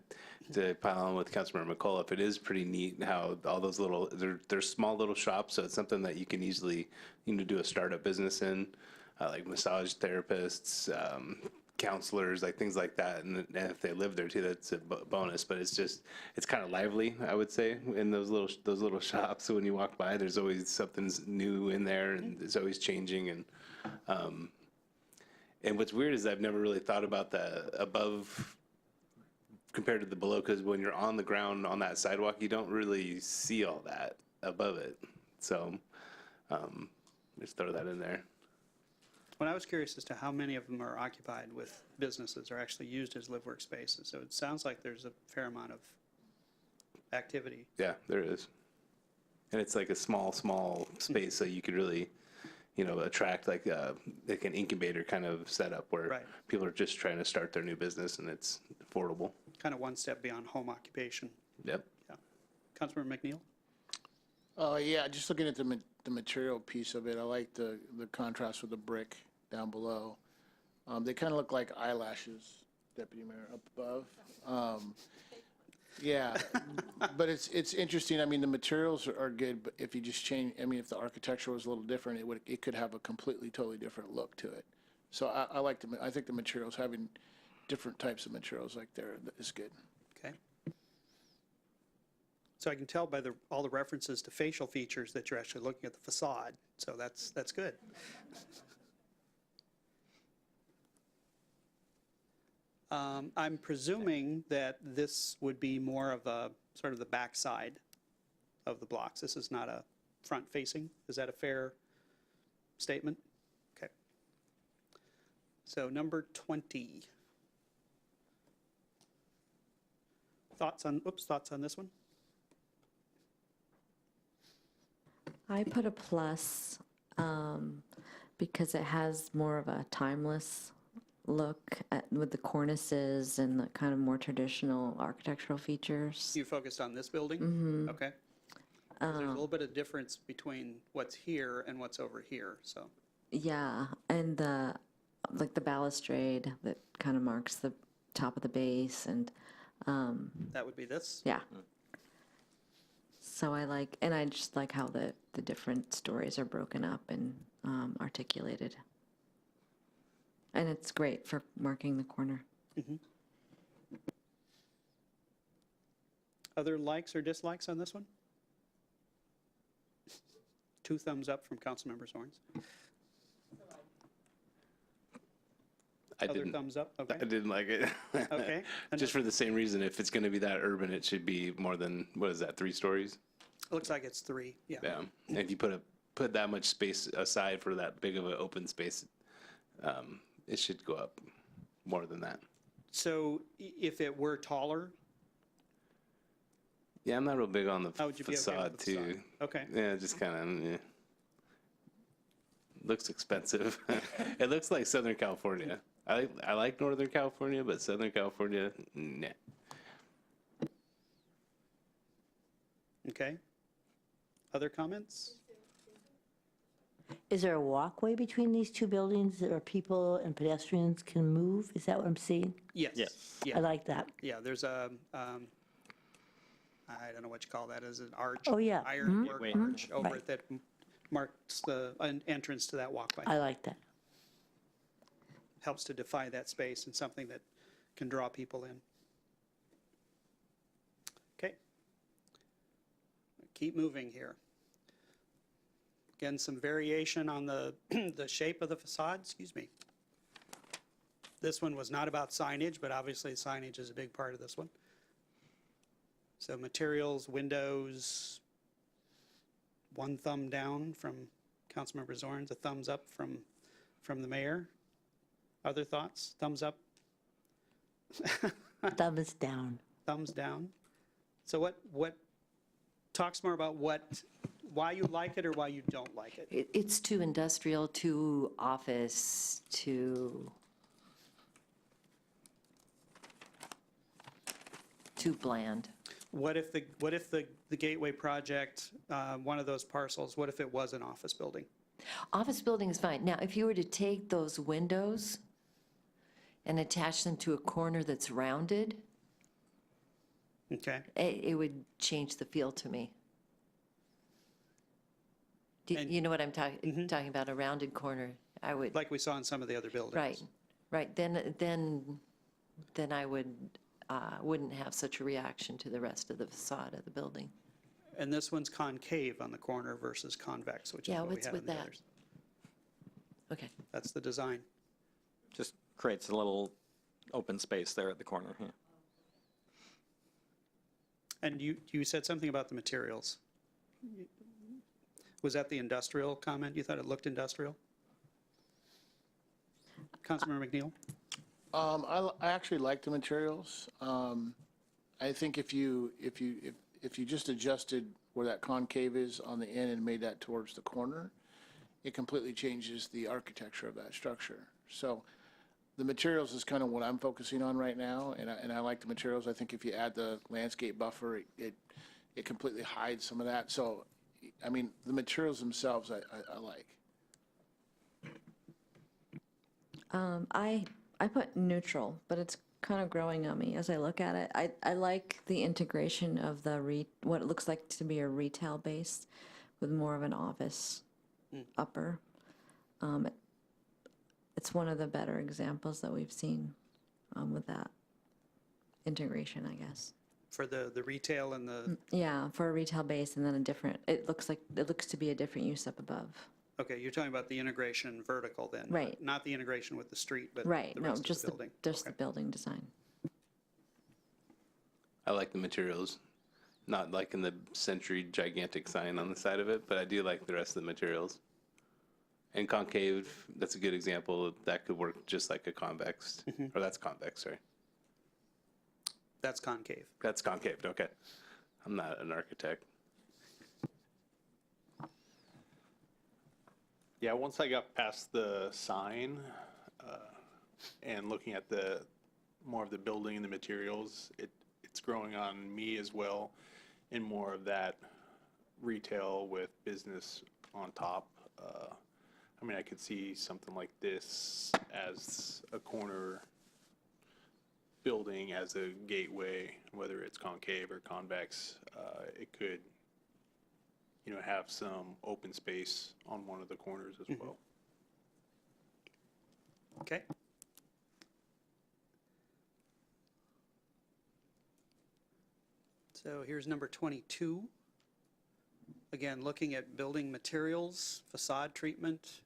to pile on with Councilmember McAuliffe, it is pretty neat how all those little, they're small little shops, so it's something that you can easily, do a startup business in, like massage therapists, counselors, like things like that, and if they live there too, that's a bonus. But it's kind of lively, I would say, in those little shops. So when you walk by, there's always something new in there, and it's always changing. And what's weird is I've never really thought about the above compared to the below, because when you're on the ground on that sidewalk, you don't really see all that above it. So just throw that in there. Well, I was curious as to how many of them are occupied with businesses or actually used as live workspaces. So it sounds like there's a fair amount of activity. Yeah, there is. And it's like a small space, so you could really, attract like an incubator kind of setup where people are just trying to start their new business, and it's affordable. Kind of one step beyond home occupation. Yep. Yeah. Councilmember McNeil? Yeah, just looking at the material piece of it, I like the contrast with the brick down below. They kind of look like eyelashes, Deputy Mayor, up above. Yeah, but it's interesting. I mean, the materials are good, but if you just change, if the architecture was a little different, it could have a totally different look to it. So I think the materials, having different types of materials like there is good. Okay. So I can tell by all the references to facial features that you're actually looking at the facade. So that's good. I'm presuming that this would be more of a sort of the backside of the blocks. This is not a front facing. Is that a fair statement? Okay. So number 20. Thoughts on this one? I put a plus because it has more of a timeless look with the cornices and the kind of more traditional architectural features. You focused on this building? Mm-hmm. Okay. There's a little bit of difference between what's here and what's over here, so. Yeah, and the balustrade that kind of marks the top of the base, and that would be this? yeah. So and I just like how the different stories are broken up and articulated. And it's great for marking the corner. Other likes or dislikes on this one? 2 thumbs up from Councilmember Zorns. I Other didn't. thumbs up? Okay. I didn't like it. Okay. Just for the same reason, if it's going to be that urban, it should be more than, what is that, 3 stories? Looks like it's 3, yeah. Yeah. And if you put that much space aside for that big of an open space, it should go up more than that. So if it were taller, Yeah, I'm not real big on the how would you be okay facade with the too. facade? Okay. Yeah, just kind of yeah. Looks expensive. It looks like Southern California. I like Northern California, but Southern California, nah. Okay. Other comments? Is there a walkway between these 2 buildings where people and pedestrians can move? Is that what I'm seeing? Yes. Yes. I Yeah, like that. yeah, there's a, I don't know what you call that, is it arch? Oh, yeah. Ironwork Gateway. arch over Right. it that marks the entrance to that walkway. I like that. Helps to define that space and something that can draw people in. Okay. Keep moving here. Again, some variation on the, the shape of the facade, excuse me. This one was not about signage, but obviously signage is a big part of this one. So materials, windows, 1 thumb down from Councilmember Zorns, a thumbs up from the mayor. Other thoughts? Thumbs up? Thumbs down. Thumbs down? So what talks more about why you like it or why you don't like it? It's too industrial, too office, too bland. What if the Gateway project, one of those parcels, what if it was an office building? Office building is fine. Now, if you were to take those windows and attach them to a corner that's rounded, Okay. it would change the feel to me. And- You know what I'm talking about, a rounded corner? I would, Like we saw in some of the other buildings. right. Then I wouldn't have such a reaction to the rest of the facade of the building. And this one's concave on the corner versus convex, which is Yeah, what we what's had with in the that? others. Okay. That's the design. Just creates a little open space there at the corner. Yeah. And you said something about the materials. Was that the industrial comment? You thought it looked industrial? Councilmember McNeil? I actually like the materials. I think if you just adjusted where that concave is on the end and made that towards the corner, it completely changes the architecture of that structure. So the materials is kind of what I'm focusing on right now, and I like the materials. I think if you add the landscape buffer, it completely hides some of that. So, I mean, the materials themselves I like. I put neutral, but it's kind of growing on me as I look at it. I like the integration of what it looks like to be a retail base with more of an office upper. It's one of the better examples that we've seen with that integration, I guess. For the retail and the, Yeah, for a retail base and then it looks to be a different use up above. okay, you're talking about the integration vertical then? Right. Not the integration with the street, but Right, the no, rest of just the building? just Okay. the building design. I like the materials, not like in the Century gigantic sign on the side of it, but I do like the rest of the materials. And concave, that's a good example. That could work just like a convex, or that's convex, sorry. That's concave. That's concave, okay. I'm not an architect. Yeah, once I got past the sign and looking at the more of the building and the materials, it's growing on me as well, in more of that retail with business on top. I mean, I could see something like this as a corner building, as a gateway, whether it's concave or convex. It could have some open space on one of the corners as well. Okay. So here's number 22. Again, looking at building materials, facade treatment.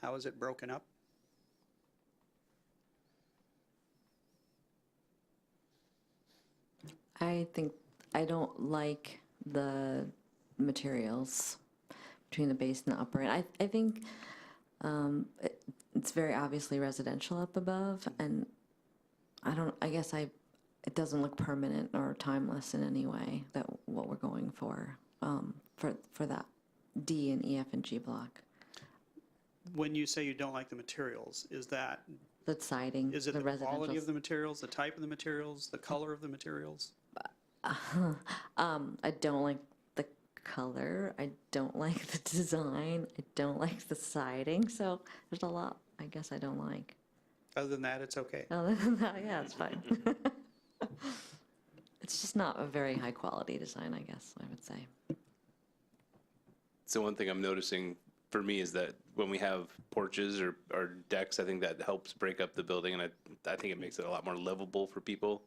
How is it broken up? I don't like the materials between the base and the upper end. I think it's very obviously residential up above, and it doesn't look permanent or timeless in any way, that what we're going for that D and E, F, and G block. When you say you don't like the materials, is that, The siding, is it the the quality residential. of the materials, the type of the materials, the color of the materials? I don't like the color. I don't like the design. I don't like the siding. So there's a lot I guess I don't like. Other than that, it's okay. Other than that, yeah, it's fine. It's just not a very high quality design, I guess I would say. So one thing I'm noticing for me is that when we have porches or decks, I think that helps break up the building, and I think it makes it a lot more livable for people.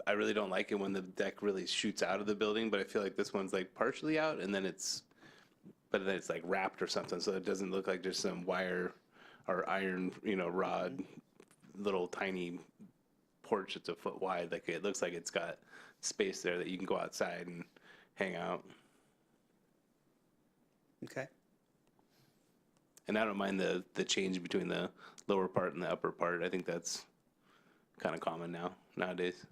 I really don't like it when the deck really shoots out of the building, but I feel like this one's like partially out, and then it's like wrapped or something, so it doesn't look like just some wire or iron, rod, little tiny porch that's a foot wide. Like, it looks like it's got space there that you can go outside and hang out. Okay. And I don't mind the change between the lower part and the upper part. I think that's kind of common nowadays.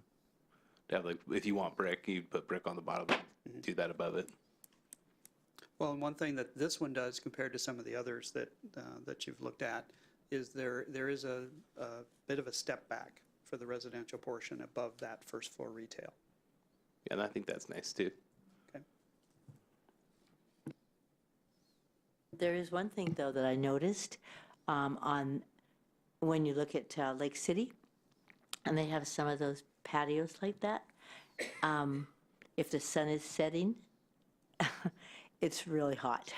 To have, like, if you want brick, you put brick on the bottom, do that above it. Well, and one thing that this one does compared to some of the others that you've looked at is there is a bit of a step back for the residential portion above that first floor retail. Yeah, and I think that's nice too. Okay. There is one thing, though, that I noticed on when you look at Lake City, and they have some of those patios like that. If the sun is setting, it's really hot.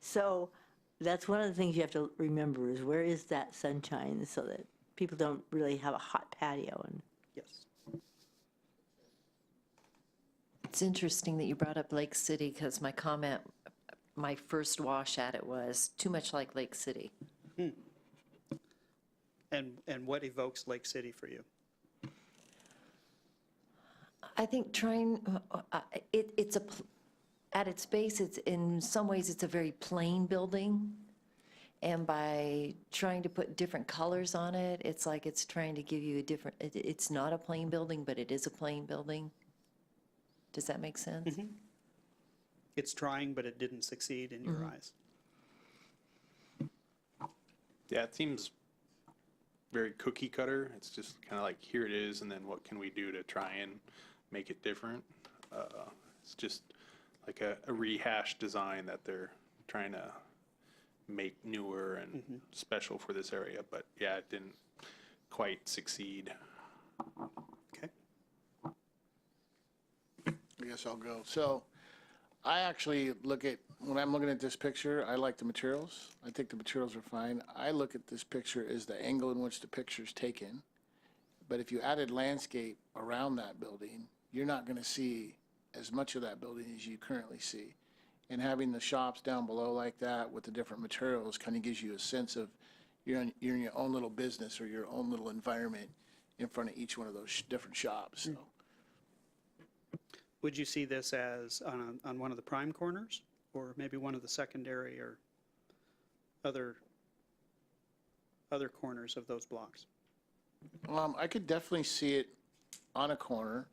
So that's one of the things you have to remember is where is that sunshine so that people don't really have a hot patio. And Yes. It's interesting that you brought up Lake City, because my first wash at it was too much like Lake City. And what evokes Lake City for you? I think at its base, in some ways, it's a very plain building. And by trying to put different colors on it, it's like it's trying to give you it's not a plain building, but it is a plain building. Does that make sense? It's trying, but it didn't succeed in your eyes. Yeah, it seems very cookie cutter. It's just kind of like, here it is, and then what can we do to try and make it different? It's just like a rehashed design that they're trying to make newer and special for this area. But yeah, it didn't quite succeed. Okay. I guess I'll go. So I actually when I'm looking at this picture, I like the materials. I think the materials are fine. I look at this picture as the angle in which the picture's taken. But if you added landscape around that building, you're not going to see as much of that building as you currently see. And having the shops down below like that with the different materials kind of gives you a sense of you're in your own little business or your own little environment in front of each one of those different shops. So. Would you see this as on one of the prime corners, or maybe one of the secondary or other corners of those blocks? I could definitely see it on a corner.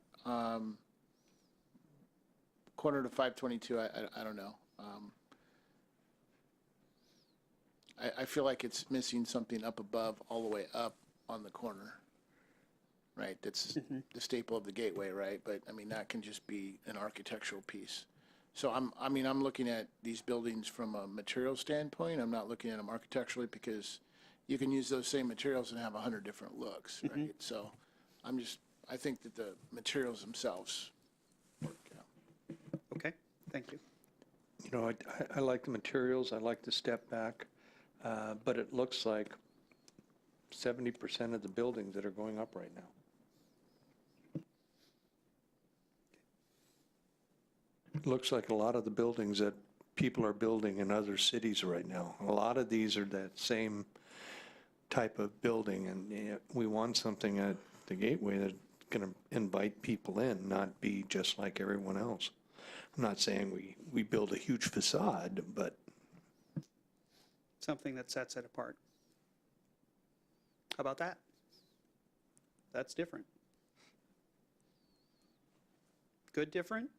Corner to 522, I don't know. I feel like it's missing something up above, all the way up on the corner. Right, that's the staple of the gateway, right? But I mean, that can just be an architectural piece. So I'm looking at these buildings from a material standpoint. I'm not looking at them architecturally, because you can use those same materials and have 100 different looks, right? So I think that the materials themselves work. Yeah. Thank you. You know, I like the materials, I like the step back, but it looks like 70% of the buildings that are going up right now. It looks like a lot of the buildings that people are building in other cities right now. A lot of these are that same type of building, and we want something at the Gateway that's going to invite people in, not be just like everyone else. I'm not saying we build a huge facade, but Something that sets it apart. How about that? That's different. Good different,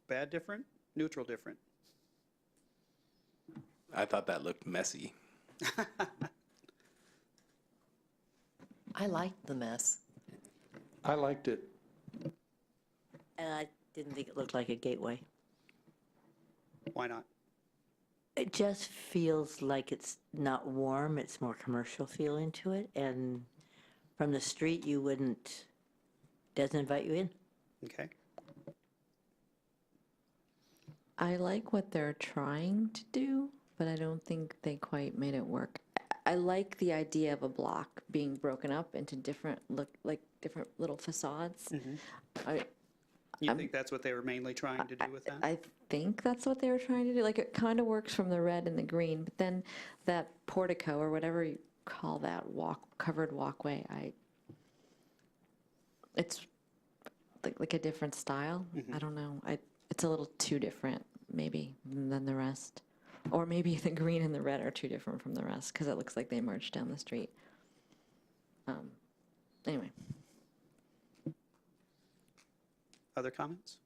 bad different, neutral different. I thought that looked messy. I liked the mess. I liked it. And I didn't think it looked like a gateway. Why not? It just feels like it's not warm, it's more commercial feeling to it, and from the street, you wouldn't, doesn't invite you in. Okay. I like what they're trying to do, but I don't think they quite made it work. I like the idea of a block being broken up into different different little facades. You think that's what they were mainly trying to do with that? I think that's what they were trying to do. Like, it kind of works from the red and the green, but then that portico or whatever you call that covered walkway, it's like a different style. I don't know. It's a little too different, maybe, than the rest. Or maybe the green and the red are too different from the rest because it looks like they marched down the street. Anyway. Other comments?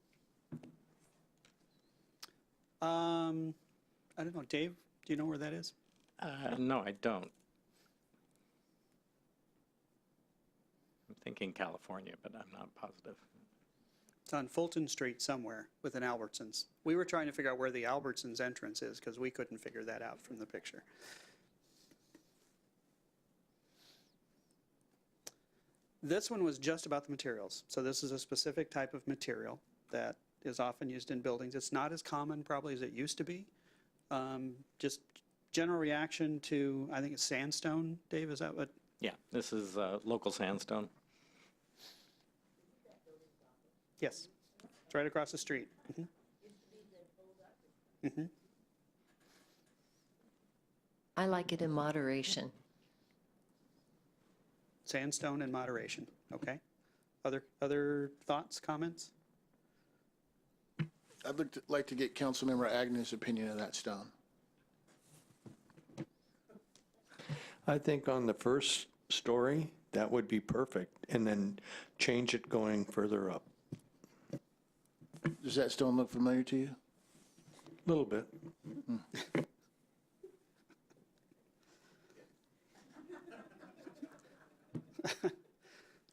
I don't know. Dave, do you know where that is? No, I don't. I'm thinking California, but I'm not positive. It's on Fulton Street somewhere with an Albertsons. We were trying to figure out where the Albertsons entrance is because we couldn't figure that out from the picture. This one was just about the materials. So this is a specific type of material that is often used in buildings. It's not as common probably as it used to be. Just general reaction to, I think it's sandstone, Dave, is that what? Yeah, this is local sandstone. Yes, it's right across the street. I like it in moderation. Sandstone in moderation, okay. Other thoughts, comments? I'd like to get Councilmember Agnews' opinion of that stone. I think on the first story, that would be perfect, and then change it going further up. Does that stone look familiar to you? A little bit.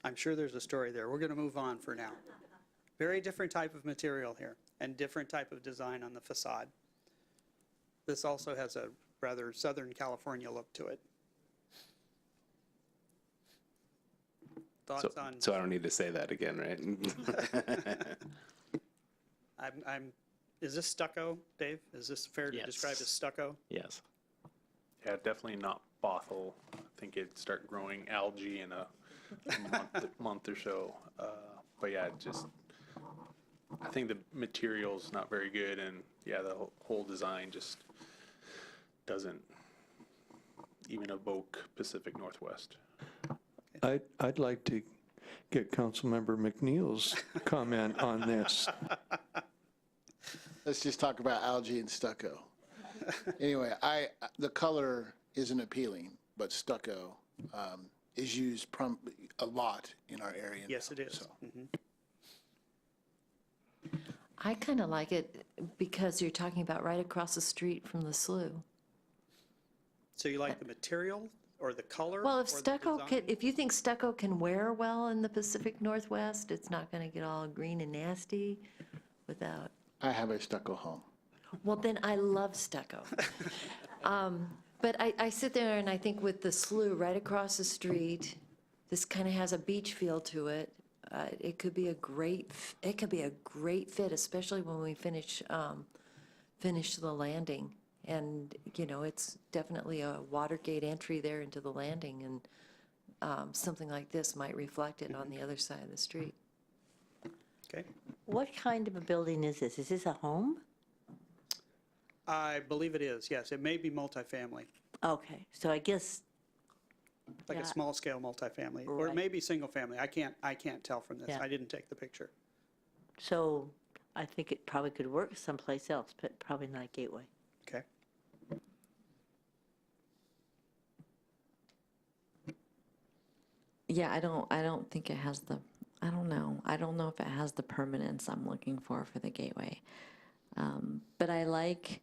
I'm sure there's a story there. We're going to move on for now. Very different type of material here and different type of design on the facade. This also has a rather Southern California look to it. Thoughts on? So I don't need to say that again, right? Is this stucco, Dave? Is this fair to Yes. describe as stucco? Yes. Yeah, definitely not Bothell. I think it'd start growing algae in a month or so. But yeah, I think the material's not very good, and yeah, the whole design just doesn't even evoke Pacific Northwest. I'd like to get Councilmember McNeil's comment on this. Let's just talk about algae and stucco. Anyway, the color isn't appealing, but stucco is used a lot in our area. Yes, it is. So. I kind of like it because you're talking about right across the street from the slough. So you like the material or the color? Well, or if the stucco design? if you think stucco can wear well in the Pacific Northwest, it's not going to get all green and nasty without. I have a stucco home. Well, then I love stucco. But I sit there and I think with the slough right across the street, this kind of has a beach feel to it. It could be a great fit, especially when we finish finish the landing. And, you know, it's definitely a Watergate entry there into the landing, and something like this might reflect it on the other side of the street. Okay. What kind of a building is this? Is this a home? I believe it is, yes. It may be multifamily, Okay, so I guess, like a Yeah. small-scale multifamily, or it Right. may be single-family. I can't tell from this. Yeah. I didn't take the picture. so I think it probably could work someplace else, but probably not at Gateway. Okay. Yeah, I don't think it has the, I don't know. I don't know if it has the permanence I'm looking for the Gateway. But I like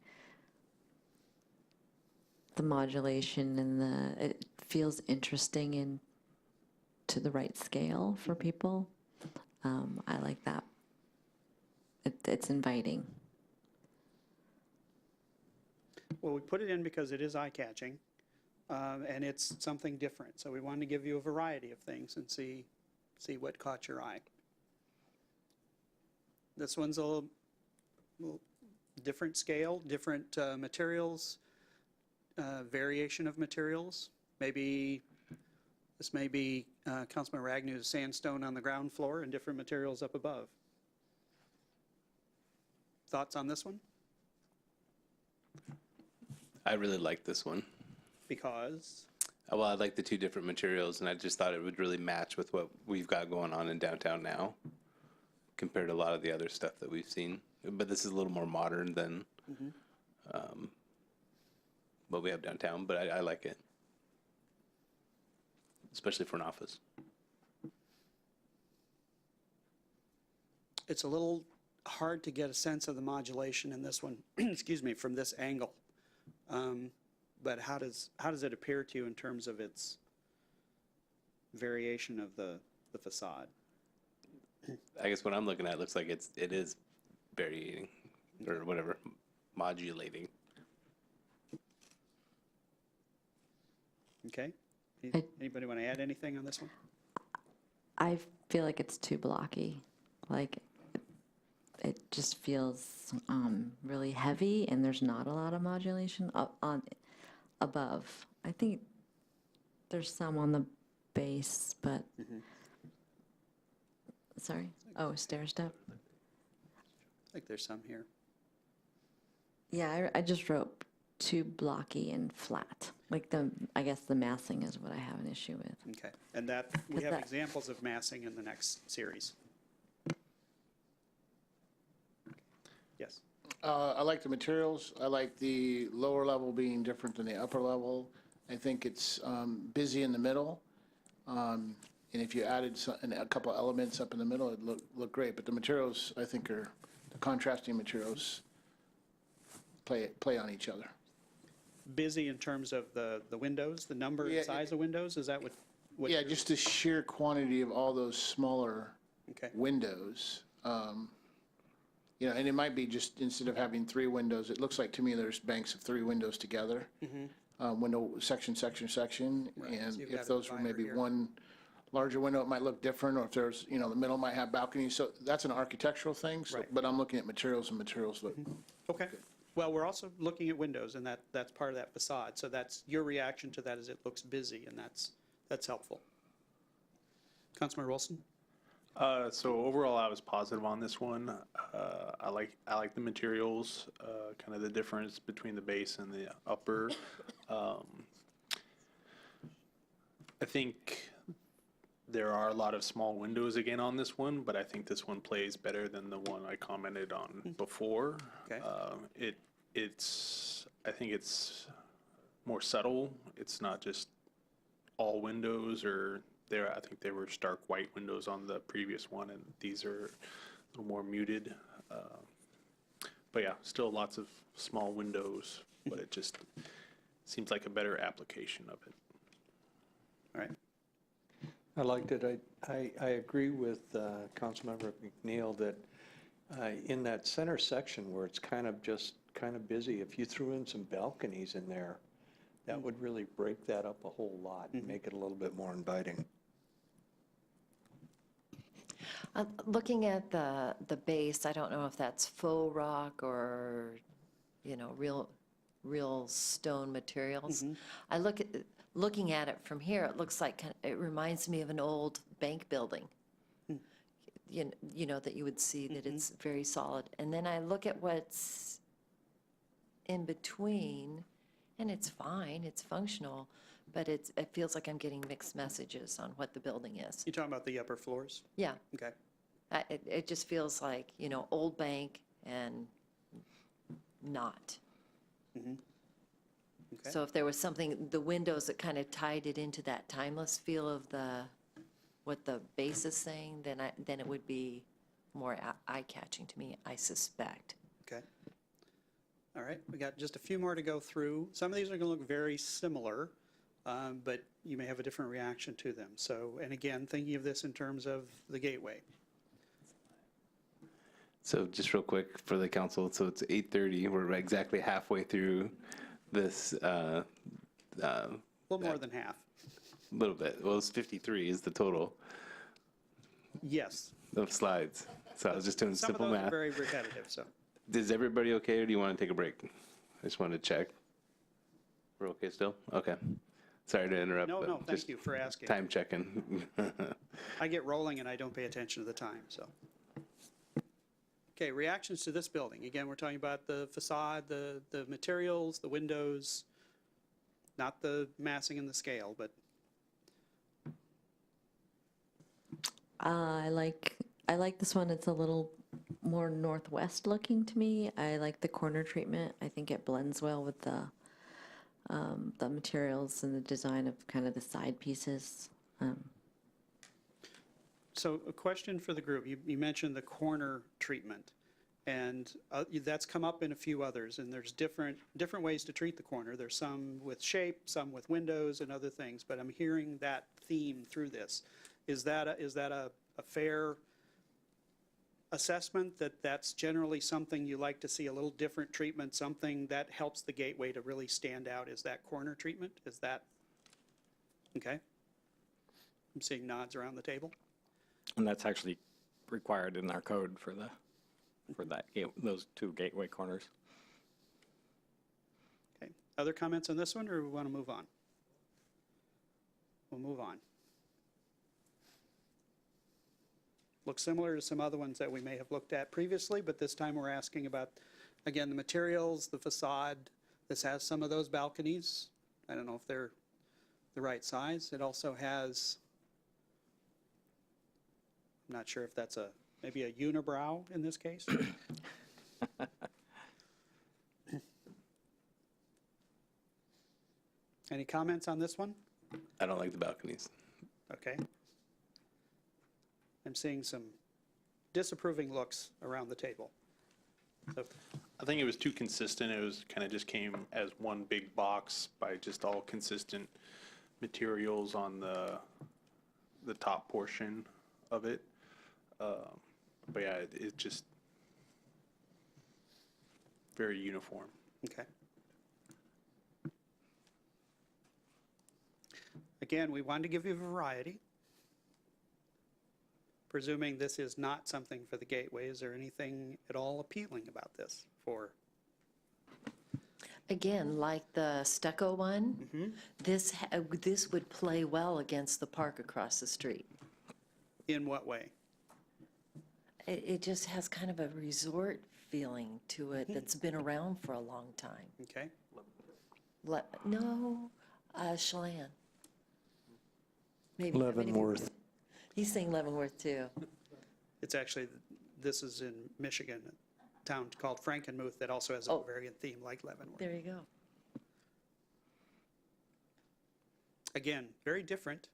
the modulation and it feels interesting and to the right scale for people. I like that. It's inviting. Well, we put it in because it is eye-catching, and it's something different. So we wanted to give you a variety of things and see what caught your eye. This one's a little different scale, different materials, variation of materials. Maybe this may be Councilman Ragnew's sandstone on the ground floor and different materials up above. Thoughts on this one? I really like this one. Because, Well, I like the two different materials, and I just thought it would really match with what we've got going on in downtown now, compared to a lot of the other stuff that we've seen. But this is a little more modern than what we have downtown, but I like it, especially for an office. it's a little hard to get a sense of the modulation in this one, excuse me, from this angle. But how does it appear to you in terms of its variation of the facade? I guess what I'm looking at, it looks like it is varying, or whatever, modulating. Okay? Anybody want to add anything on this one? I feel like it's too blocky. Like it just feels really heavy, and there's not a lot of modulation above. I think there's some on the base, but sorry. Oh, stair step. I think there's some here. Yeah, I just wrote too blocky and flat. Like I guess the massing is what I have an issue with. Okay. And that, we 'Cause have that- examples of massing in the next series. Yes. I like the materials. I like the lower level being different than the upper level. I think it's busy in the middle. And if you added a couple elements up in the middle, it'd look great. But the materials, I think, the contrasting materials play on each other. Busy in terms of the windows, the number Yeah, and size of windows? Is that what? Yeah, just the sheer quantity of all those smaller Okay. windows. You know, and it might be just, instead of having 3 windows, it looks like to me there's banks of 3 windows together. Window, section. Right, And so you've got if a those were divider maybe here. one larger window, it might look different, or if there's, you know, the middle might have balconies. So that's an architectural thing, so, Right. but I'm looking at materials, and materials look, Okay. Well, we're also looking at windows, and that's part of that facade. So that's, your reaction to that is it looks busy, and that's helpful. Councilman Wilson? So overall, I was positive on this one. I like the materials, kind of the difference between the base and the upper. I think there are a lot of small windows again on this one, but I think this one plays better than the one I commented on before. Okay. I think it's more subtle. It's not just all windows, or I think they were stark white windows on the previous one, and these are a little more muted. But yeah, still lots of small windows, but it just seems like a better application of it. All right. I liked it. I agree with Councilmember McNeil that in that center section where it's kind of busy, if you threw in some balconies in there, that would really break that up a whole lot and make it a little bit more inviting. Looking at the base, I don't know if that's faux rock or real stone materials. I looking at it from here, it looks like, it reminds me of an old bank building. That you would see that it's very solid. And then I look at what's in between, and it's fine, it's functional, but it feels like I'm getting mixed messages on what the building is. You talking about the upper floors? Yeah, Okay. it just feels like, old bank and not. Okay. So if there was something, the windows that kind of tied it into that timeless feel of what the base is saying, then it would be more eye-catching to me, I suspect. Okay. All right, we got just a few more to go through. Some of these are going to look very similar, but you may have a different reaction to them. So, and again, thinking of this in terms of the gateway. So just real quick for the council, so it's 8:30. We're exactly halfway through this. A little more than half. Little bit. Well, it's 53 is the total Yes. of slides. So I was just doing Some of simple those are math. very repetitive, so. Is everybody okay, or do you want to take a break? I just wanted to check. We're okay still? Okay. Sorry to interrupt. No, but no, thank just you for asking. Time checking. I get rolling and I don't pay attention to the time, so. Okay, reactions to this building. Again, we're talking about the facade, the materials, the windows, not the massing and the scale, but I like this one. It's a little more northwest looking to me. I like the corner treatment. I think it blends well with the materials and the design of kind of the side pieces. So a question for the group. You mentioned the corner treatment, and that's come up in a few others, and there's different ways to treat the corner. There's some with shape, some with windows and other things, but I'm hearing that theme through this. Is that a fair assessment, that that's generally something you like to see, a little different treatment, something that helps the gateway to really stand out? Is that corner treatment? Is that, okay? I'm seeing nods around the table. And that's actually required in our code for those two gateway corners. Okay. Other comments on this one, or we want to move on? We'll move on. Looks similar to some other ones that we may have looked at previously, but this time we're asking about, again, the materials, the facade. This has some of those balconies. I don't know if they're the right size. It also has, I'm not sure if that's maybe a unibrow in this case. Any comments on this one? I don't like the balconies. Okay. I'm seeing some disapproving looks around the table. So, I think it was too consistent. It was kind of just came as one big box by just all consistent materials on the top portion of it. But yeah, it's just very uniform. okay. Again, we wanted to give you variety. Presuming this is not something for the gateway, is there anything at all appealing about this for? Again, like the stucco one, this would play well against the park across the street. In what way? It just has kind of a resort feeling to it that's been around for a long time. Okay. No, Chelan. Maybe. Leavenworth. He's saying Leavenworth too. It's actually, this is in Michigan, a town called Frankenmuth that also has a Bavarian theme like Leavenworth. There you go. Again, very different.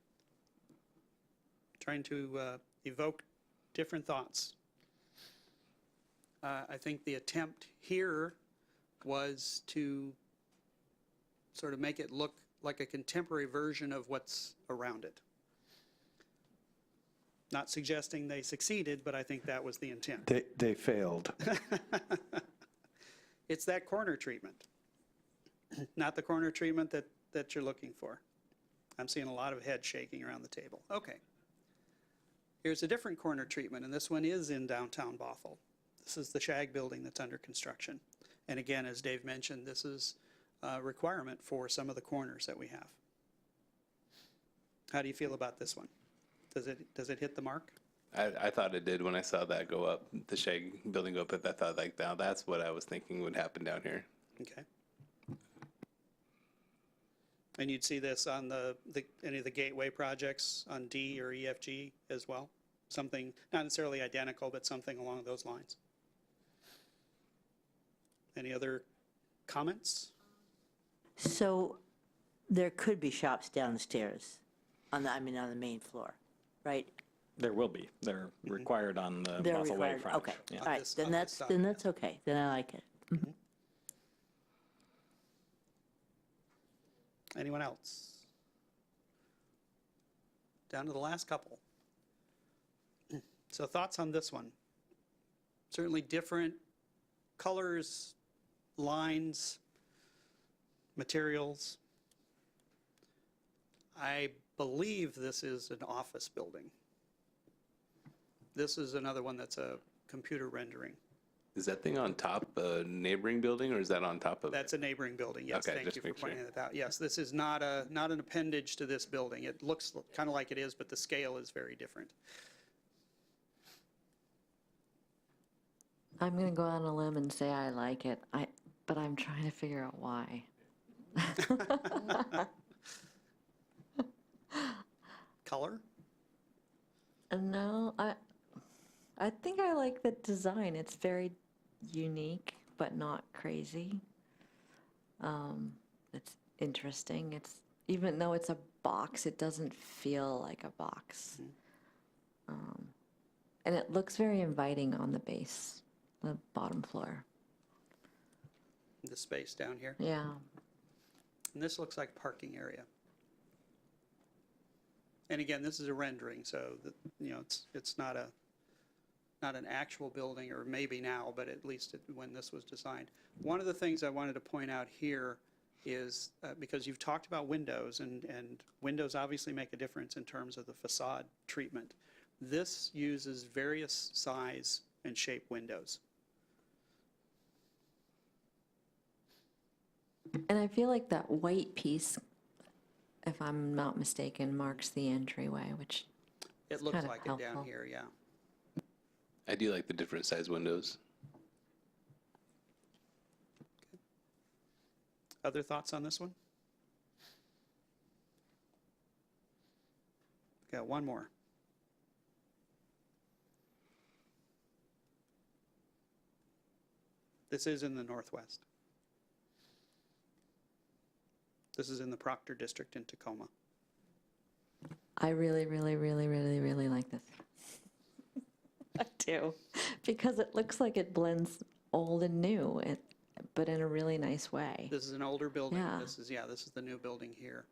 Trying to evoke different thoughts. I think the attempt here was to sort of make it look like a contemporary version of what's around it. Not suggesting they succeeded, but I think that was the intent. They failed. It's that corner treatment, not the corner treatment that you're looking for. I'm seeing a lot of head shaking around the table. Okay. Here's a different corner treatment, and this one is in downtown Bothell. This is the Shag building that's under construction. And again, as Dave mentioned, this is a requirement for some of the corners that we have. How do you feel about this one? Does it hit the mark? I thought it did when I saw that go up, the Shag building go up, but I thought like, now that's what I was thinking would happen down here. Okay. And you'd see this on any of the gateway projects on D or EFG as well? Something, not necessarily identical, but something along those lines. Any other comments? So there could be shops downstairs on the main floor, right? There will be. They're required on the They're Bothell Way required, frontage. okay. Yeah. All right, this- then on this side, that's okay. Then I like it. Anyone else? Down to the last couple. So thoughts on this one? Certainly different colors, lines, materials. I believe this is an office building. This is another one that's a computer rendering. Is that thing on top a neighboring building, or is that on top of That's it? a neighboring building, yes, Okay, thank just you for make sure. pointing that out. Yes, this is not an appendage to this building. It looks kind of like it is, but the scale is very different. I'm going to go out on a limb and say I like it, but I'm trying to figure out why. Color? No, I think I like the design. It's very unique, but not crazy. It's interesting. Even though it's a box, it doesn't feel like a box. And it looks very inviting on the base, the bottom floor. The space down here. Yeah. And this looks like a parking area. And again, this is a rendering, so it's not an actual building, or maybe now, but at least when this was designed. One of the things I wanted to point out here is, because you've talked about windows, and windows obviously make a difference in terms of the facade treatment. This uses various size and shape windows. And I feel like that white piece, if I'm not mistaken, marks the entryway, which It is looks kind of like it helpful. down here, yeah. I do like the different size windows. Other thoughts on this one? Got one more. This is in the Northwest. This is in the Proctor District in Tacoma. I really, really, really, really, really like this. I do. Because it looks like it blends old and new, but in a really nice way. This is an older building. Yeah. This is the new building here.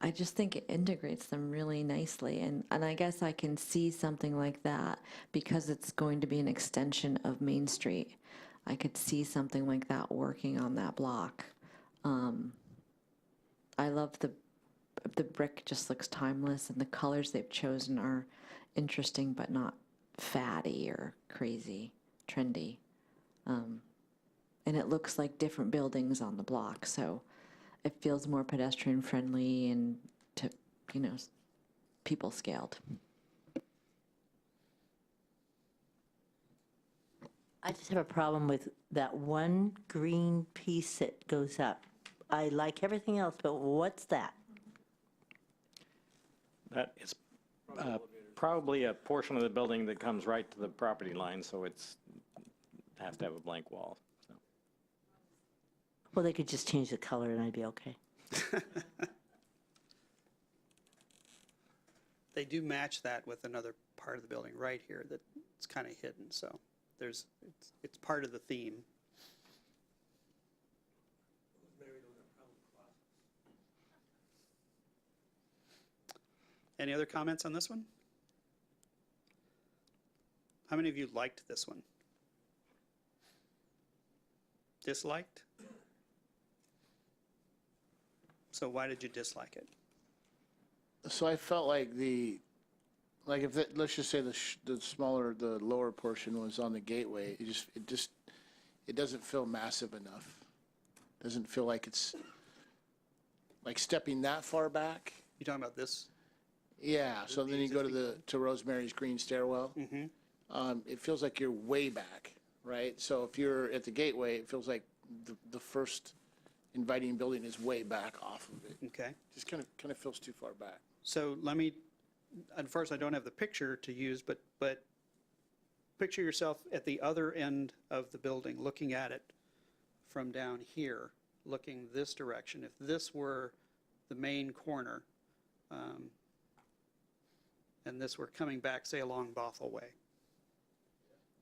I just think it integrates them really nicely. And I guess I can see something like that because it's going to be an extension of Main Street. I could see something like that working on that block. I love the brick, just looks timeless, and the colors they've chosen are interesting but not fatty or crazy, trendy. And it looks like different buildings on the block, so it feels more pedestrian friendly and to, people scaled. I just have a problem with that one green piece that goes up. I like everything else, but what's that? That is probably a portion of the building that comes right to the property line, so has to have a blank wall. So. Well, they could just change the color and I'd be okay. They do match that with another part of the building right here that's kind of hidden, so it's part of the theme. Any other comments on this one? How many of you liked this one? Disliked? So why did you dislike it? So I felt like let's just say the lower portion was on the gateway. It it doesn't feel massive enough. Doesn't feel like it's like stepping that far back. You talking about this? Yeah, so then you go to Rosemary's Green Stairwell. It feels like you're way back, right? So if you're at the gateway, it feels like the first inviting building is way back off of it. Okay. Just kind of feels too far back. So let me, at first, I don't have the picture to use, but picture yourself at the other end of the building, looking at it from down here, looking this direction. If this were the main corner, and this were coming back, say, along Bothell Way,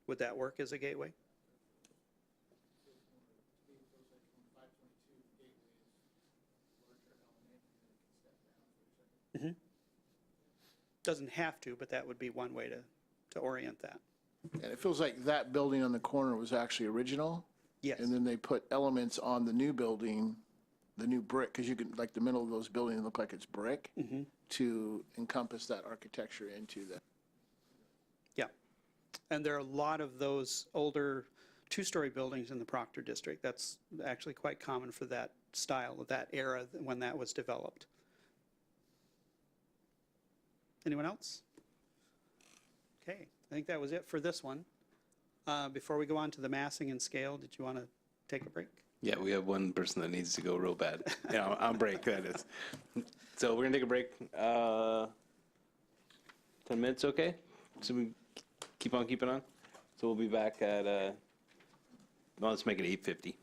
would that work as a gateway? Doesn't have to, but that would be one way to orient that. And it feels like that building on the corner was actually original. Yes. And then they put elements on the new building, the new brick, because you can, like the middle of those buildings look like it's brick, to encompass that architecture into that. Yeah. And there are a lot of those older two-story buildings in the Proctor District. That's actually quite common for that style of that era when that was developed. Anyone else? Okay, I think that was it for this one. Before we go on to the massing and scale, did you want to take a break? Yeah, we have one person that needs to go real bad. Yeah, on break, that is. So we're gonna take a break. 10 minutes, okay? So we keep on keeping on? So we'll be back at, well, let's make it 8:50.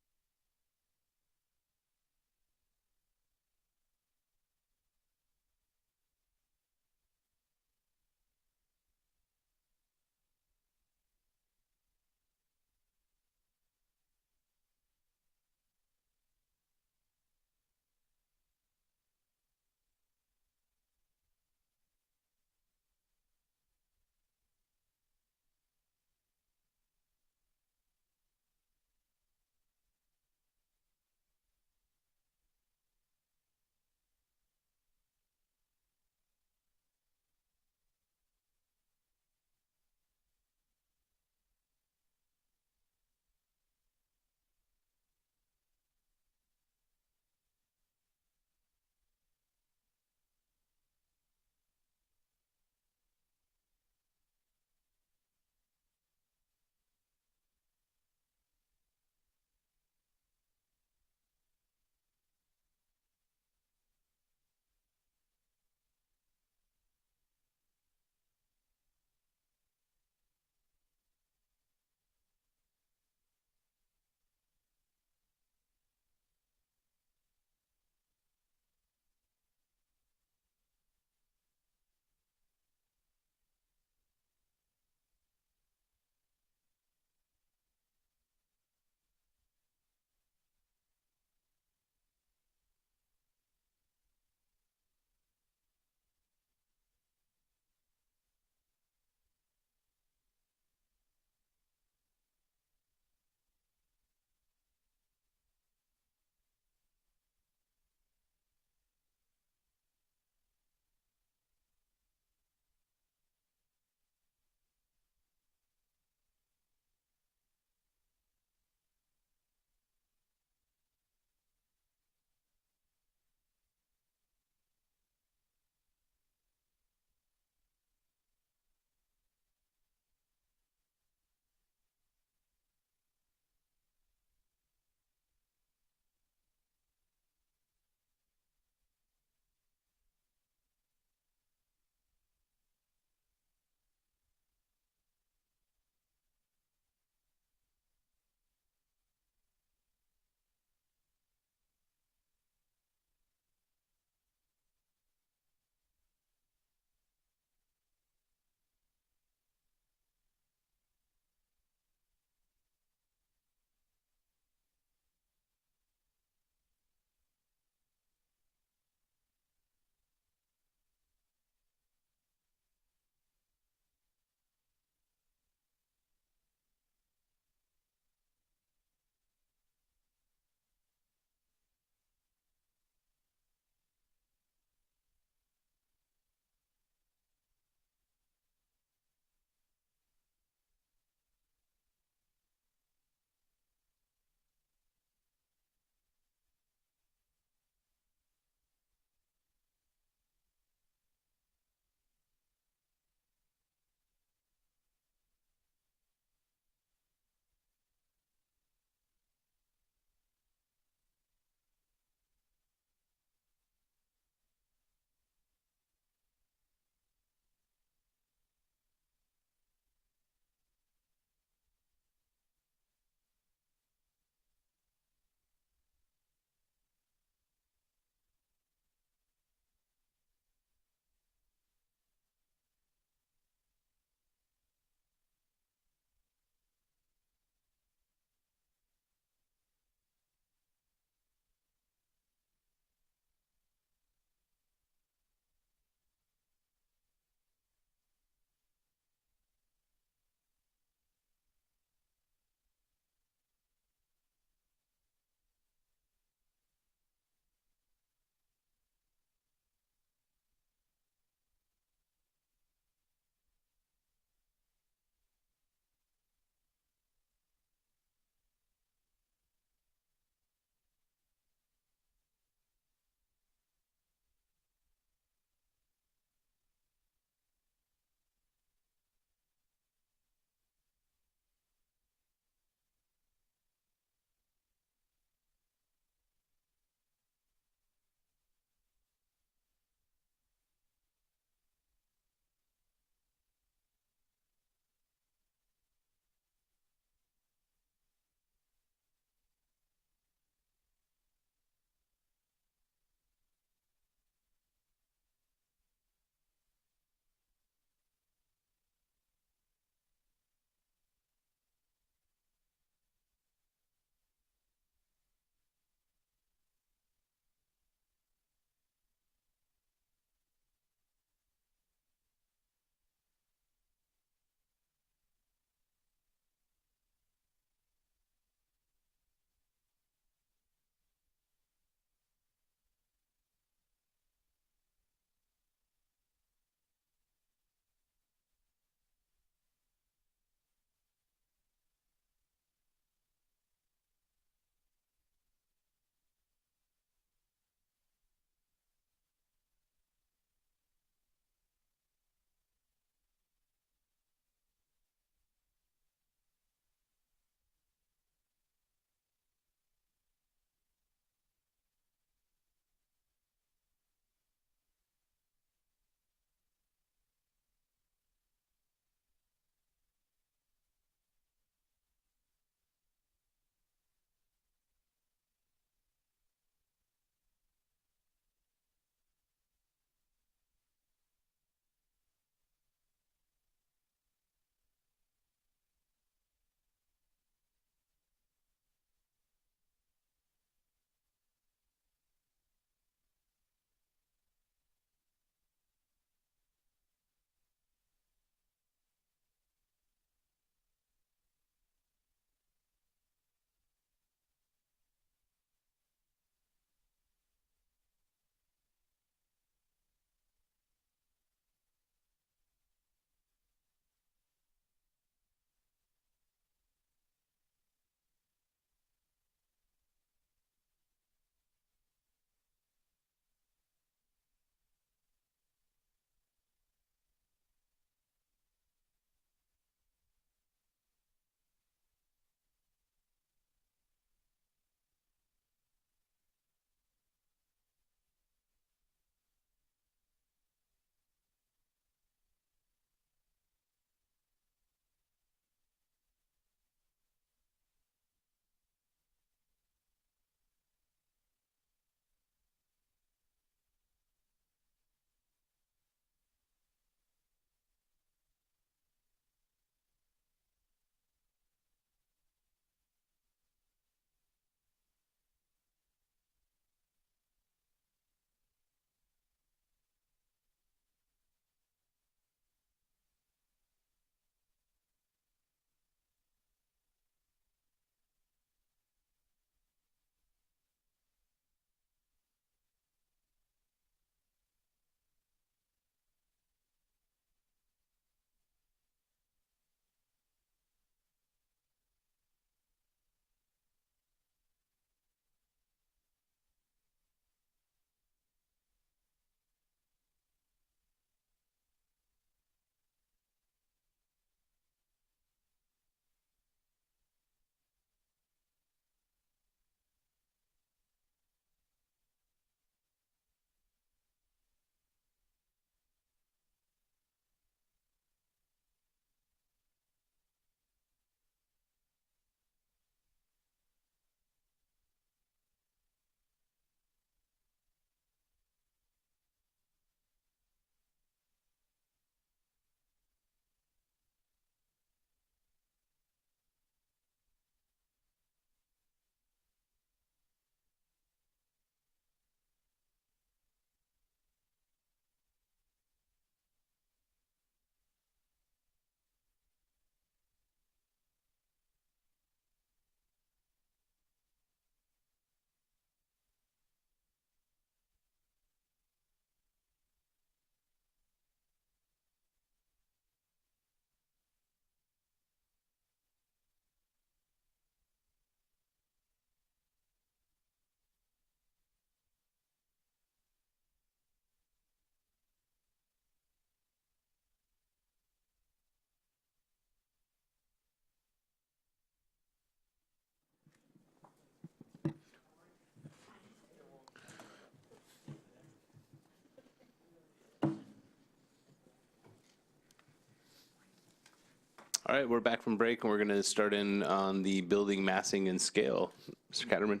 All right, we're back from break, and we're going to start in on the building massing and scale. Mr. Catterman?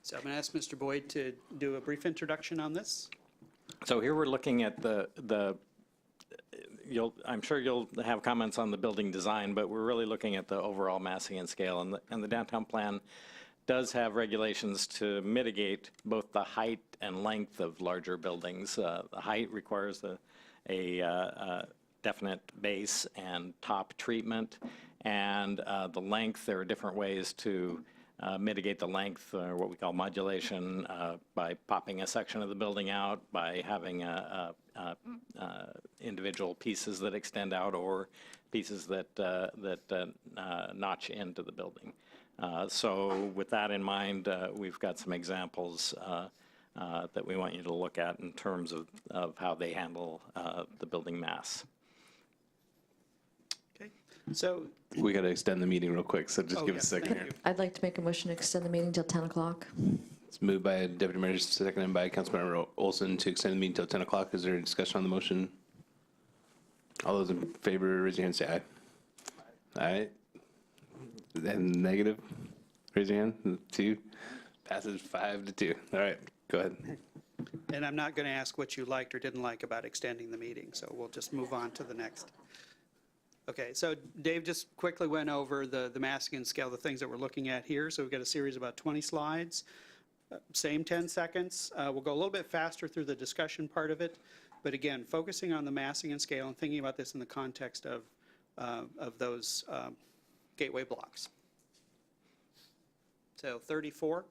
So I'm going to ask Mr. Boyd to do a brief introduction on this. So here we're looking at I'm sure you'll have comments on the building design, but we're really looking at the overall massing and scale. And the downtown plan does have regulations to mitigate both the height and length of larger buildings. The height requires a definite base and top treatment. And the length, there are different ways to mitigate the length, or what we call modulation, by popping a section of the building out, by having individual pieces that extend out, or pieces that notch into the building. So with that in mind, we've got some examples that we want you to look at in terms of how they handle the building mass. Okay. So, We got to extend the meeting real quick, so just give us a second thank here. you. I'd like to make a motion to extend the meeting till 10 o'clock. It's moved by Deputy Mayor, seconded by Councilmember Olson to extend the meeting till 10 o'clock. Is there a discussion on the motion? All those in favor, raise your hand, say aye. Aye. And negative? Raise your hand. 2. Passes 5-2. All right, go ahead. And I'm not going to ask what you liked or didn't like about extending the meeting, so we'll just move on to the next. Okay, so Dave just quickly went over the massing and scale, the things that we're looking at here. So we've got a series of about 20 slides, same 10 seconds. We'll go a little bit faster through the discussion part of it, but again, focusing on the massing and scale and thinking about this in the context of those gateway blocks. So 34.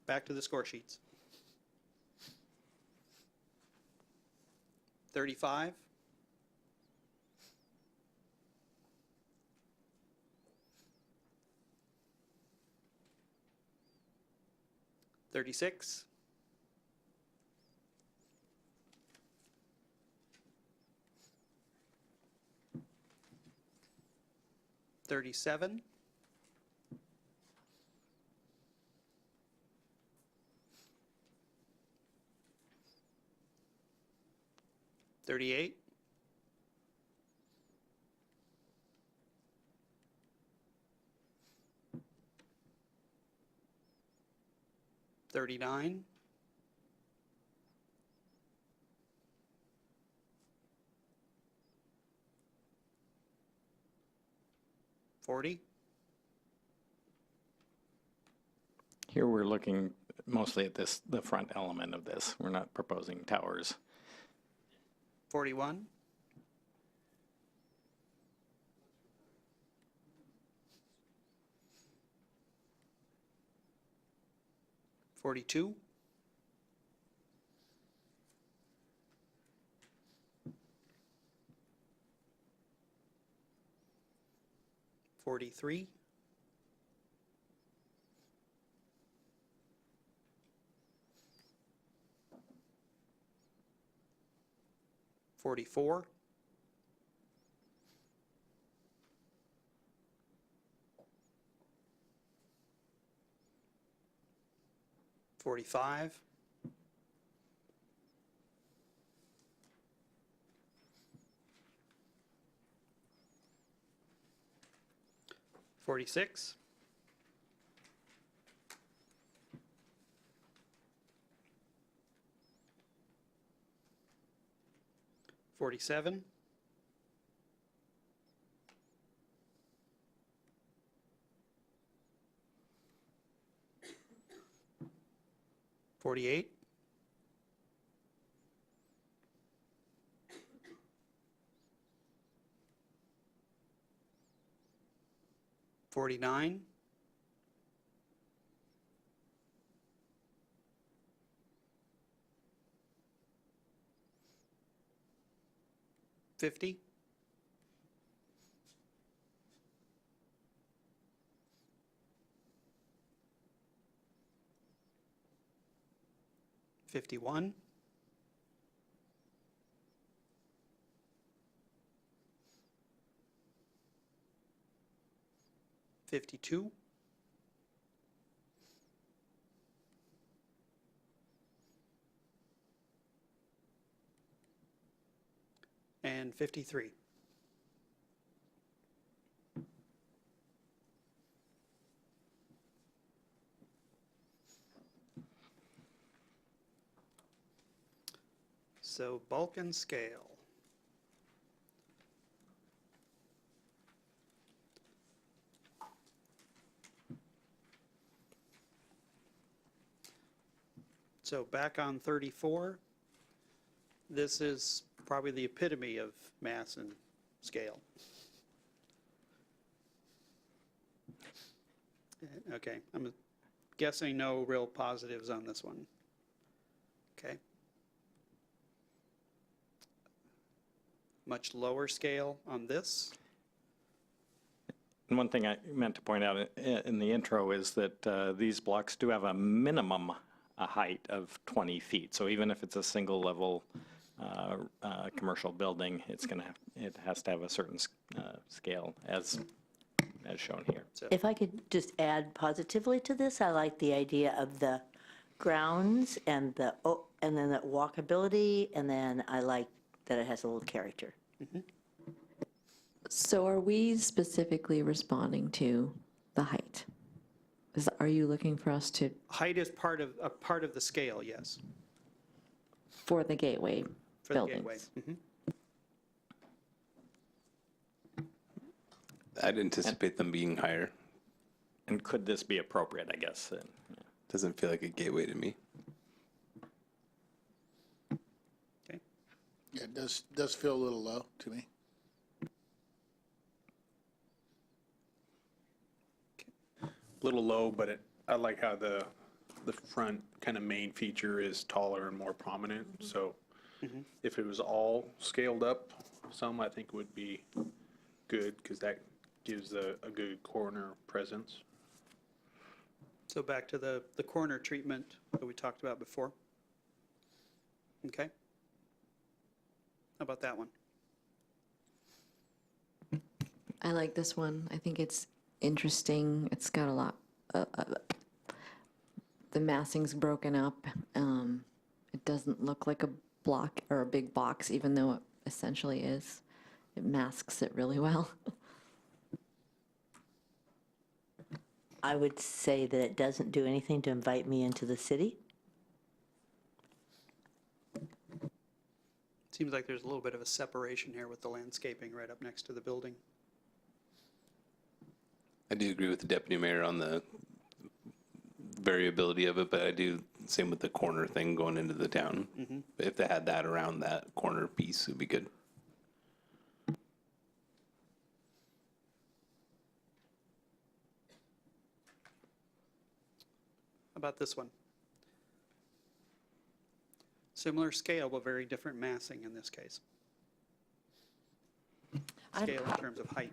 Back to the score sheets. 35. 36. 37. 38. 39. 40. Here we're looking mostly at the front element of this. We're not proposing towers. 41. 42. 43. 44. 45. 46. 47. 48. 49. 50. 51. 52. 7:53. So bulk and scale. So back on 34, this is probably the epitome of mass and scale. Okay, I'm guessing no real positives on this one. Okay. Much lower scale on this. And one thing I meant to point out in the intro is that these blocks do have a minimum height of 20 feet. So even if it's a single level commercial building, it has to have a certain scale as shown here. If I could just add positively to this, I like the idea of the grounds and and then the walkability, and then I like that it has a little character. So are we specifically responding to the height? Are you looking for us to, Height is part of the scale, yes, for the gateway for the gateway. buildings? I'd anticipate them being higher. And could this be appropriate, I guess? Doesn't feel like a gateway to me. Okay. Yeah, it does feel a little low to me. Little low, but I like how the front kind of main feature is taller and more prominent. So if it was all scaled up some, I think would be good because that gives a good corner presence. So back to the corner treatment that we talked about before. Okay. How about that one? I like this one. I think it's interesting. It's got a lot. The massing's broken up. It doesn't look like a block or a big box, even though it essentially is. It masks it really well. I would say that it doesn't do anything to invite me into the city. Seems like there's a little bit of a separation here with the landscaping right up next to the building. I do agree with the deputy mayor on the variability of it, but I do same with the corner thing going into the town. If they had that around that corner piece, it'd be good. How about this one? Similar scale, but very different massing in this case. Scale in terms of height.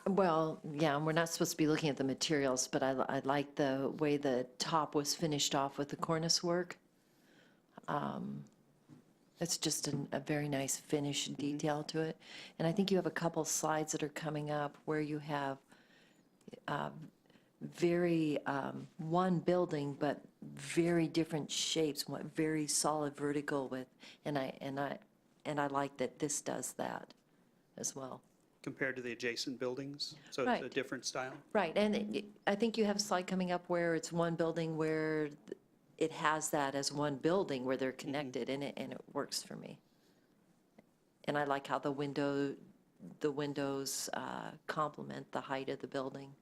Well, yeah, and we're not supposed to be looking at the materials, but I like the way the top was finished off with the cornice work. It's just a very nice finish and detail to it. And I think you have a couple slides that are coming up where you have one building, but very different shapes, very solid vertical with, and I like that this does that as well. Compared to the adjacent buildings, so it's a Right. different style. Right, and I think you have a slide coming up where it's one building where it has that as one building where they're connected, and it works for me. And I like how the windows complement the height of the building.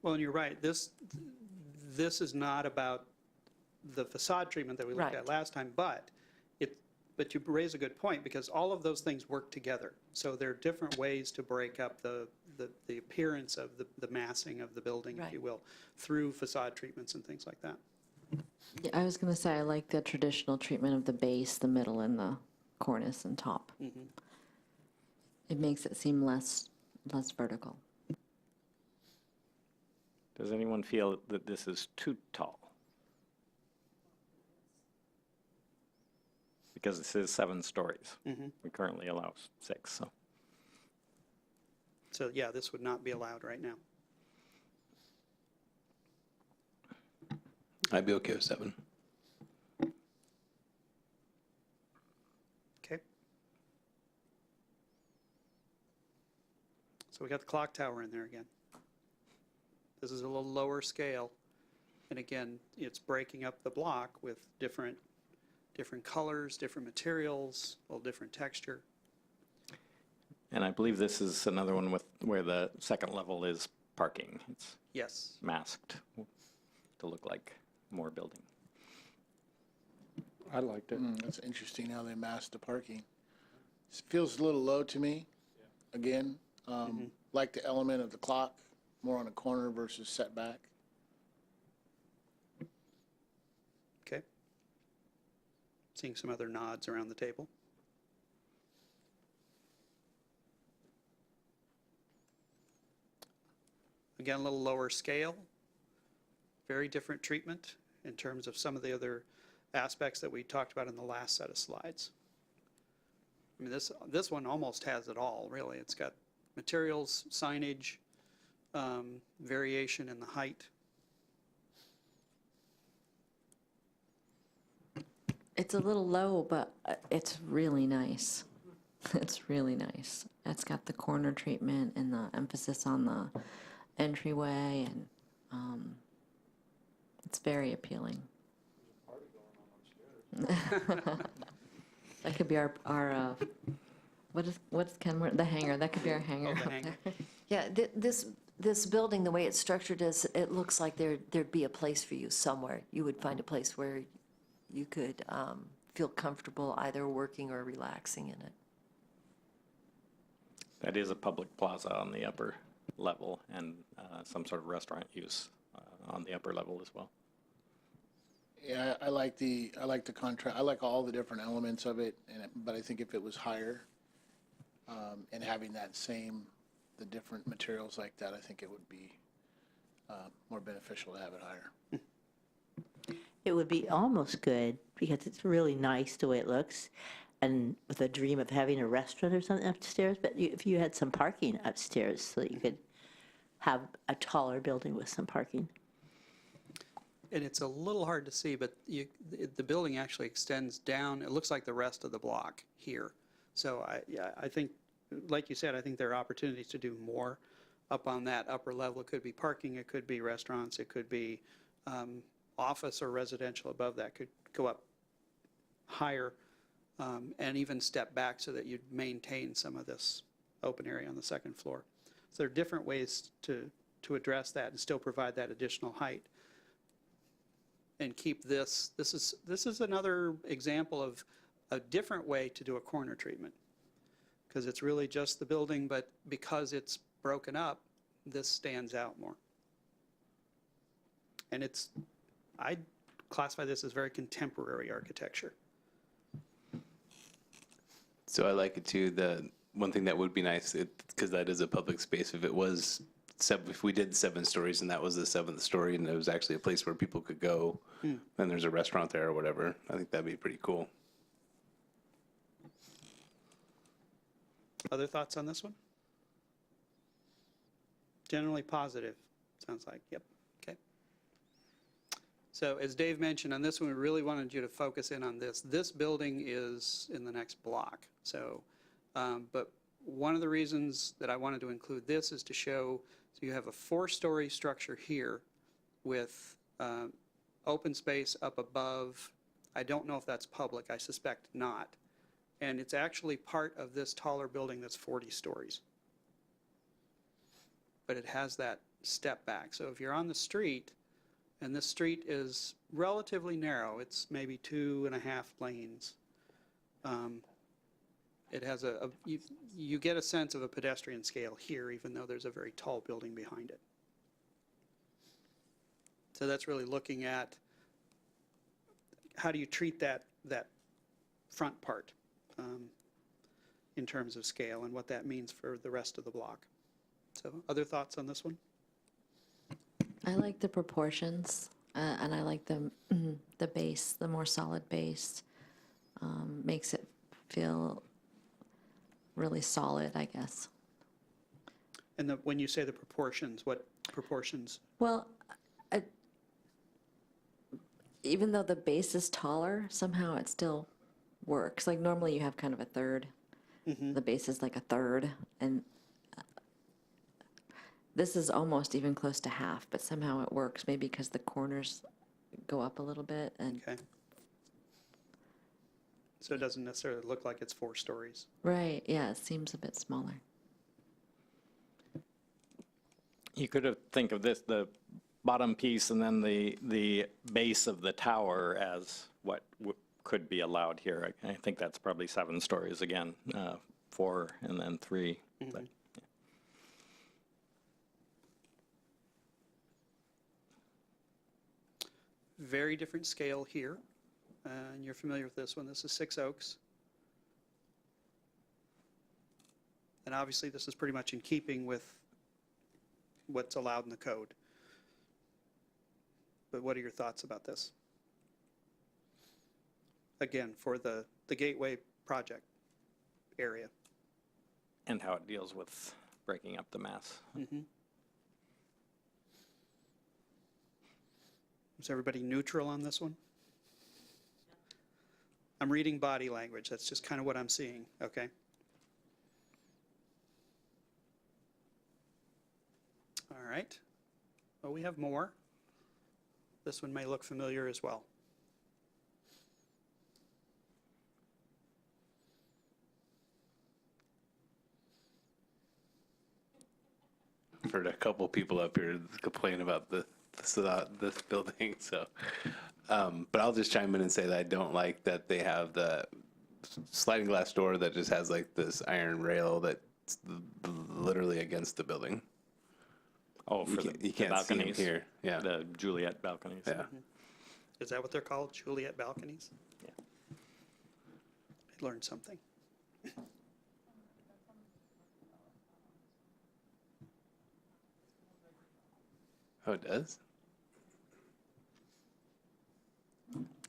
Well, and you're right, this is not about the facade treatment that we looked at Right. last time, but you raise a good point, because all of those things work together. So there are different ways to break up the appearance of the massing of the building, if Right. you will, through facade treatments and things like that. Yeah, I was going to say I like the traditional treatment of the base, the middle, and the cornice and top. It makes it seem less vertical. Does anyone feel that this is too tall? Because this is 7 stories. We currently allow 6, so. So yeah, this would not be allowed right now. I'd be okay with 7. Okay. So we got the clock tower in there again. This is a little lower scale. And again, it's breaking up the block with different colors, different materials, a little different texture. And I believe this is another one with where the second level is parking. It's Yes. masked to look like more building. I liked it. That's interesting how they masked the parking. Feels a little low to me, again. Like the element of the clock, more on a corner versus setback. Okay. Seeing some other nods around the table. Again, a little lower scale, very different treatment in terms of some of the other aspects that we talked about in the last set of slides. I mean, this one almost has it all, really. It's got materials, signage, variation in the height. It's a little low, but it's really nice. It's really nice. It's got the corner treatment and the emphasis on the entryway, and it's very appealing. That could be our what's Ken, the hangar. That could be our hangar. Oh, the hangar. Yeah, this building, the way it's structured is, it looks like there'd be a place for you somewhere. You would find a place where you could feel comfortable either working or relaxing in it. That is a public plaza on the upper level, and some sort of restaurant use on the upper level as well. Yeah, I like the contrast. I like all the different elements of it, but I think if it was higher, and having the different materials like that, I think it would be more beneficial to have it higher. It would be almost good because it's really nice the way it looks, and with a dream of having a restaurant or something upstairs, but if you had some parking upstairs so that you could have a taller building with some parking. And it's a little hard to see, but the building actually extends down. It looks like the rest of the block here. So I think, like you said, I think there are opportunities to do more up on that upper level. It could be parking, it could be restaurants, it could be office or residential above that. Could go up higher and even step back so that you'd maintain some of this open area on the second floor. So there are different ways to address that and still provide that additional height. And keep this is another example of a different way to do a corner treatment, because it's really just the building, but because it's broken up, this stands out more. And I'd classify this as very contemporary architecture. So I like it too. The one thing that would be nice, because that is a public space, if we did 7 stories and that was the 7th story and it was actually a place where people could go, and there's a restaurant there or whatever, I think that'd be pretty cool. Other thoughts on this one? Generally positive, sounds like. Yep. Okay. So as Dave mentioned, on this one, we really wanted you to focus in on this. This building is in the next block. So, but one of the reasons that I wanted to include this is to show, so you have a 4-story structure here with open space up above. I don't know if that's public. I suspect not. And it's actually part of this taller building that's 40 stories. But it has that step back. So if you're on the street, and this street is relatively narrow, it's maybe 2.5 lanes. It has you get a sense of a pedestrian scale here, even though there's a very tall building behind it. So that's really looking at how do you treat that front part in terms of scale and what that means for the rest of the block. So other thoughts on this one? I like the proportions, and I like the base, the more solid base. Makes it feel really solid, I guess. And when you say the proportions, what proportions? Well, even though the base is taller, somehow it still works. Like normally you have kind of a third. The base is like a third, and this is almost even close to half, but somehow it works, maybe because the corners go up a little bit and, Okay. So it doesn't necessarily look like it's 4 stories. right, yeah, it seems a bit smaller. You could have think of this, the bottom piece and then the base of the tower as what could be allowed here. I think that's probably 7 stories again, 4 and then 3. But, Very different scale here. And you're familiar with this one. This is 6 Oaks. And obviously, this is pretty much in keeping with what's allowed in the code. But what are your thoughts about this? Again, for the Gateway project area. and how it deals with breaking up the mass. Is everybody neutral on this one? I'm reading body language. That's just kind of what I'm seeing, okay? All right. Well, we have more. This one may look familiar as well. I've heard a couple people up here complain about this building, so. But I'll just chime in and say that I don't like that they have the sliding glass door that just has like this iron rail that's literally against the building. Oh, for You the can't see 'em balconies. here, yeah. The Juliet balconies. Yeah. Is that what they're called? Juliet balconies? Yeah. I learned something. Oh, it does?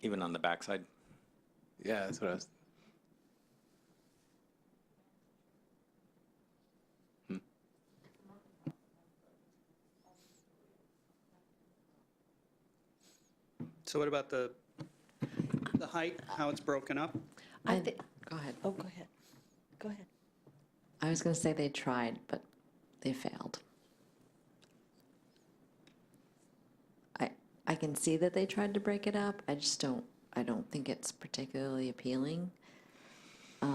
Even on the backside. Yeah, that's what I was. So what about the height, how it's broken up? I think, Go ahead. oh, go ahead. Go ahead. I was going to say they tried, but they failed. I can see that they tried to break it up. I don't think it's particularly appealing. Yeah,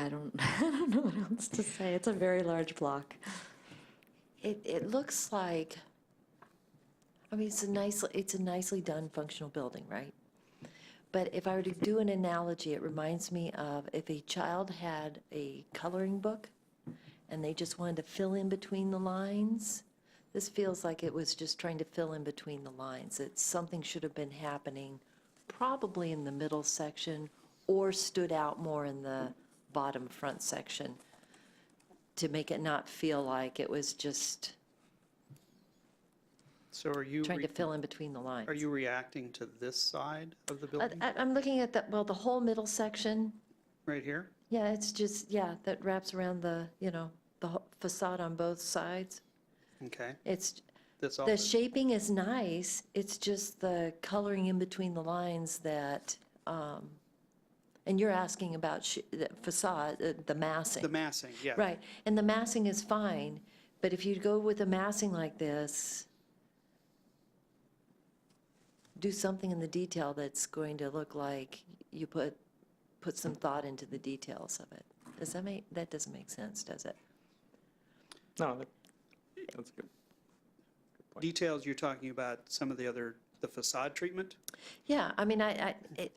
I don't know what else to say. It's a very large block. It looks like, I mean, it's a nicely done functional building, right? But if I were to do an analogy, it reminds me of if a child had a coloring book and they just wanted to fill in between the lines. This feels like it was just trying to fill in between the lines. That something should have been happening probably in the middle section or stood out more in the bottom front section to make it not feel like it was just So are you, trying to fill in between the lines. are you reacting to this side of the building, I'm looking at the whole middle section. right here? Yeah, it's just, yeah, that wraps around the facade on both sides. Okay. It's, This the also, shaping is nice, it's just the coloring in between the lines that, and you're asking about the facade, the massing. the massing, yeah. Right, and the massing is fine, but if you go with a massing like this, do something in the detail that's going to look like you put some thought into the details of it. That doesn't make sense, does it? No, that's good. Details, you're talking about some of the facade treatment? Yeah, I mean,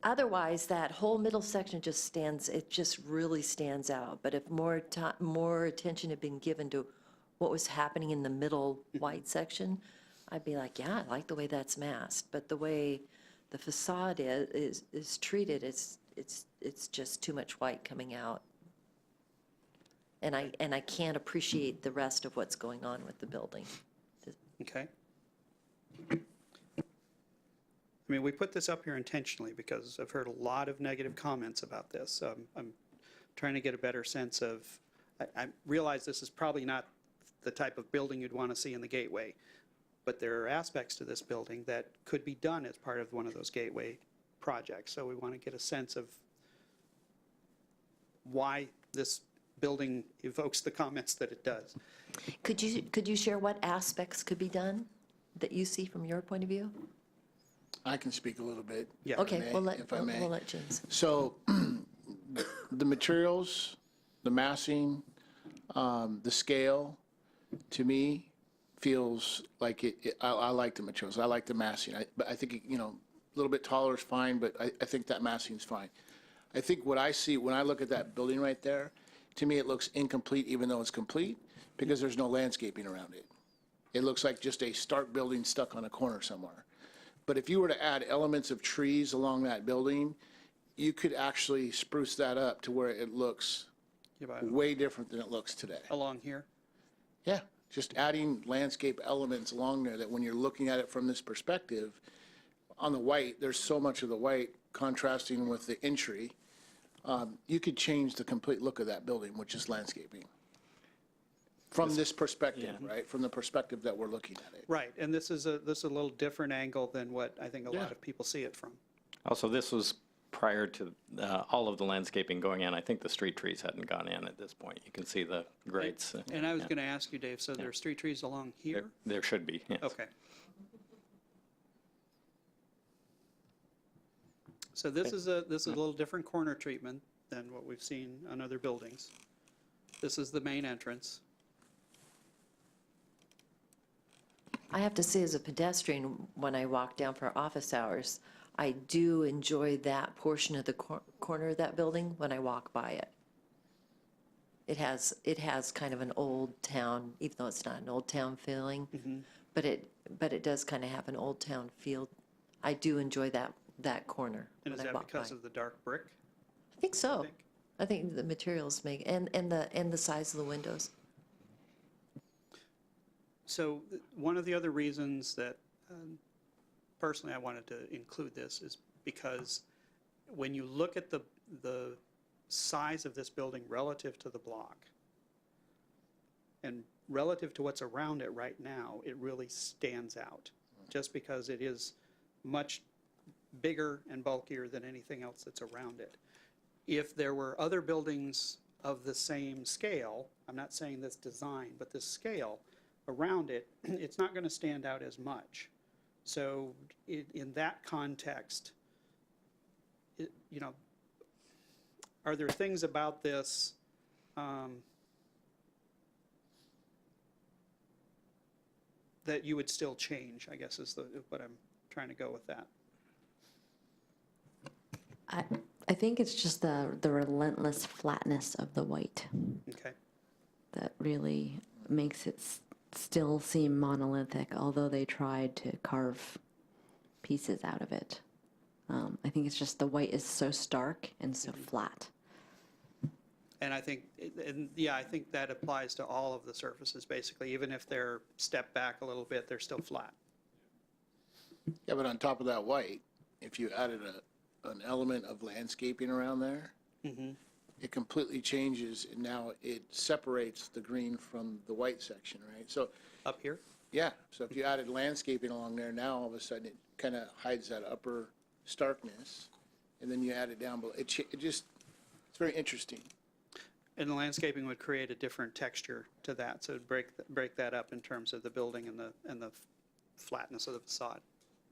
otherwise, that whole middle section it just really stands out. But if more attention had been given to what was happening in the middle white section, I'd be like, yeah, I like the way that's masked. But the way the facade is treated, it's just too much white coming out. And I can't appreciate the rest of what's going on with the building. Okay. I mean, we put this up here intentionally because I've heard a lot of negative comments about this. I'm trying to get a better sense of, I realize this is probably not the type of building you'd want to see in the Gateway, but there are aspects to this building that could be done as part of one of those Gateway projects. So we want to get a sense of why this building evokes the comments that it does. Could you share what aspects could be done that you see from your point of view? I can speak a little bit. Yeah. Okay, if I may. we'll let James. So the materials, the massing, the scale, to me, feels like I like the materials. I like the massing. But I think, a little bit taller is fine, but I think that massing is fine. I think what I see when I look at that building right there, to me, it looks incomplete even though it's complete because there's no landscaping around it. It looks like just a stark building stuck on a corner somewhere. But if you were to add elements of trees along that building, you could actually spruce that up to where it looks way different than it looks today. Along here? Yeah, just adding landscape elements along there that when you're looking at it from this perspective, on the white, there's so much of the white contrasting with the entry, you could change the complete look of that building, which is landscaping. From this perspective, right? From the perspective that we're looking at it. Right, and this is a little different angle than what I think a lot of people see it from. Also, this was prior to all of the landscaping going in. I think the street trees hadn't gone in at this point. You can see the grades. And I was going to ask you, Dave, so there are street trees along here? There should be, yes. Okay. So this is a little different corner treatment than what we've seen on other buildings. This is the main entrance. I have to say, as a pedestrian, when I walk down for office hours, I do enjoy that portion of the corner of that building when I walk by it. It has kind of an old town, even though it's not an old town feeling, but it does kind of have an old town feel. I do enjoy that corner And when is I that walk by. because of the dark brick? I think so. think? I think the materials make, and the size of the windows. So one of the other reasons that personally I wanted to include this is because when you look at the size of this building relative to the block and relative to what's around it right now, it really stands out just because it is much bigger and bulkier than anything else that's around it. If there were other buildings of the same scale, I'm not saying this design, but this scale around it, it's not going to stand out as much. So in that context, are there things about this that you would still change, I guess is what I'm trying to go with that. I think it's just the relentless flatness of the white Okay. that really makes it still seem monolithic, although they tried to carve pieces out of it. I think it's just the white is so stark and so flat. And I think, I think that applies to all of the surfaces, basically. Even if they're stepped back a little bit, they're still flat. Yeah, but on top of that white, if you added an element of landscaping around there, it completely changes, and now it separates the green from the white section, right? So Up here? yeah, so if you added landscaping along there, now all of a sudden it kind of hides that upper starkness, and then you add it down below. It's very interesting. And the landscaping would create a different texture to that, so it'd break that up in terms of the building and the flatness of the facade.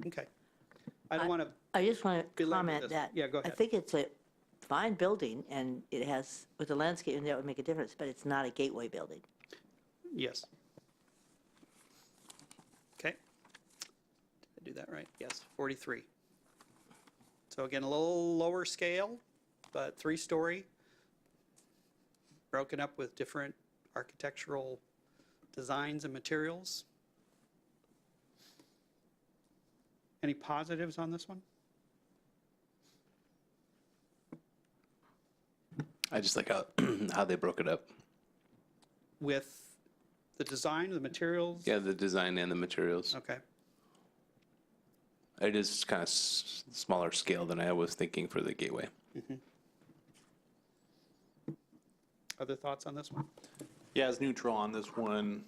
Okay. I don't want to, I just want to belabor comment this. that. Yeah, go I ahead. think it's a fine building, and it has, with the landscape, that would make a difference, but it's not a gateway building. yes. Okay. Did I do that right? Yes, 43. So again, a little lower scale, but 3-story, broken up with different architectural designs and materials. Any positives on this one? I just like how they broke it up. With the design, the materials? Yeah, the design and the materials. Okay. It is kind of smaller scale than I was thinking for the gateway. Other thoughts on this one? Yeah, it's neutral on this one,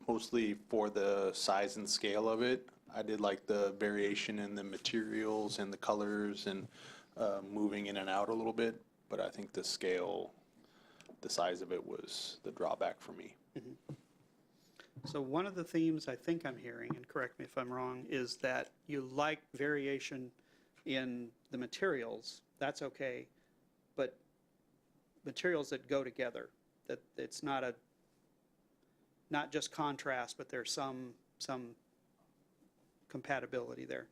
mostly for the size and scale of it. I did like the variation in the materials and the colors and moving in and out a little bit, but I think the scale the size of it was the drawback for me. So one of the themes I think I'm hearing, and correct me if I'm wrong, is that you like variation in the materials. That's okay, but materials that go together, that it's not just contrast, but there's some compatibility there.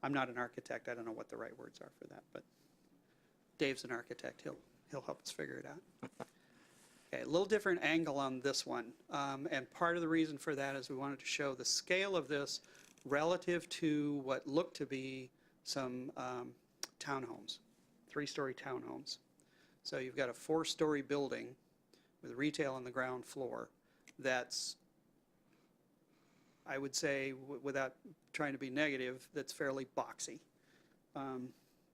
I'm not an architect. I don't know what the right words are for that, but Dave's an architect. He'll help us figure it out. Okay, a little different angle on this one. And part of the reason for that is we wanted to show the scale of this relative to what looked to be some townhomes, 3-story townhomes. So you've got a 4-story building with retail on the ground floor that's, I would say, without trying to be negative, that's fairly boxy,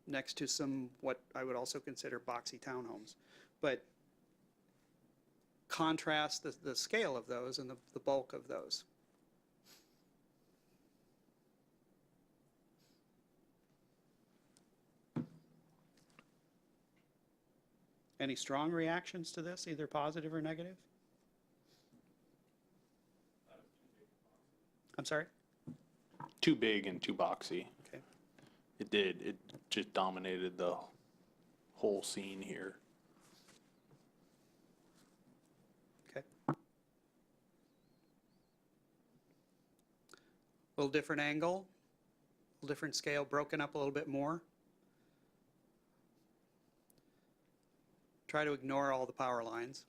next to some what I would also consider boxy townhomes. But contrast the scale of those and the bulk of those. Any strong reactions to this, either positive or negative? I'm sorry? Too big and too boxy. Okay. It just dominated the whole scene here. Okay. A little different angle, a little different scale, broken up a little bit more. Try to ignore all the power lines.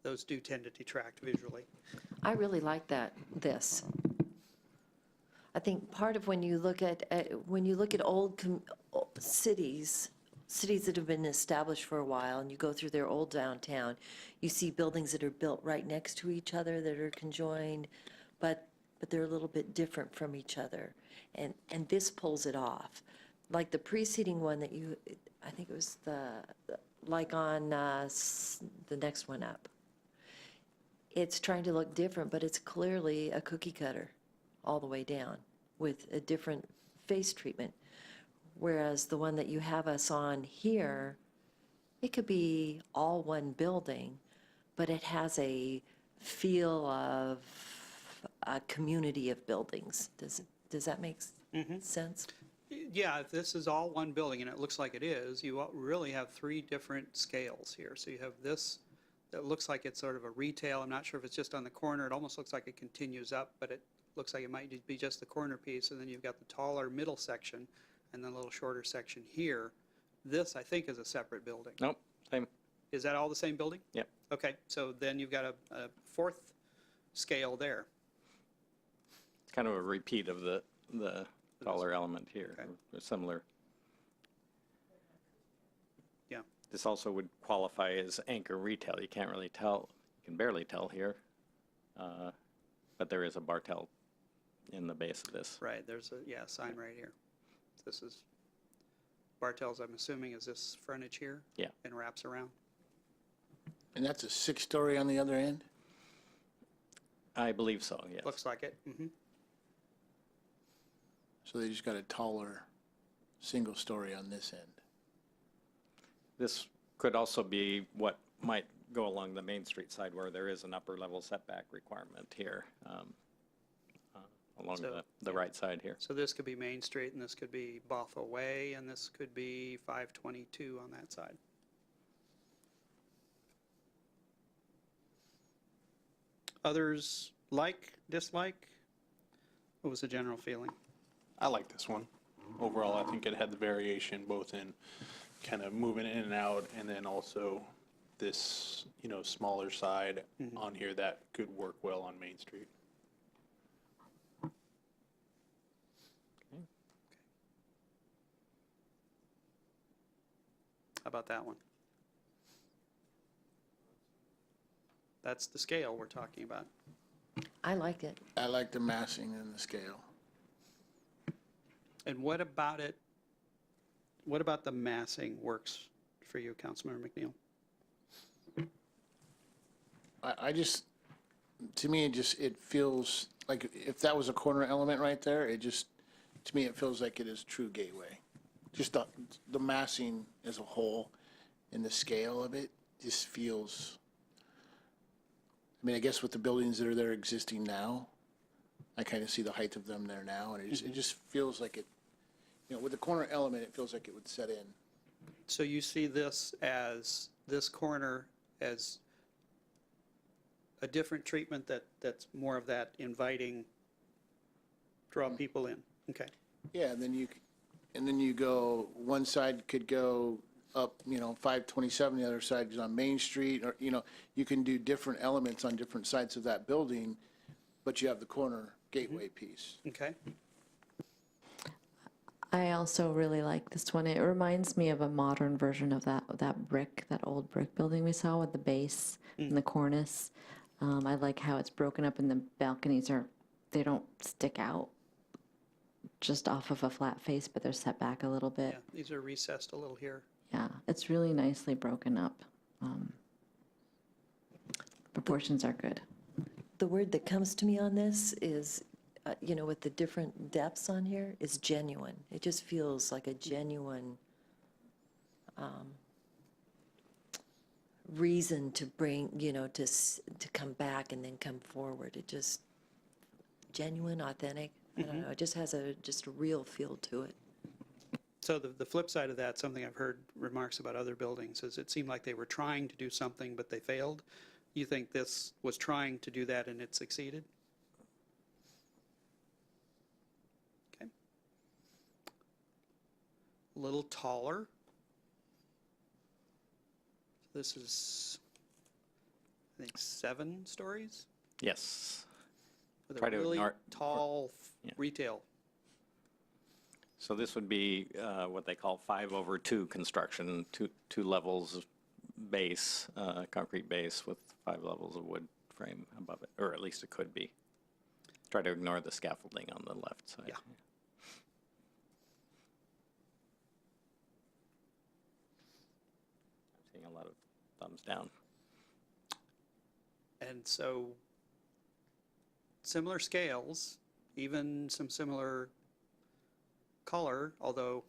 Those do tend to detract visually. I really like this. I think part of when you look at old cities that have been established for a while, and you go through their old downtown, you see buildings that are built right next to each other that are conjoined, but they're a little bit different from each other, and this pulls it off. Like the preceding one that I think it was like on the next one up. It's trying to look different, but it's clearly a cookie cutter all the way down with a different face treatment. Whereas the one that you have us on here, it could be all one building, but it has a feel of a community of buildings. Does that make sense? Yeah, if this is all one building, and it looks like it is, you really have 3 different scales here. So you have this that looks like it's sort of a retail. I'm not sure if it's just on the corner. It almost looks like it continues up, but it looks like it might be just the corner piece. And then you've got the taller middle section and then a little shorter section here. This, I think, is a separate building. Nope, same. Is that all the same building? Yep. Okay, so then you've got a 4th scale there. It's kind of a repeat of the taller element here, Okay. or similar. Yeah. This also would qualify as anchor retail. You can't really tell, you can barely tell here, but there is a Bothell in the base of this. Right, there's a sign right here. This is Bartell's, I'm assuming, is this frontage here? Yeah. And wraps around? And that's a 6-story on the other end? I believe so, yes. Looks like it. Mm-hmm. So they just got a taller single story on this end. This could also be what might go along the Main Street side where there is an upper level setback requirement here, along the right side here. So this could be Main Street, and this could be Bothell Way, and this could be 522 on that side. Others like, dislike? What was the general feeling? I like this one. Overall, I think it had the variation both in kind of moving in and out, and then also this, smaller side on here that could work well on Main Street. How about that one? That's the scale we're talking about. I like it. I like the massing and the scale. And what about it, what about the massing works for you, Councilmember McNeil? I just, to me, it feels like if that was a corner element right there, to me, it feels like it is true gateway. Just the massing as a whole and the scale of it just feels, I mean, I guess with the buildings that are there existing now, I kind of see the height of them there now, and it just feels like it, you know, with the corner element, it feels like it would set in. So you see this corner as a different treatment that's more of that inviting, draw people in? Okay. Yeah, and then you go, one side could go up, you know, 527, the other side is on Main Street, or, you know, you can do different elements on different sides of that building, but you have the corner gateway piece. Okay. I also really like this one. It reminds me of a modern version of that old brick building we saw with the base and the cornice. I like how it's broken up and the balconies they don't stick out just off of a flat face, but they're set back a little bit. Yeah, these are recessed a little here. Yeah, it's really nicely broken up. Proportions are good. The word that comes to me on this is, you know, with the different depths on here, is genuine. It just feels like a genuine reason to bring, you know, to come back and then come forward. It just, genuine, authentic. I don't know, it just has just a real feel to it. So the flip side of that, something I've heard remarks about other buildings, is it seemed like they were trying to do something, but they failed. You think this was trying to do that and it succeeded? Okay. A little taller. This is, I think, 7 stories Yes. with Try a to really ignore- tall Yeah. retail. So this would be what they call 5/2 construction, two levels of base, concrete base with 5 levels of wood frame above it, or at least it could be. Try to ignore the scaffolding on the left side. Yeah. I'm seeing a lot of thumbs down. And so similar scales, even some similar color, although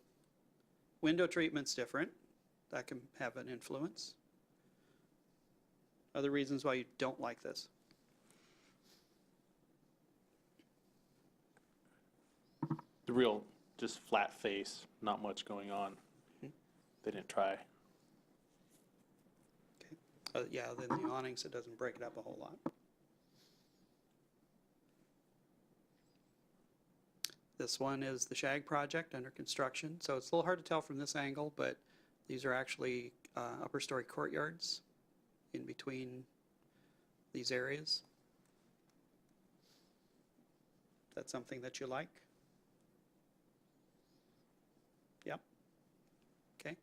window treatment's different. That can have an influence. Other reasons why you don't like this? The real, just flat face, not much going on. They didn't try. Okay. Yeah, then the awnings, it doesn't break it up a whole lot. This one is the Shag project under construction. So it's a little hard to tell from this angle, but these are actually upper story courtyards in between these areas. That's something that you like? Yep. Okay.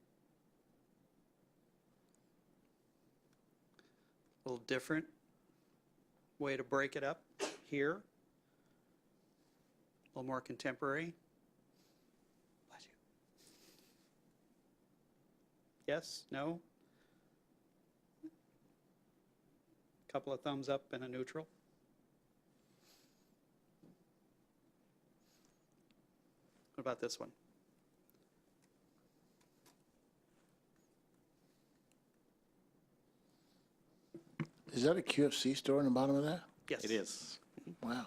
A little different way to break it up here. A little more contemporary. Bless you. Yes? No? Couple of thumbs up and a neutral. What about this one? Is that a QFC store in the bottom of that? Yes. It is. Wow.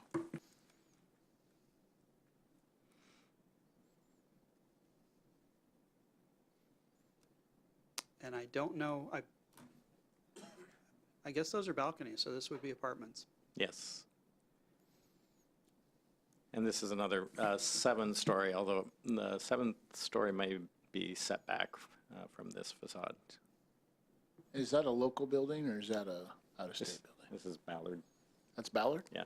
And I don't know, I guess those are balconies, so this would be apartments. Yes. And this is another 7-story, although the 7th story may be set back from this facade. Is that a local building or is that a out-of-state building? This is Ballard. That's Ballard? Yeah.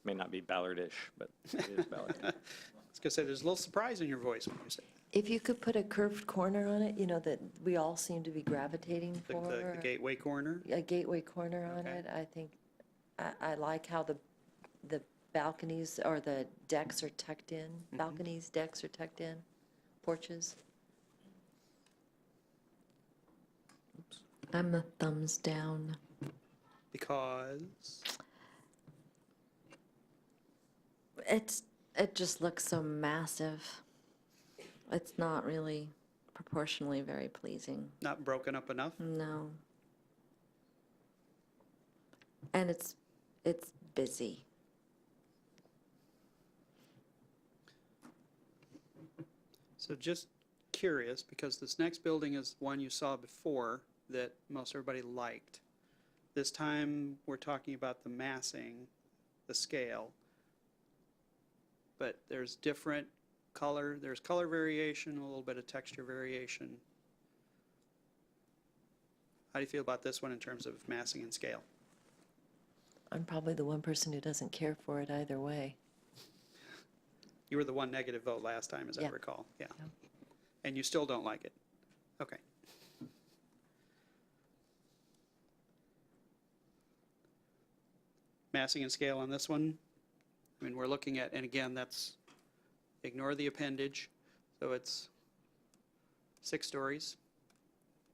May not be Ballard-ish, but it is Ballard. I was going to say, there's a little surprise in your voice when you say If you could put a curved corner on it, you know, that we all seem to be gravitating the for. gateway corner. A gateway corner on Okay. it, I think, I like how the balconies or the decks are tucked in, balconies, decks are tucked in, porches. I'm a thumbs down. Because It just looks so massive. It's not really proportionally very pleasing. Not broken up enough? No. And it's busy. So just curious, because this next building is one you saw before that most everybody liked. This time, we're talking about the massing, the scale. But there's different color, there's color variation, a little bit of texture variation. How do you feel about this one in terms of massing and scale? I'm probably the one person who doesn't care for it either way. You were the one negative vote last time, as I Yeah. recall. Yeah. And you still don't like it? Okay. Massing and scale on this one? I mean, we're looking at, and again, that's, ignore the appendage, so it's 6 stories.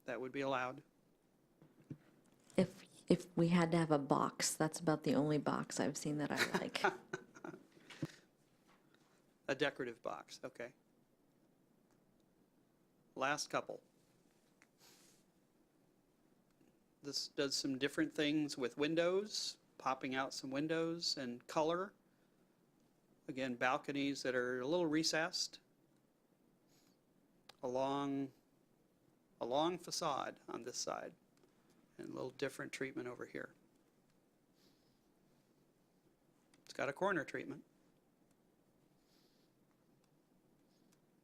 That would be allowed. If we had to have a box, that's about the only box I've seen that I like. A decorative box, okay. Last couple. This does some different things with windows, popping out some windows and color. Again, balconies that are a little recessed. A long facade on this side, and a little different treatment over here. It's got a corner treatment.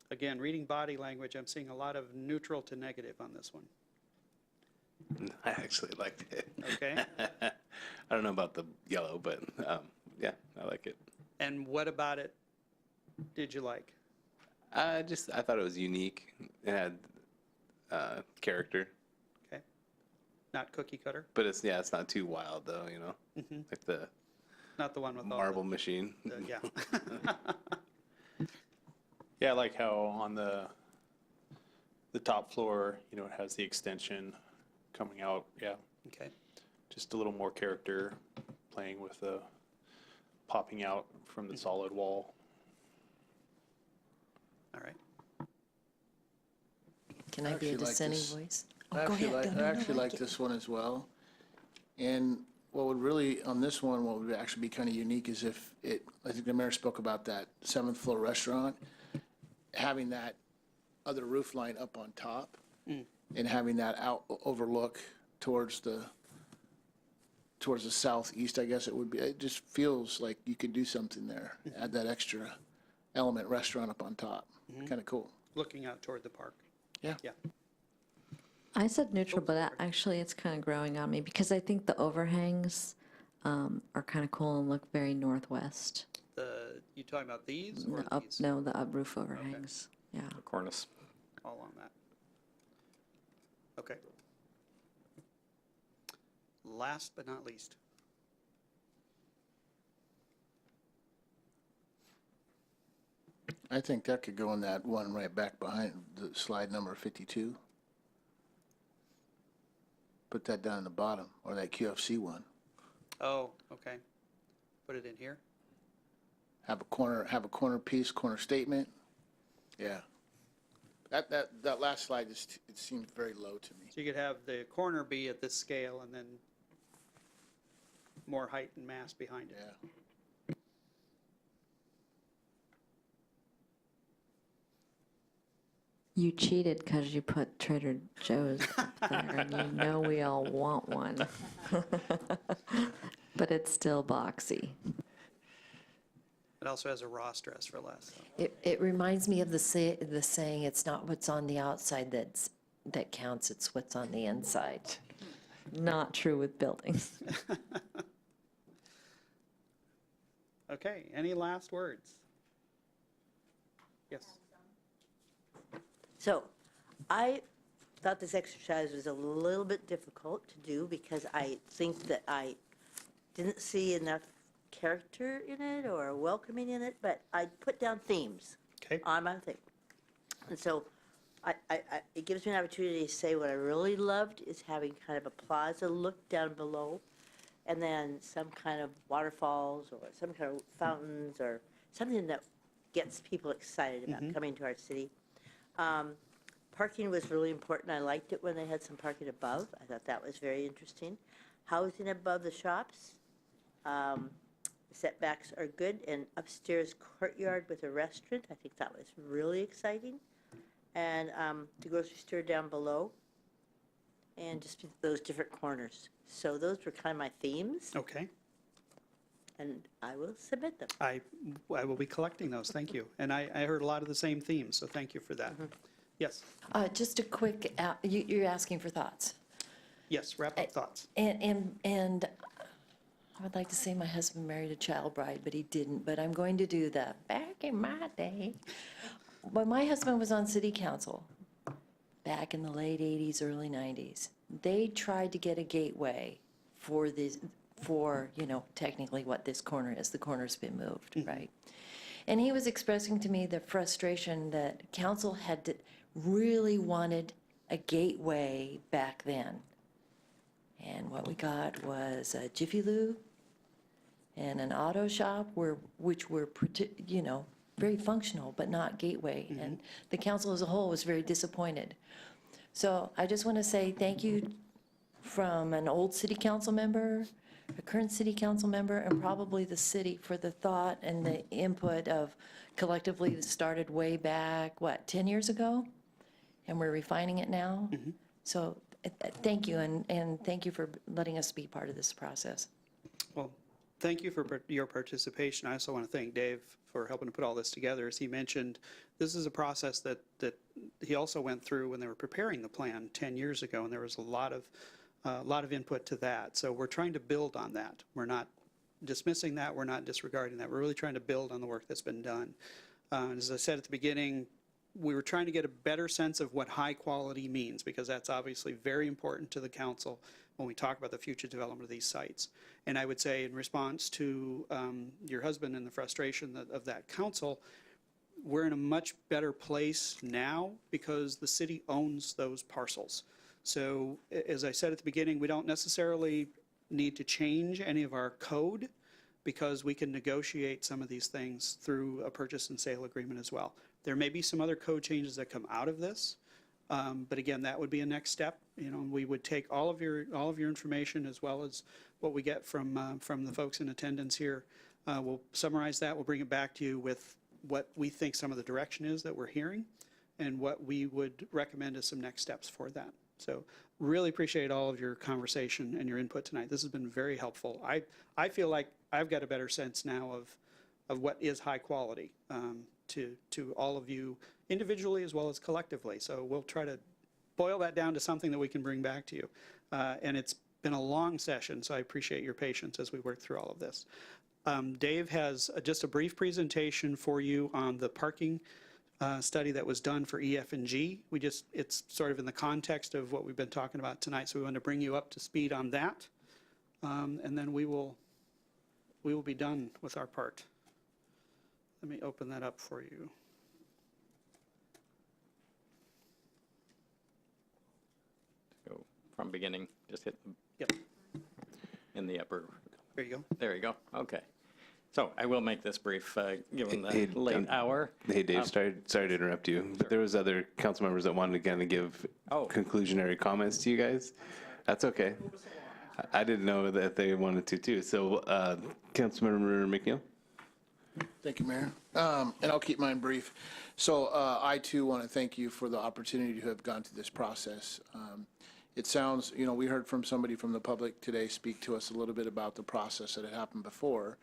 Again, reading body language, I'm seeing a lot of neutral to negative on this one. I actually liked it. Okay. I don't know about the yellow, but yeah, I like it. And what about it did you like? I thought it was unique. It had character, Okay. Not cookie cutter? but it's not too wild though, you know, like the Not the one with all marble machine. yeah. Yeah, I like how on the top floor, you know, it has the extension coming out. Yeah, Okay. just a little more character, playing with the popping out from the solid wall. All right. Can I be a actually like dissenting this. voice? I Oh, go actually ahead. like, No, I no, actually like this one as well. And what would really, on this one, what would actually be kind of unique is if it, I think the mayor spoke about that 7th floor restaurant, having that other roof line up on top and having that out overlook towards the southeast, I guess it would be. It just feels like you could do something there, add that extra element restaurant up on top. Kind of cool. Looking out toward the park. Yeah. Yeah. I said neutral, but actually it's kind of growing on me because I think the overhangs are kind of cool and look very northwest. You talking about these or these? No, the up roof overhangs. Yeah. The cornice. All on that. Okay. Last but not least. I think that could go in that one right back behind the slide number 52. Put that down in the bottom, or that QFC one. Oh, okay. Put it in here. Have a corner piece, corner statement. Yeah. That last slide, just, it seemed very low to me. So you could have the corner be at this scale and then more height and mass behind it. Yeah. You cheated because you put Trader Joe's there, and you know we all want one. But it's still boxy. It also has a raw stress for less. So. It reminds me of the saying, it's not what's on the outside that counts, it's what's on the inside. Not true with buildings. Okay, any last words? Yes. So I thought this exercise was a little bit difficult to do because I think that I didn't see enough character in it or welcoming in it, but I put down themes Okay. on my thing. And so it gives me an opportunity to say what I really loved is having kind of a plaza look down below and then some kind of waterfalls or some kind of fountains or something that gets people excited about coming to our city. Parking was really important. I liked it when they had some parking above. I thought that was very interesting. Housing above the shops. Setbacks are good, and upstairs courtyard with a restaurant. I think that was really exciting. And the grocery store down below. And just those different corners. So those were kind of my themes, Okay. and I will submit them. I will be collecting those, thank you. And I heard a lot of the same themes, so thank you for that. Yes, Just a quick, you're asking for thoughts. yes, wrap up thoughts. And I would like to say my husband married a child bride, but he didn't. But I'm going to do the back in my day. When my husband was on city council, back in the late 80s, early 90s, they tried to get a gateway for this, for, you know, technically what this corner is. The corner's been moved, right? And he was expressing to me the frustration that council had really wanted a gateway back then. And what we got was a Jiffy Lube and an auto shop which were, you know, very functional, but not gateway. And the council as a whole was very disappointed. So I just want to say thank you from an old city council member, a current city council member, and probably the city for the thought and the input of collectively that started way back, 10 years ago? And we're refining it now. So thank you, and thank you for letting us be part of this process. Well, thank you for your participation. I also want to thank Dave for helping to put all this together. As he mentioned, this is a process that he also went through when they were preparing the plan 10 years ago, and there was a lot of input to that. So we're trying to build on that. We're not dismissing that. We're not disregarding that. We're really trying to build on the work that's been done. As I said at the beginning, we were trying to get a better sense of what high quality means, because that's obviously very important to the council when we talk about the future development of these sites. And I would say, in response to your husband and the frustration of that council, we're in a much better place now because the city owns those parcels. So as I said at the beginning, we don't necessarily need to change any of our code because we can negotiate some of these things through a purchase and sale agreement as well. There may be some other code changes that come out of this, but again, that would be a next step. You know, we would take all of your information as well as what we get from the folks in attendance here. We'll summarize that. We'll bring it back to you with what we think some of the direction is that we're hearing and what we would recommend as some next steps for that. So really appreciate all of your conversation and your input tonight. This has been very helpful. I feel like I've got a better sense now of what is high quality to all of you individually as well as collectively. So we'll try to boil that down to something that we can bring back to you. And it's been a long session, so I appreciate your patience as we work through all of this. Dave has just a brief presentation for you on the parking study that was done for EF and G. It's sort of in the context of what we've been talking about tonight, so we want to bring you up to speed on that. And then we will be done with our part. Let me open that up for you. Go from beginning, just hit Yep, in the upper. there you go. There you go. Okay. So I will make this brief, given the Hey, late hour. Hey, Dave, sorry to interrupt you, but there was other council members that wanted to kind of give conclusionary comments to you guys. That's okay. I didn't know that they wanted to too. So, Councilmember McNeil? Thank you, Mayor. And I'll keep mine brief. So I too want to thank you for the opportunity to have gone through this process. It sounds, you know, we heard from somebody from the public today speak to us a little bit about the process that had happened before.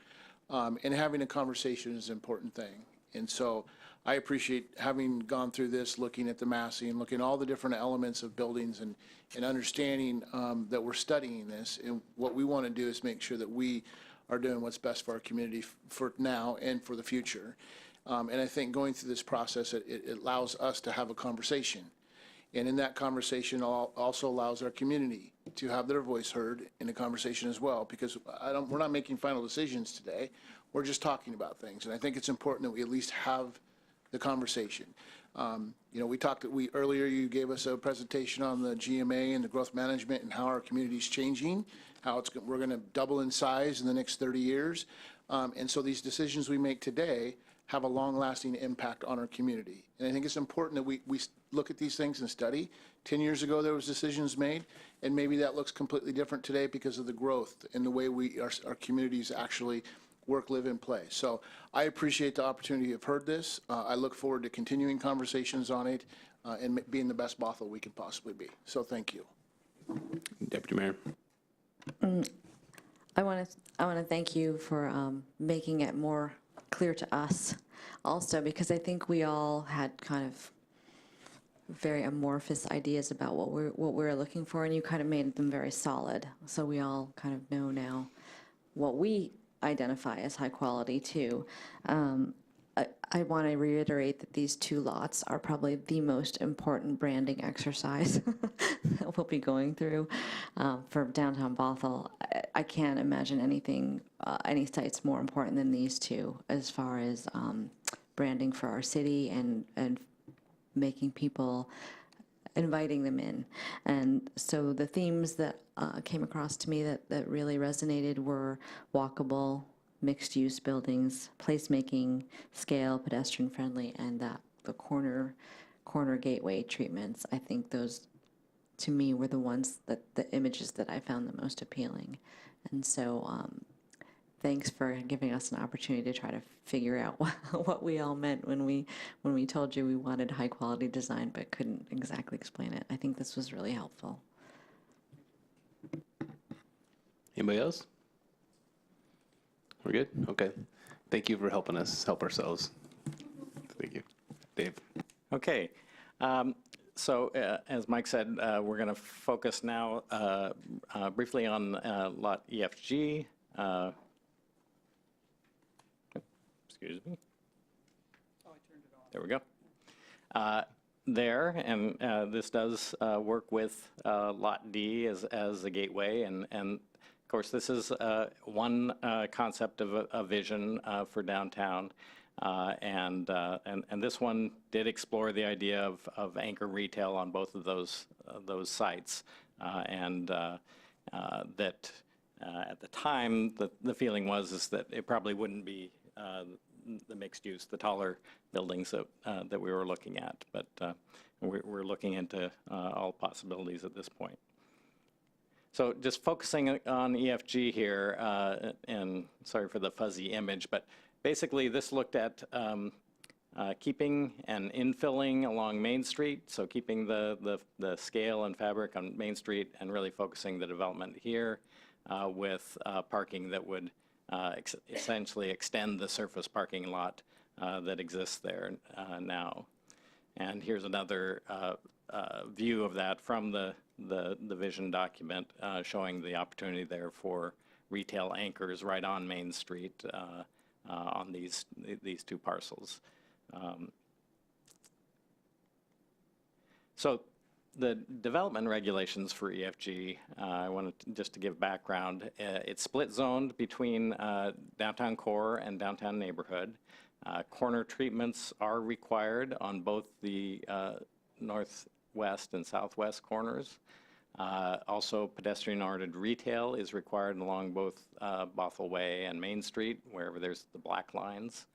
And having a conversation is an important thing. And so I appreciate having gone through this, looking at the massing, looking at all the different elements of buildings and understanding that we're studying this. And what we want to do is make sure that we are doing what's best for our community for now and for the future. And I think going through this process, it allows us to have a conversation. And in that conversation also allows our community to have their voice heard in the conversation as well, because we're not making final decisions today. We're just talking about things. And I think it's important that we at least have the conversation. You know, earlier you gave us a presentation on the GMA and the growth management and how our community is changing, how we're going to double in size in the next 30 years. And so these decisions we make today have a long-lasting impact on our community. And I think it's important that we look at these things and study. 10 years ago, there was decisions made, and maybe that looks completely different today because of the growth and the way our communities actually work, live, and play. So I appreciate the opportunity to have heard this. I look forward to continuing conversations on it and being the best Bothell we can possibly be. So thank you. Deputy Mayor. I want to thank you for making it more clear to us also, because I think we all had kind of very amorphous ideas about what we're looking for, and you kind of made them very solid. So we all kind of know now what we identify as high quality too. I want to reiterate that these two lots are probably the most important branding exercise that we'll be going through for downtown Bothell. I can't imagine anything, any sites more important than these two as far as branding for our city and making people, inviting them in. And so the themes that came across to me that really resonated were walkable, mixed-use buildings, placemaking, scale, pedestrian-friendly, and the corner gateway treatments. I think those, to me, were the ones the images that I found the most appealing. And so thanks for giving us an opportunity to try to figure out what we all meant when we told you we wanted high-quality design but couldn't exactly explain it. I think this was really helpful. Anybody else? We're good? Okay. Thank you for helping us help ourselves. Thank you. Dave. Okay. So as Mike said, we're going to focus now briefly on lot EFG. Excuse me. There we go. This does work with Lot D as a gateway, and of course this is one concept of a vision for downtown, and this one did explore the idea of anchor retail on both of those sites, and that at the time the feeling was that it probably wouldn't be the mixed use, the taller buildings that we were looking at, but we're looking into all possibilities at this point. So just focusing on EFG here, and sorry for the fuzzy image, but basically this looked at keeping and infilling along Main Street, so keeping the scale and fabric on Main Street and really focusing the development here with parking that would essentially extend the surface parking lot that exists there now. And here's another view of that from the vision document, showing the opportunity there for retail anchors right on Main Street on these two parcels. So the development regulations for EFG, I wanted just to give background. It's split zoned between downtown core and downtown neighborhood. Corner treatments are required on both the northwest and southwest corners. Also, pedestrian-oriented retail is required along both Bothell Way and Main Street, wherever there's the black lines.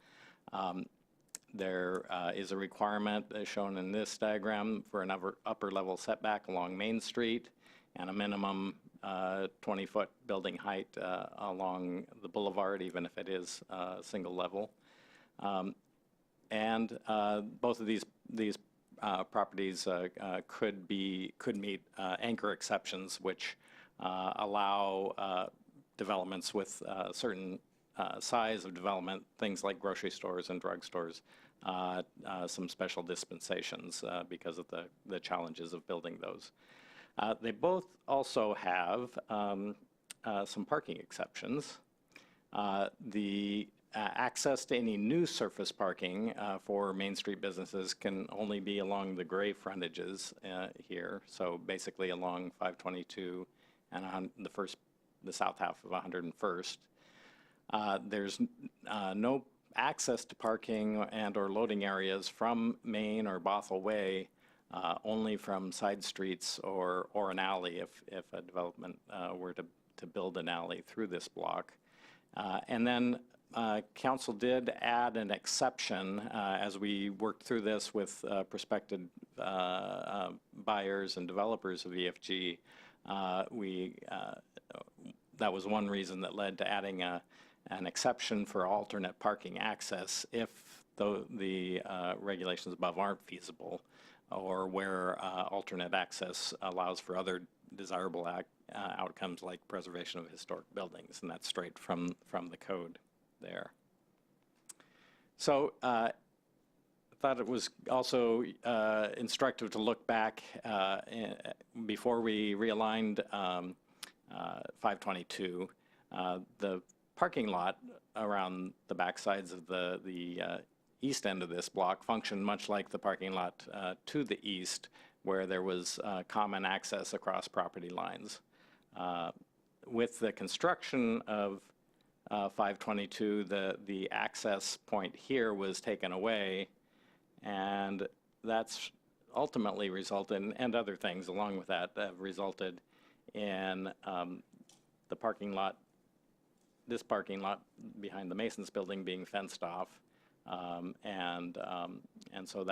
There is a requirement shown in this diagram for an upper level setback along Main Street and a minimum 20-foot building height along the boulevard, even if it is single level. And both of these properties could meet anchor exceptions, which allow developments with certain size of development, things like grocery stores and drugstores, some special dispensations because of the challenges of building those. They both also have some parking exceptions. The access to any new surface parking for Main Street businesses can only be along the gray frontages here, so basically along 522 and the south half of 101st. There's no access to parking and or loading areas from Main or Bothell Way, only from side streets or an alley if a development were to build an alley through this block. And then council did add an exception as we worked through this with prospective buyers and developers of EFG. That was one reason that led to adding an exception for alternate parking access if the regulations above aren't feasible, or where alternate access allows for other desirable outcomes like preservation of historic buildings, and that's straight from the code there. So I thought it was also instructive to look back before we realigned 522. The parking lot around the backsides of the east end of this block functioned much like the parking lot to the east, where there was common access across property lines. With the construction of 522, the access point here was taken away, and that's ultimately resulted, and other things along with that, have resulted in the parking lot, this parking lot behind the Masons building being fenced off, and so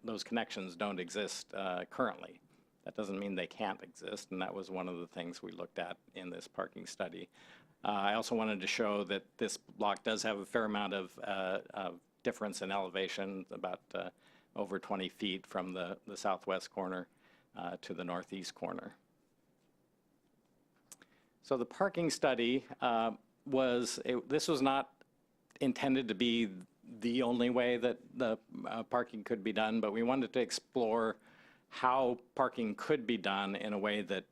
those connections don't exist currently. That doesn't mean they can't exist, and that was one of the things we looked at in this parking study. I also wanted to show that this block does have a fair amount of difference in elevation, about over 20 feet from the southwest corner to the northeast corner. So the parking study this was not intended to be the only way that the parking could be done, but we wanted to explore how parking could be done in a way that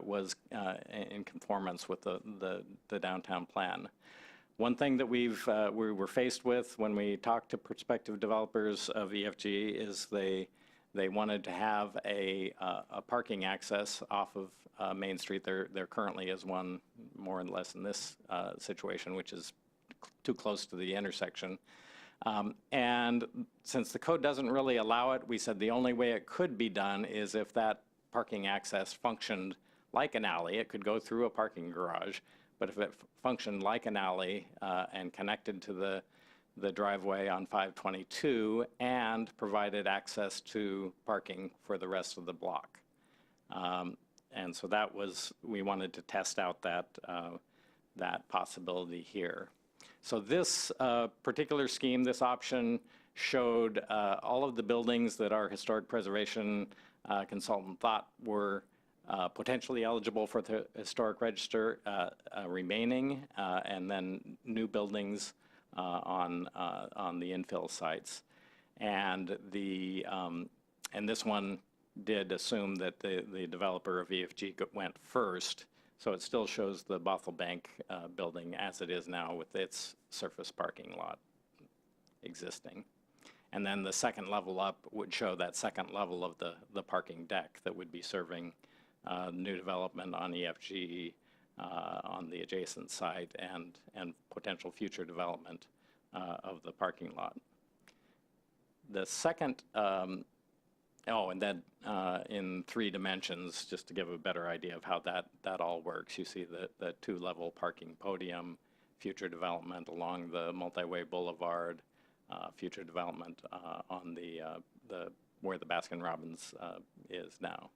was in conformance with the downtown plan. One thing that we were faced with when we talked to prospective developers of EFG is they wanted to have a parking access off of Main Street. There currently is one, more or less in this situation, which is too close to the intersection. And since the code doesn't really allow it, we said the only way it could be done is if that parking access functioned like an alley. It could go through a parking garage, but if it functioned like an alley and connected to the driveway on 522 and provided access to parking for the rest of the block. And so that was, we wanted to test out that possibility here. So this particular scheme, this option, showed all of the buildings that our historic preservation consultant thought were potentially eligible for the historic register remaining, and then new buildings on the infill sites. And this one did assume that the developer of EFG went first. So it still shows the Bothell Bank building as it is now with its surface parking lot existing. And then the second level up would show that second level of the parking deck that would be serving new development on EFG on the adjacent site and potential future development of the parking lot. The second and then in 3 dimensions, just to give a better idea of how that all works, you see the 2-level parking podium, future development along the multi-way boulevard, future development on where the Baskin-Robbins is now.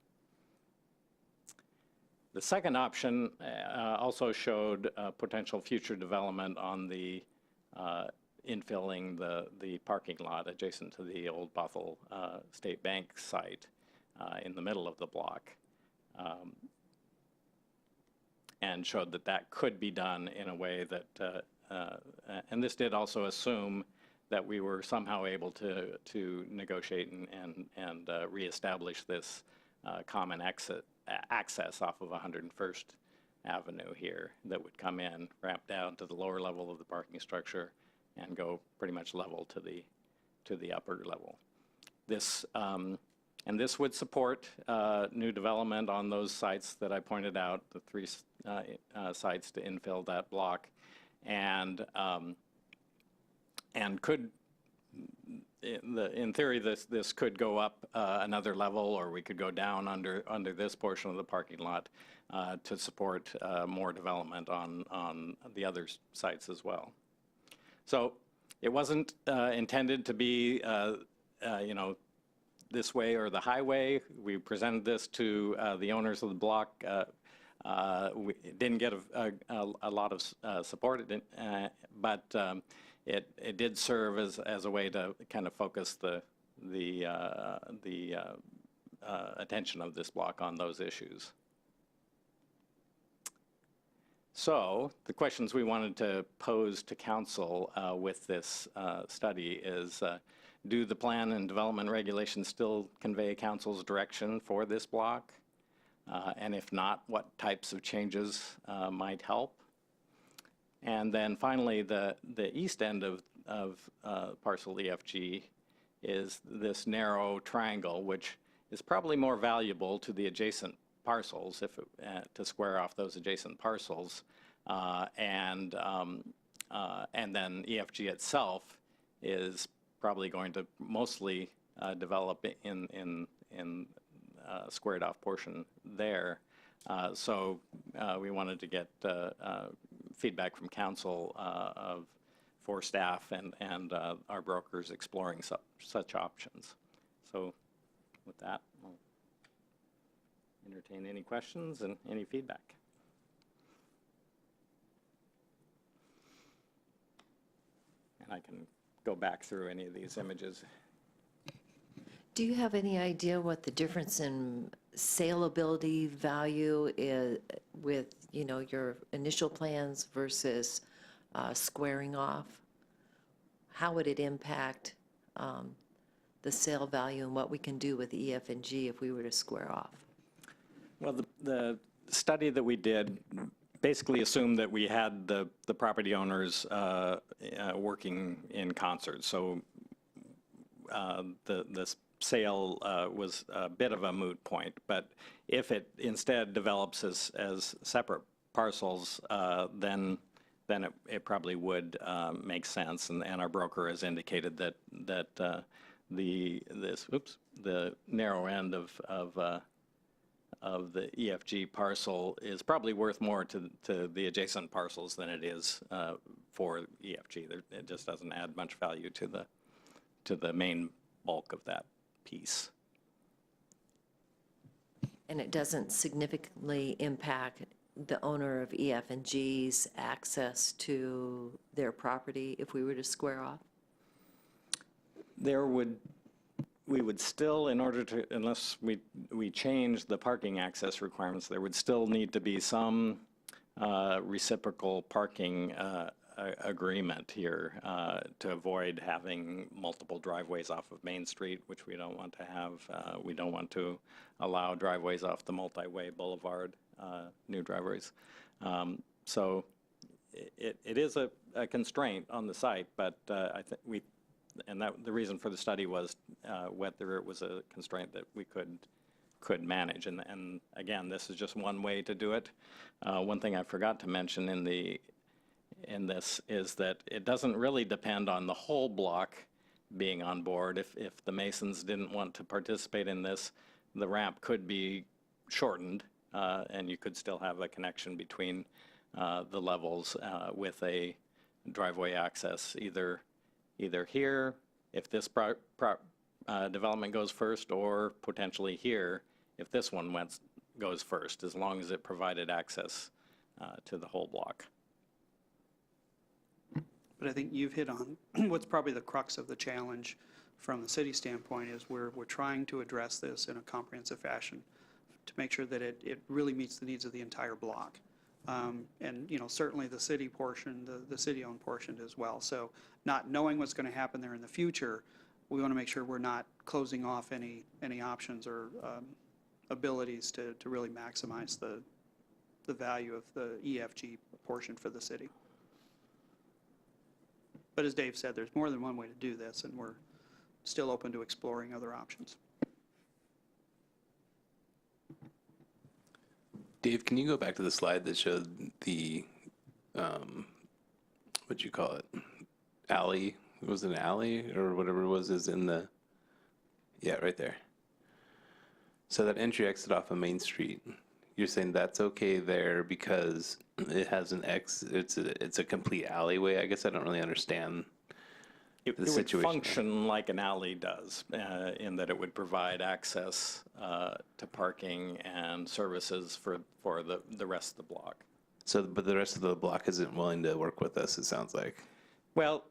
The second option also showed potential future development on the infilling the parking lot adjacent to the old Bothell State Bank site in the middle of the block, and showed that could be done in a way that, and this did also assume that we were somehow able to negotiate and reestablish this common access off of 101st Avenue here that would come in, ramp down to the lower level of the parking structure, and go pretty much level to the upper level. This and this would support new development on those sites that I pointed out, the 3 sites to infill that block, and could, in theory, this could go up another level, or we could go down under this portion of the parking lot to support more development on the other sites as well. So it wasn't intended to be, this way or the highway. We presented this to the owners of the block. We didn't get a lot of support, it didn't, but it did serve as a way to kind of focus the attention of this block on those issues. So the questions we wanted to pose to council with this study is, do the plan and development regulations still convey council's direction for this block? And if not, what types of changes might help? And then finally, the east end of parcel EFG is this narrow triangle, which is probably more valuable to the adjacent parcels to square off those adjacent parcels. And then EFG itself is probably going to mostly develop in squared off portion there. So we wanted to get feedback from council for staff and our brokers exploring such options. So with that, I'll entertain any questions and any feedback. And I can go back through any of these images. Do you have any idea what the difference in saleability value is with, your initial plans versus squaring off? How would it impact the sale value and what we can do with EF and G if we were to square off? Well, the study that we did basically assumed that we had the property owners working in concert. So the sale was a bit of a moot point. But if it instead develops as separate parcels, then it probably would make sense. And our broker has indicated that the narrow end of the EFG parcel is probably worth more to the adjacent parcels than it is for EFG. It just doesn't add much value to the main bulk of that piece. And it doesn't significantly impact the owner of EF and G's access to their property if we were to square off? We would still, in order to, unless we change the parking access requirements, there would still need to be some reciprocal parking agreement here to avoid having multiple driveways off of Main Street, which we don't want to have. We don't want to allow driveways off the multi-way boulevard, new driveways. So it is a constraint on the site, but I think the reason for the study was whether it was a constraint that we could manage. And again, this is just one way to do it. One thing I forgot to mention in this is that it doesn't really depend on the whole block being on board. If the Masons didn't want to participate in this, the ramp could be shortened, and you could still have a connection between the levels with a driveway access either here, if this development goes first, or potentially here, if this one goes first, as long as it provided access to the whole block. But I think you've hit on what's probably the crux of the challenge from the city standpoint is we're trying to address this in a comprehensive fashion to make sure that it really meets the needs of the entire block. And certainly the city portion, the city-owned portion as well. So not knowing what's going to happen there in the future, we want to make sure we're not closing off any options or abilities to really maximize the value of the EFG portion for the city. But as Dave said, there's more than one way to do this, and we're still open to exploring other options. Dave, can you go back to the slide that showed the, what'd you call it, alley it was an alley or whatever it was, is in the, yeah, right there. So that entry exit off of Main Street, you're saying that's okay there because it has an it's a complete alleyway? I guess I don't really understand It the would situation. function like an alley does, in that it would provide access to parking and services for the rest of the block. So, but the rest of the block isn't willing to work with us, it sounds like. Well,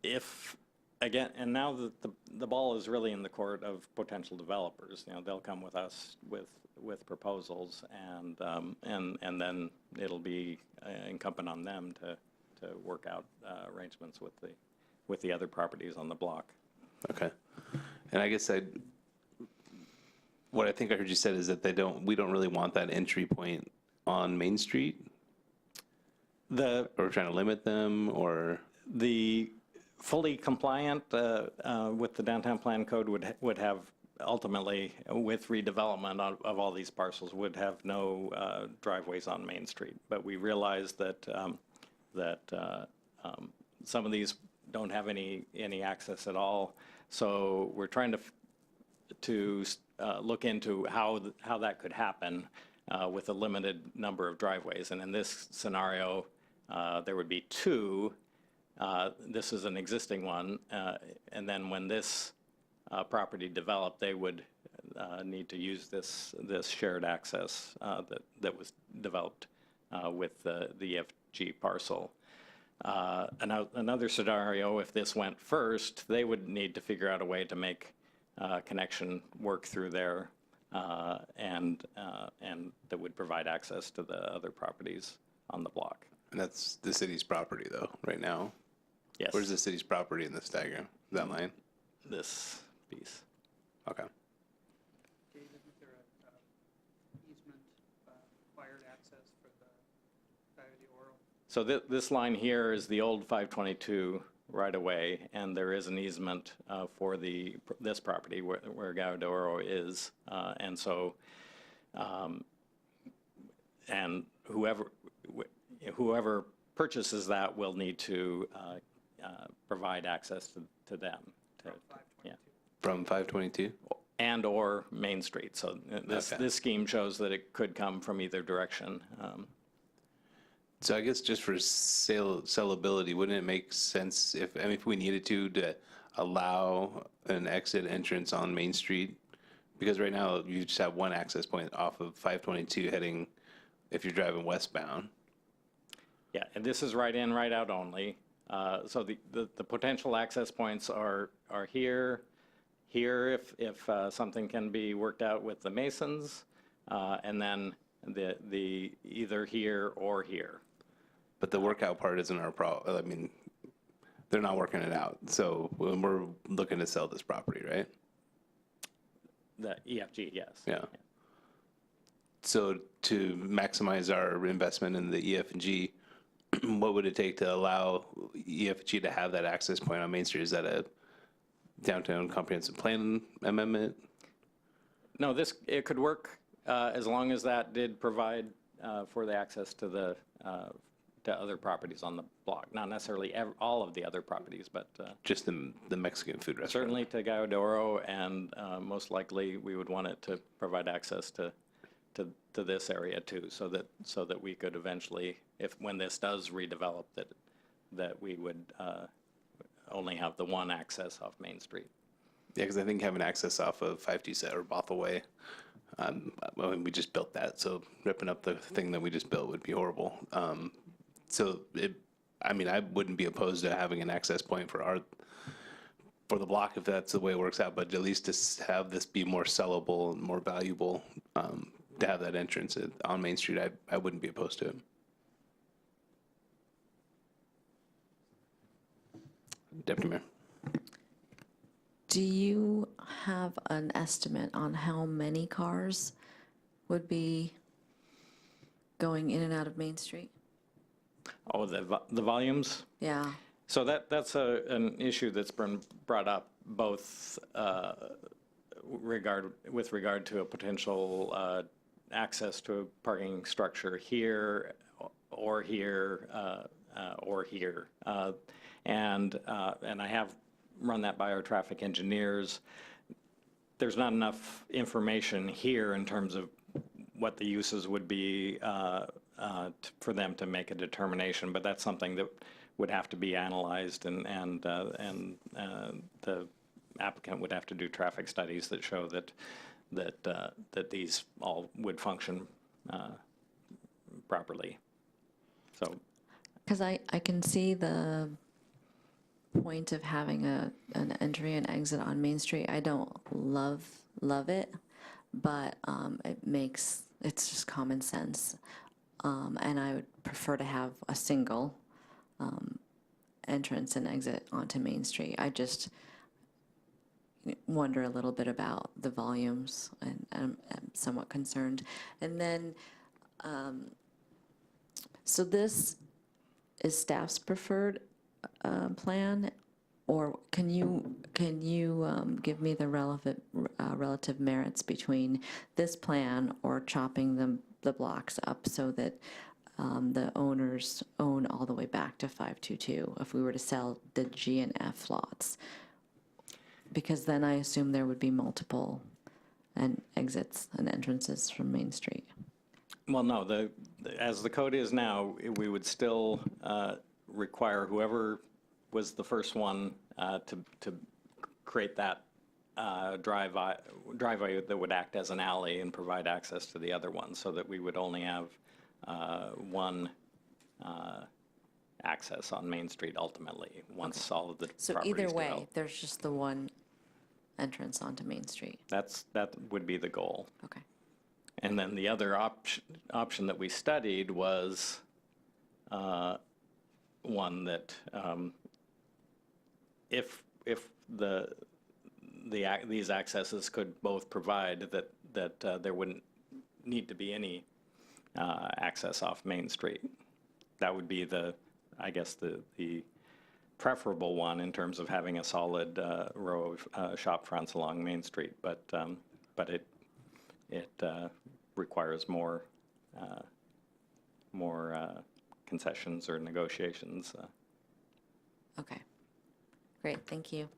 if, again, and now the ball is really in the court of potential developers. You know, they'll come with us with proposals, and then it'll be incumbent on them to work out arrangements with the other properties on the block. Okay. And I guess what I think I heard you said is that we don't really want that entry point on Main Street? Or we're trying to limit them, or? The fully compliant with the downtown plan code would have ultimately, with redevelopment of all these parcels, would have no driveways on Main Street. But we realize that some of these don't have any access at all. So we're trying to look into how that could happen with a limited number of driveways. And in this scenario, there would be two. This is an existing one, and then when this property developed, they would need to use this shared access that was developed with the EFG parcel. Another scenario, if this went first, they would need to figure out a way to make connection work through there, and that would provide access to the other properties on the block. And that's the city's property, though, right now? Yes. Where's the city's property in this diagram? That line? This piece. Okay. David, is there an easement required access for the Cayo de Oro? So this line here is the old 522 right-of-way, and there is an easement for this property where Cayo de Oro is, and so and whoever purchases that will need to provide access to them. Yeah. From 522? And or Main Street. So this scheme shows that it could come from either direction. So I guess just for sellability, wouldn't it make sense if we needed to allow an exit entrance on Main Street? Because right now you just have one access point off of 522 heading, if you're driving westbound. Yeah, and this is right in, right out only. So the potential access points are here if something can be worked out with the Masons, and then the either here or here. But the workout part isn't our problem. I mean, they're not working it out. So when we're looking to sell this property, right? The EFG, yes. Yeah. So to maximize our investment in the EF&G, what would it take to allow EF&G to have that access point on Main Street? Is that a downtown comprehensive plan amendment? No, it could work as long as that did provide for the access to the to other properties on the block. Not necessarily all of the other properties, but just the Mexican food restaurant. Certainly to Cayo de Oro, and most likely we would want it to provide access to this area too, so that we could eventually, when this does redevelop, that we would only have the one access off Main Street. Yeah, because I think having access off of 527 or Bothell Way, I mean, we just built that, so ripping up the thing that we just built would be horrible. I mean, I wouldn't be opposed to having an access point for the block if that's the way it works out, but at least to have this be more sellable and more valuable, to have that entrance on Main Street, I wouldn't be opposed to it. Deputy Mayor. Do you have an estimate on how many cars would be going in and out of Main Street? Oh, the volumes? Yeah. So that's an issue that's been brought up both with regard to a potential access to a parking structure here or here or here. And I have run that by our traffic engineers. There's not enough information here in terms of what the uses would be for them to make a determination, but that's something that would have to be analyzed, and the applicant would have to do traffic studies that show that these all would function properly. So, Because I can see the point of having an entry and exit on Main Street. I don't love it, but it's just common sense. And I would prefer to have a single entrance and exit onto Main Street. I just wonder a little bit about the volumes, and I'm somewhat concerned. And then, so this is staff's preferred plan, or can you give me the relative merits between this plan or chopping the blocks up so that the owners own all the way back to 522 if we were to sell the G and F lots? Because then I assume there would be multiple exits and entrances from Main Street. well, no, as the code is now, we would still require whoever was the first one to create that driveway that would act as an alley and provide access to the other one, so that we would only have one access on Main Street ultimately, once all of the So properties either way, develop. there's just the one entrance onto Main Street. That would be the goal. Okay. And then the other option that we studied was one that if these accesses could both provide that there wouldn't need to be any access off Main Street. That would be I guess the preferable one in terms of having a solid row of shop fronts along Main Street, but it requires more concessions or negotiations. Okay. Great. Thank you.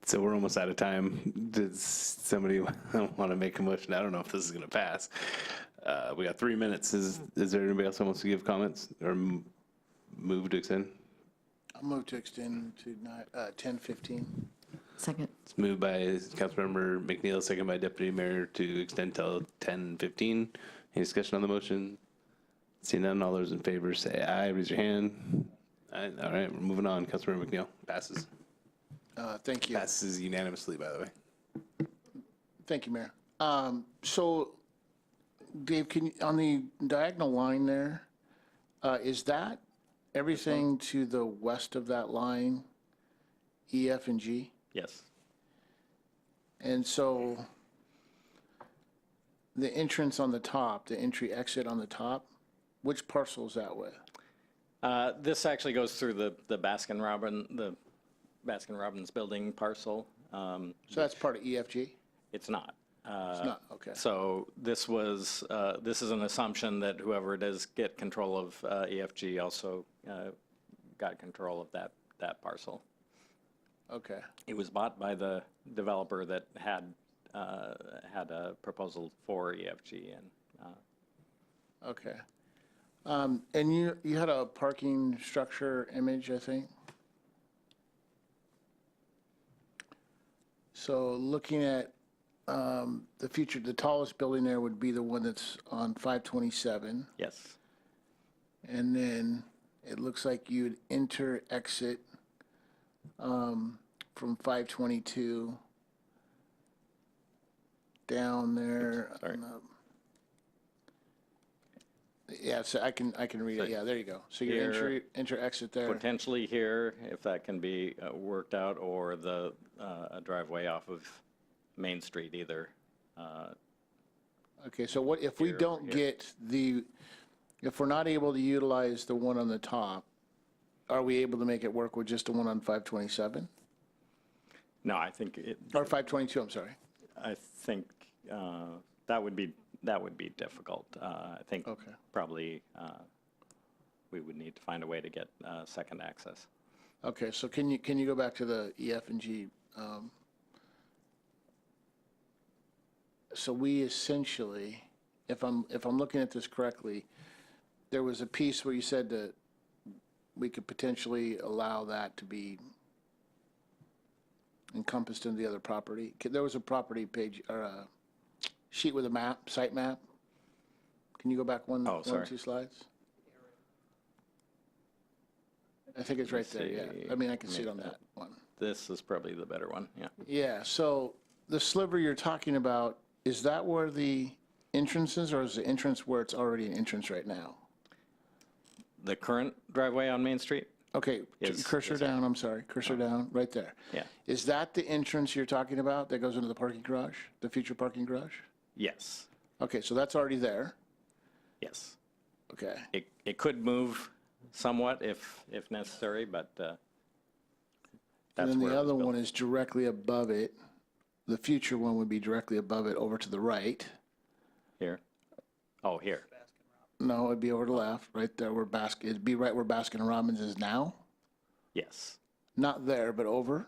So we're almost out of time. Does somebody want to make a motion? I don't know if this is going to pass. We got 3 minutes. Is there anybody else that wants to give comments or move to extend? I'll move to extend to 10:15. Second. It's moved by Councilmember McNeil, second by Deputy Mayor to extend till 10:15. Any discussion on the motion? Seeing none, all those in favor say aye. Raise your hand. All right, we're moving on. Councilmember McNeil passes. Thank you. Passes unanimously, by the way. Thank you, Mayor. So, Dave, on the diagonal line there, is that everything to the west of that line, E, F, and G? Yes. And so the entrance on the top, the entry exit on the top, which parcel is that with? This actually goes through the Baskin-Robbins building parcel. So that's part of EFG? It's not. It's not, okay. So this is an assumption that whoever does get control of EFG also got control of that parcel. Okay. It was bought by the developer that had a proposal for EFG, and Okay. And you had a parking structure image, I think? So looking at the future, the tallest building there would be the one that's on 527. yes. And then it looks like you'd enter, exit from 522 down there. Oops, sorry. Yeah, so I can read it. Yeah, there you go. So you Here, enter, exit there. Potentially here, if that can be worked out, or a driveway off of Main Street either. Okay, so what, if we Here, don't here. get if we're not able to utilize the one on the top, are we able to make it work with just the one on 527? No, I think Or 522, I'm sorry. I think that would be difficult. I think probably we would need to find a way to get second access. Okay, so can you go back to the E, F, and G? So we essentially, if I'm looking at this correctly, there was a piece where you said that we could potentially allow that to be encompassed in the other property. There was a property page or a sheet with a map, site map. Can you go back one or two slides? I think it's right there, yeah. I mean, I can see it on that one. This is probably the better one, yeah. Yeah, so the sliver you're talking about, is that where the entrance is, or is the entrance where it's already an entrance right now? The current driveway on Main Street? Okay, cursor down, I'm sorry, cursor down, right there. Yeah. Is that the entrance you're talking about that goes into the parking garage, the future parking garage? Yes, Okay, so that's already there, yes. okay. It could move somewhat if necessary, but And that's then where the it was other built. one is directly above it, the future one would be directly above it over to the right. Here? Oh, here. No, it'd be over to the left, right there where it'd be right where Baskin Robbins is now? Yes. Not there, but over?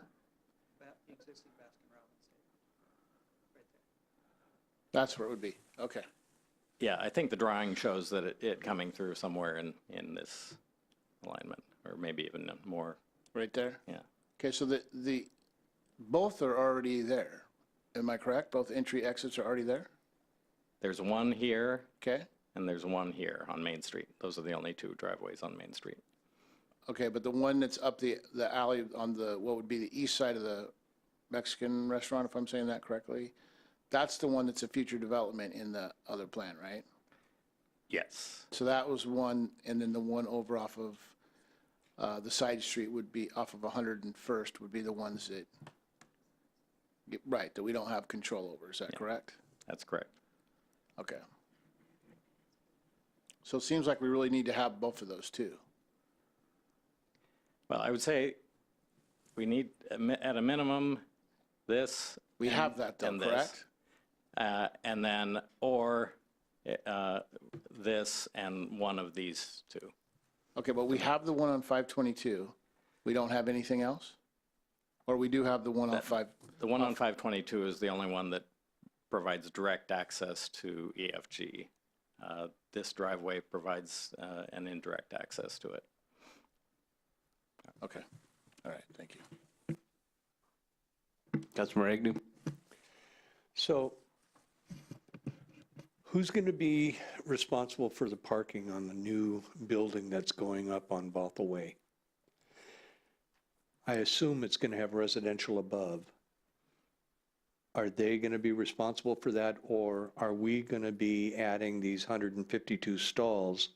That's where it would be, okay. Yeah, I think the drawing shows that it coming through somewhere in this alignment, or maybe even more. Right there? Yeah. Okay, so both are already there. Am I correct? Both entry exits are already there? There's one here, Okay, and there's one here on Main Street. Those are the only two driveways on Main Street. okay, but the one that's up the alley on what would be the east side of the Mexican restaurant, if I'm saying that correctly, that's the one that's a future development in the other plan, right? Yes. So that was one, and then the one over off of the side street would be off of 101st would be the ones that, right, that we don't have control over, is that correct? That's correct. Okay. So it seems like we really need to have both of those too. Well, I would say we need, at a minimum, this. We have that though, and this. correct? And then, or this and one of these two. Okay, but we have the one on 522. We don't have anything else? Or we do have the one on 5? The one on 522 is the only one that provides direct access to EFG. This driveway provides an indirect access to it. Okay, all right, thank you. Councilmember Agnew? So who's going to be responsible for the parking on the new building that's going up on Bothell Way? I assume it's going to have residential above. Are they going to be responsible for that, or are we going to be adding these 152 stalls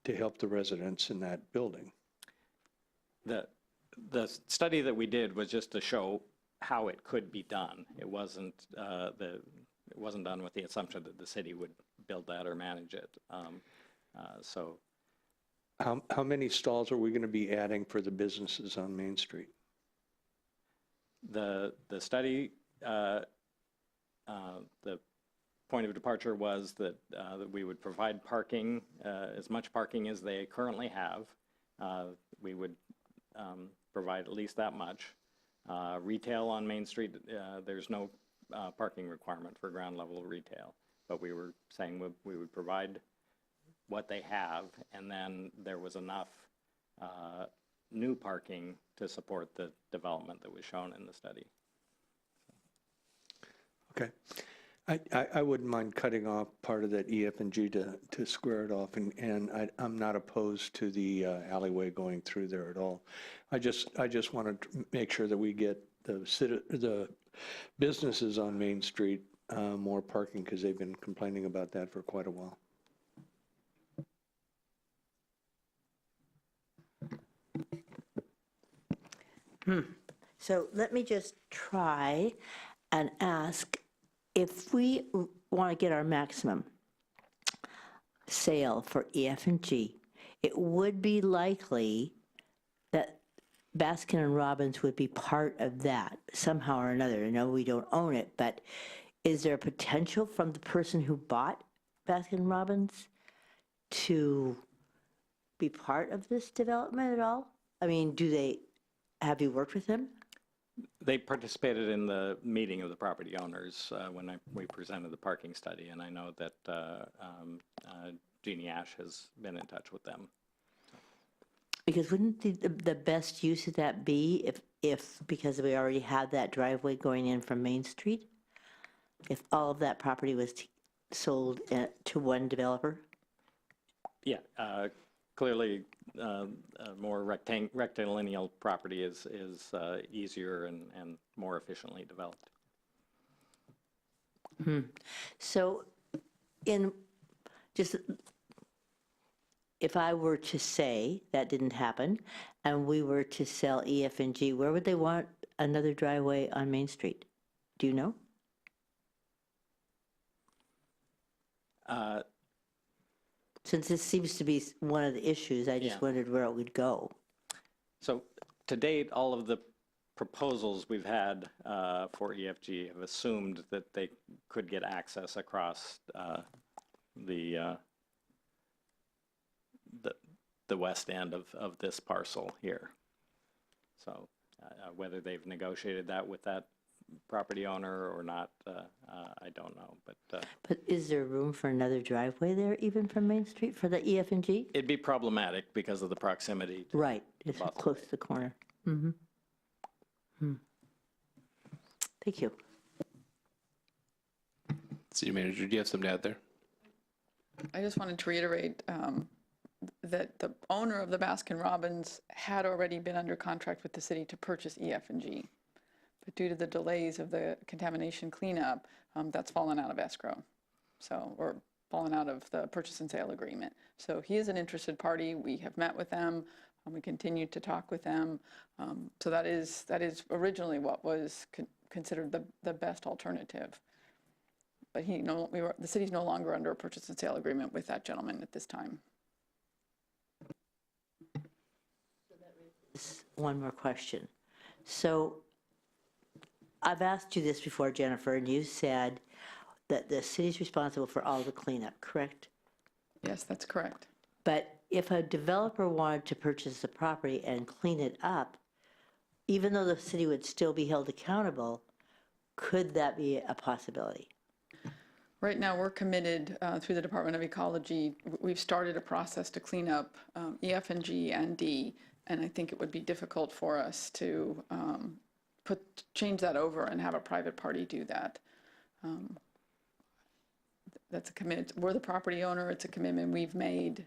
to help the residents in that building? The study that we did was just to show how it could be done. It wasn't it wasn't done with the assumption that the city would build that or manage it. So How many stalls are we going to be adding for the businesses on Main Street? the study, the point of departure was that that we would provide parking, as much parking as they currently have. We would provide at least that much. Retail on Main Street, there's no parking requirement for ground level retail, but we were saying we would provide what they have, and then there was enough new parking to support the development that was shown in the study. Okay. I wouldn't mind cutting off part of that EF and G to square it off, and I'm not opposed to the alleyway going through there at all. I just wanted to make sure that we get the businesses on Main Street more parking, because they've been complaining about that for quite a while. So let me just try and ask, if we want to get our maximum sale for EF and G, it would be likely that Baskin and Robbins would be part of that somehow or another. I know we don't own it, but is there a potential from the person who bought Baskin and Robbins to be part of this development at all? I mean, have you worked with him? They participated in the meeting of the property owners when we presented the parking study, and I know that Jeannie Ash has been in touch with them. Because wouldn't the best use of that be if, because we already have that driveway going in from Main Street, if all of that property was sold to one developer? Yeah, clearly, more rectilineal property is easier and more efficiently developed. So if I were to say that didn't happen and we were to sell EF and G, where would they want another driveway on Main Street? Do you know? Since this seems to be one of the issues, I just wondered where it would go. So to date, all of the proposals we've had for EFG have assumed that they could get access across the west end of this parcel here. So whether they've negotiated that with that property owner or not, I don't know. But is there room for another driveway there, even from Main Street, for the EF and G? It'd be problematic because of the proximity. Right, it's close to the corner. Mm-hmm. Thank you. City Manager, do you have something to add there? I just wanted to reiterate that the owner of the Baskin-Robbins had already been under contract with the city to purchase EF and G. But due to the delays of the contamination cleanup, that's fallen out of escrow. Or fallen out of the purchase and sale agreement. So he is an interested party. We have met with them. We continue to talk with them. So that is originally what was considered the best alternative. But the city's no longer under a purchase and sale agreement with that gentleman at this time. One more question. So I've asked you this before, Jennifer, and you said that the city's responsible for all the cleanup, correct? Yes, that's correct. But if a developer wanted to purchase the property and clean it up, even though the city would still be held accountable, could that be a possibility? Right now, we're committed through the Department of Ecology. We've started a process to clean up EF and G and D, and I think it would be difficult for us to change that over and have a private party do that. That's a commitment. We're the property owner. It's a commitment we've made.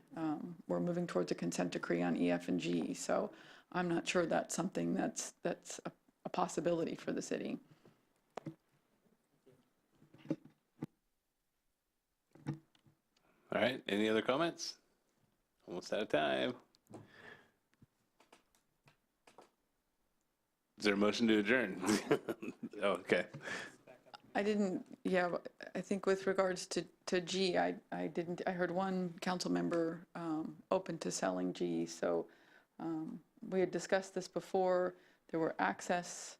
We're moving towards a consent decree on EF and G, so I'm not sure that's something that's a possibility for the city. All right, any other comments? Almost out of time. Is there a motion to adjourn? Oh, okay. I think with regards to G, I heard one council member open to selling G, so we had discussed this before. There were access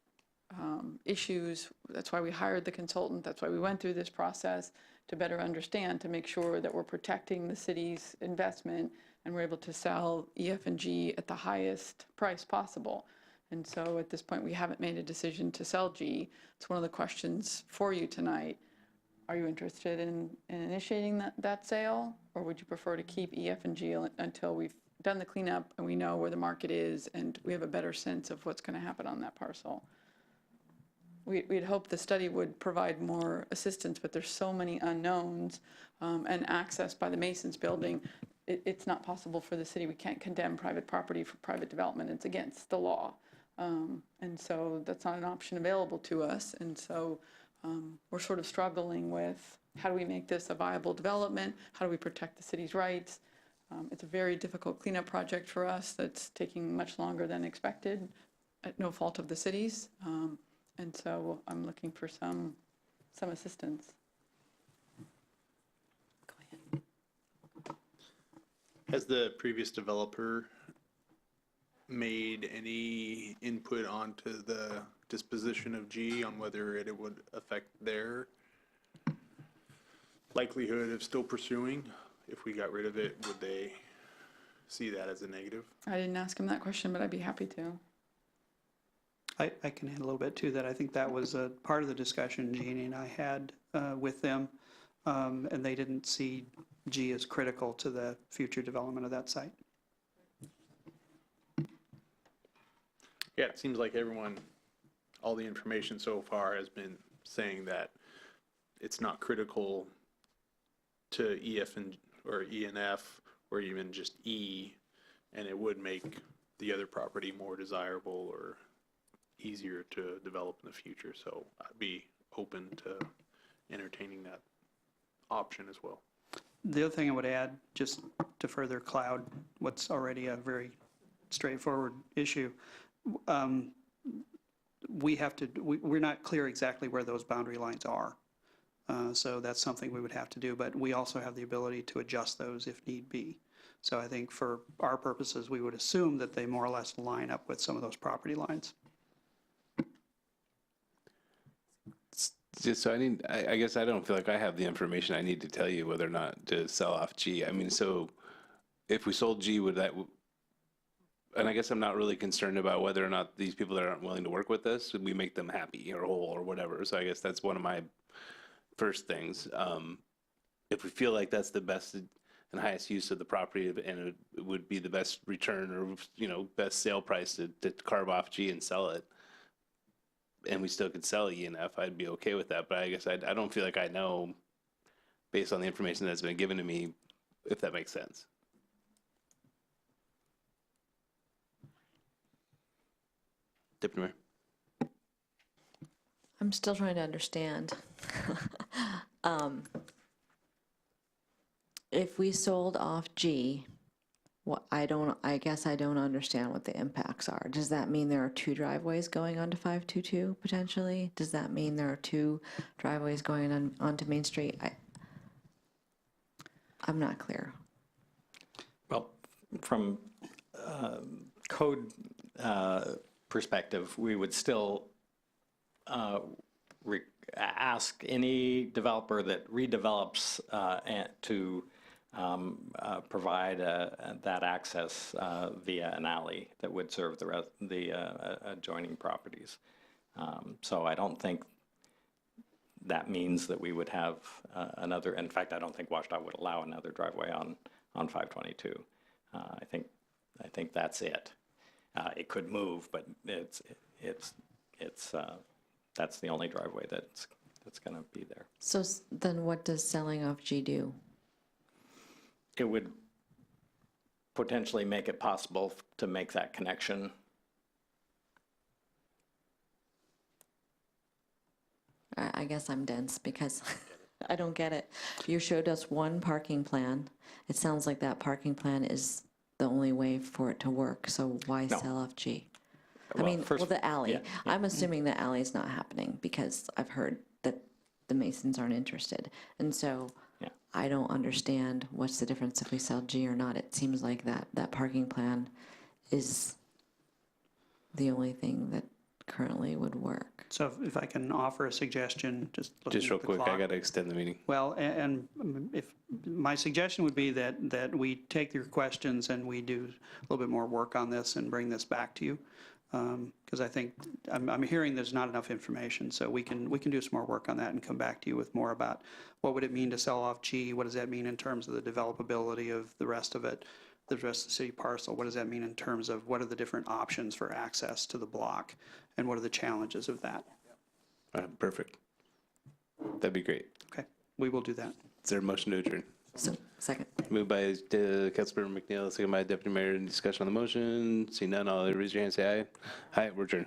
issues. That's why we hired the consultant. That's why we went through this process to better understand, to make sure that we're protecting the city's investment and we're able to sell EF and G at the highest price possible. And so at this point, we haven't made a decision to sell G. It's one of the questions for you tonight. Are you interested in initiating that sale, or would you prefer to keep EF and G until we've done the cleanup and we know where the market is and we have a better sense of what's going to happen on that parcel? We'd hope the study would provide more assistance, but there's so many unknowns and access by the Masons building. It's not possible for the city. We can't condemn private property for private development. It's against the law. And so that's not an option available to us. And so we're sort of struggling with how do we make this a viable development? How do we protect the city's rights? It's a very difficult cleanup project for us that's taking much longer than expected at no fault of the city's. And so I'm looking for some assistance. Go ahead. Has the previous developer made any input onto the disposition of G on whether it would affect their likelihood of still pursuing? If we got rid of it, would they see that as a negative? I didn't ask him that question, but I'd be happy to. I can add a little bit to that. I think that was a part of the discussion Jeannie and I had with them, and they didn't see G as critical to the future development of that site. Yeah, it seems like everyone, all the information so far has been saying that it's not critical to EF or E and F, or even just E, and it would make the other property more desirable or easier to develop in the future. So I'd be open to entertaining that option as well. The other thing I would add, just to further cloud what's already a very straightforward issue, we're not clear exactly where those boundary lines are. So that's something we would have to do, but we also have the ability to adjust those if need be. So I think for our purposes, we would assume that they more or less line up with some of those property lines. So I guess I don't feel like I have the information I need to tell you whether or not to sell off G. I mean, so if we sold G, would that, and I guess I'm not really concerned about whether or not these people that aren't willing to work with us, we make them happy or whole or whatever. So I guess that's one of my first things. If we feel like that's the best and highest use of the property and it would be the best return or, best sale price to carve off G and sell it, and we still could sell E and F, I'd be okay with that. But I guess I don't feel like I know, based on the information that's been given to me, if that makes sense. Deputy Mayor. I'm still trying to understand. If we sold off G, I guess I don't understand what the impacts are. Does that mean there are 2 driveways going onto 522 potentially? Does that mean there are 2 driveways going onto Main Street? I'm not clear. Well, from code perspective, we would still ask any developer that redevelops to provide that access via an alley that would serve the adjoining properties. So I don't think that means that we would have another, in fact, I don't think WashDOT would allow another driveway on 522. I think that's it. It could move, but that's the only driveway that's going to be there. So then what does selling off G do? It would potentially make it possible to make that connection. I guess I'm dense because I don't get it. You showed us one parking plan. It sounds like that parking plan is the only way for it to work. So why No. sell off G? Well, the alley. yeah. I'm assuming the alley is not happening because I've heard that the Masons aren't interested. And so Yeah. I don't understand what's the difference if we sell G or not. It seems like that parking plan is the only thing that currently would work. So if I can offer a suggestion, just looking Just at real the quick, I clock. got to extend the meeting. Well, and if, my suggestion would be that we take your questions and we do a little bit more work on this and bring this back to you. Because I think, I'm hearing there's not enough information, so we can do some more work on that and come back to you with more about what would it mean to sell off G, what does that mean in terms of the developability of the rest of it, the rest of the city parcel, what does that mean in terms of what are the different options for access to the block, and what are the challenges of that? Perfect. That'd be great. Okay, we will do that. Is there a motion to adjourn? So, second. Moved by Councilmember McNeil, second by Deputy Mayor. Any discussion on the motion? See none, all raise your hand, say aye. Aye, we're adjourned.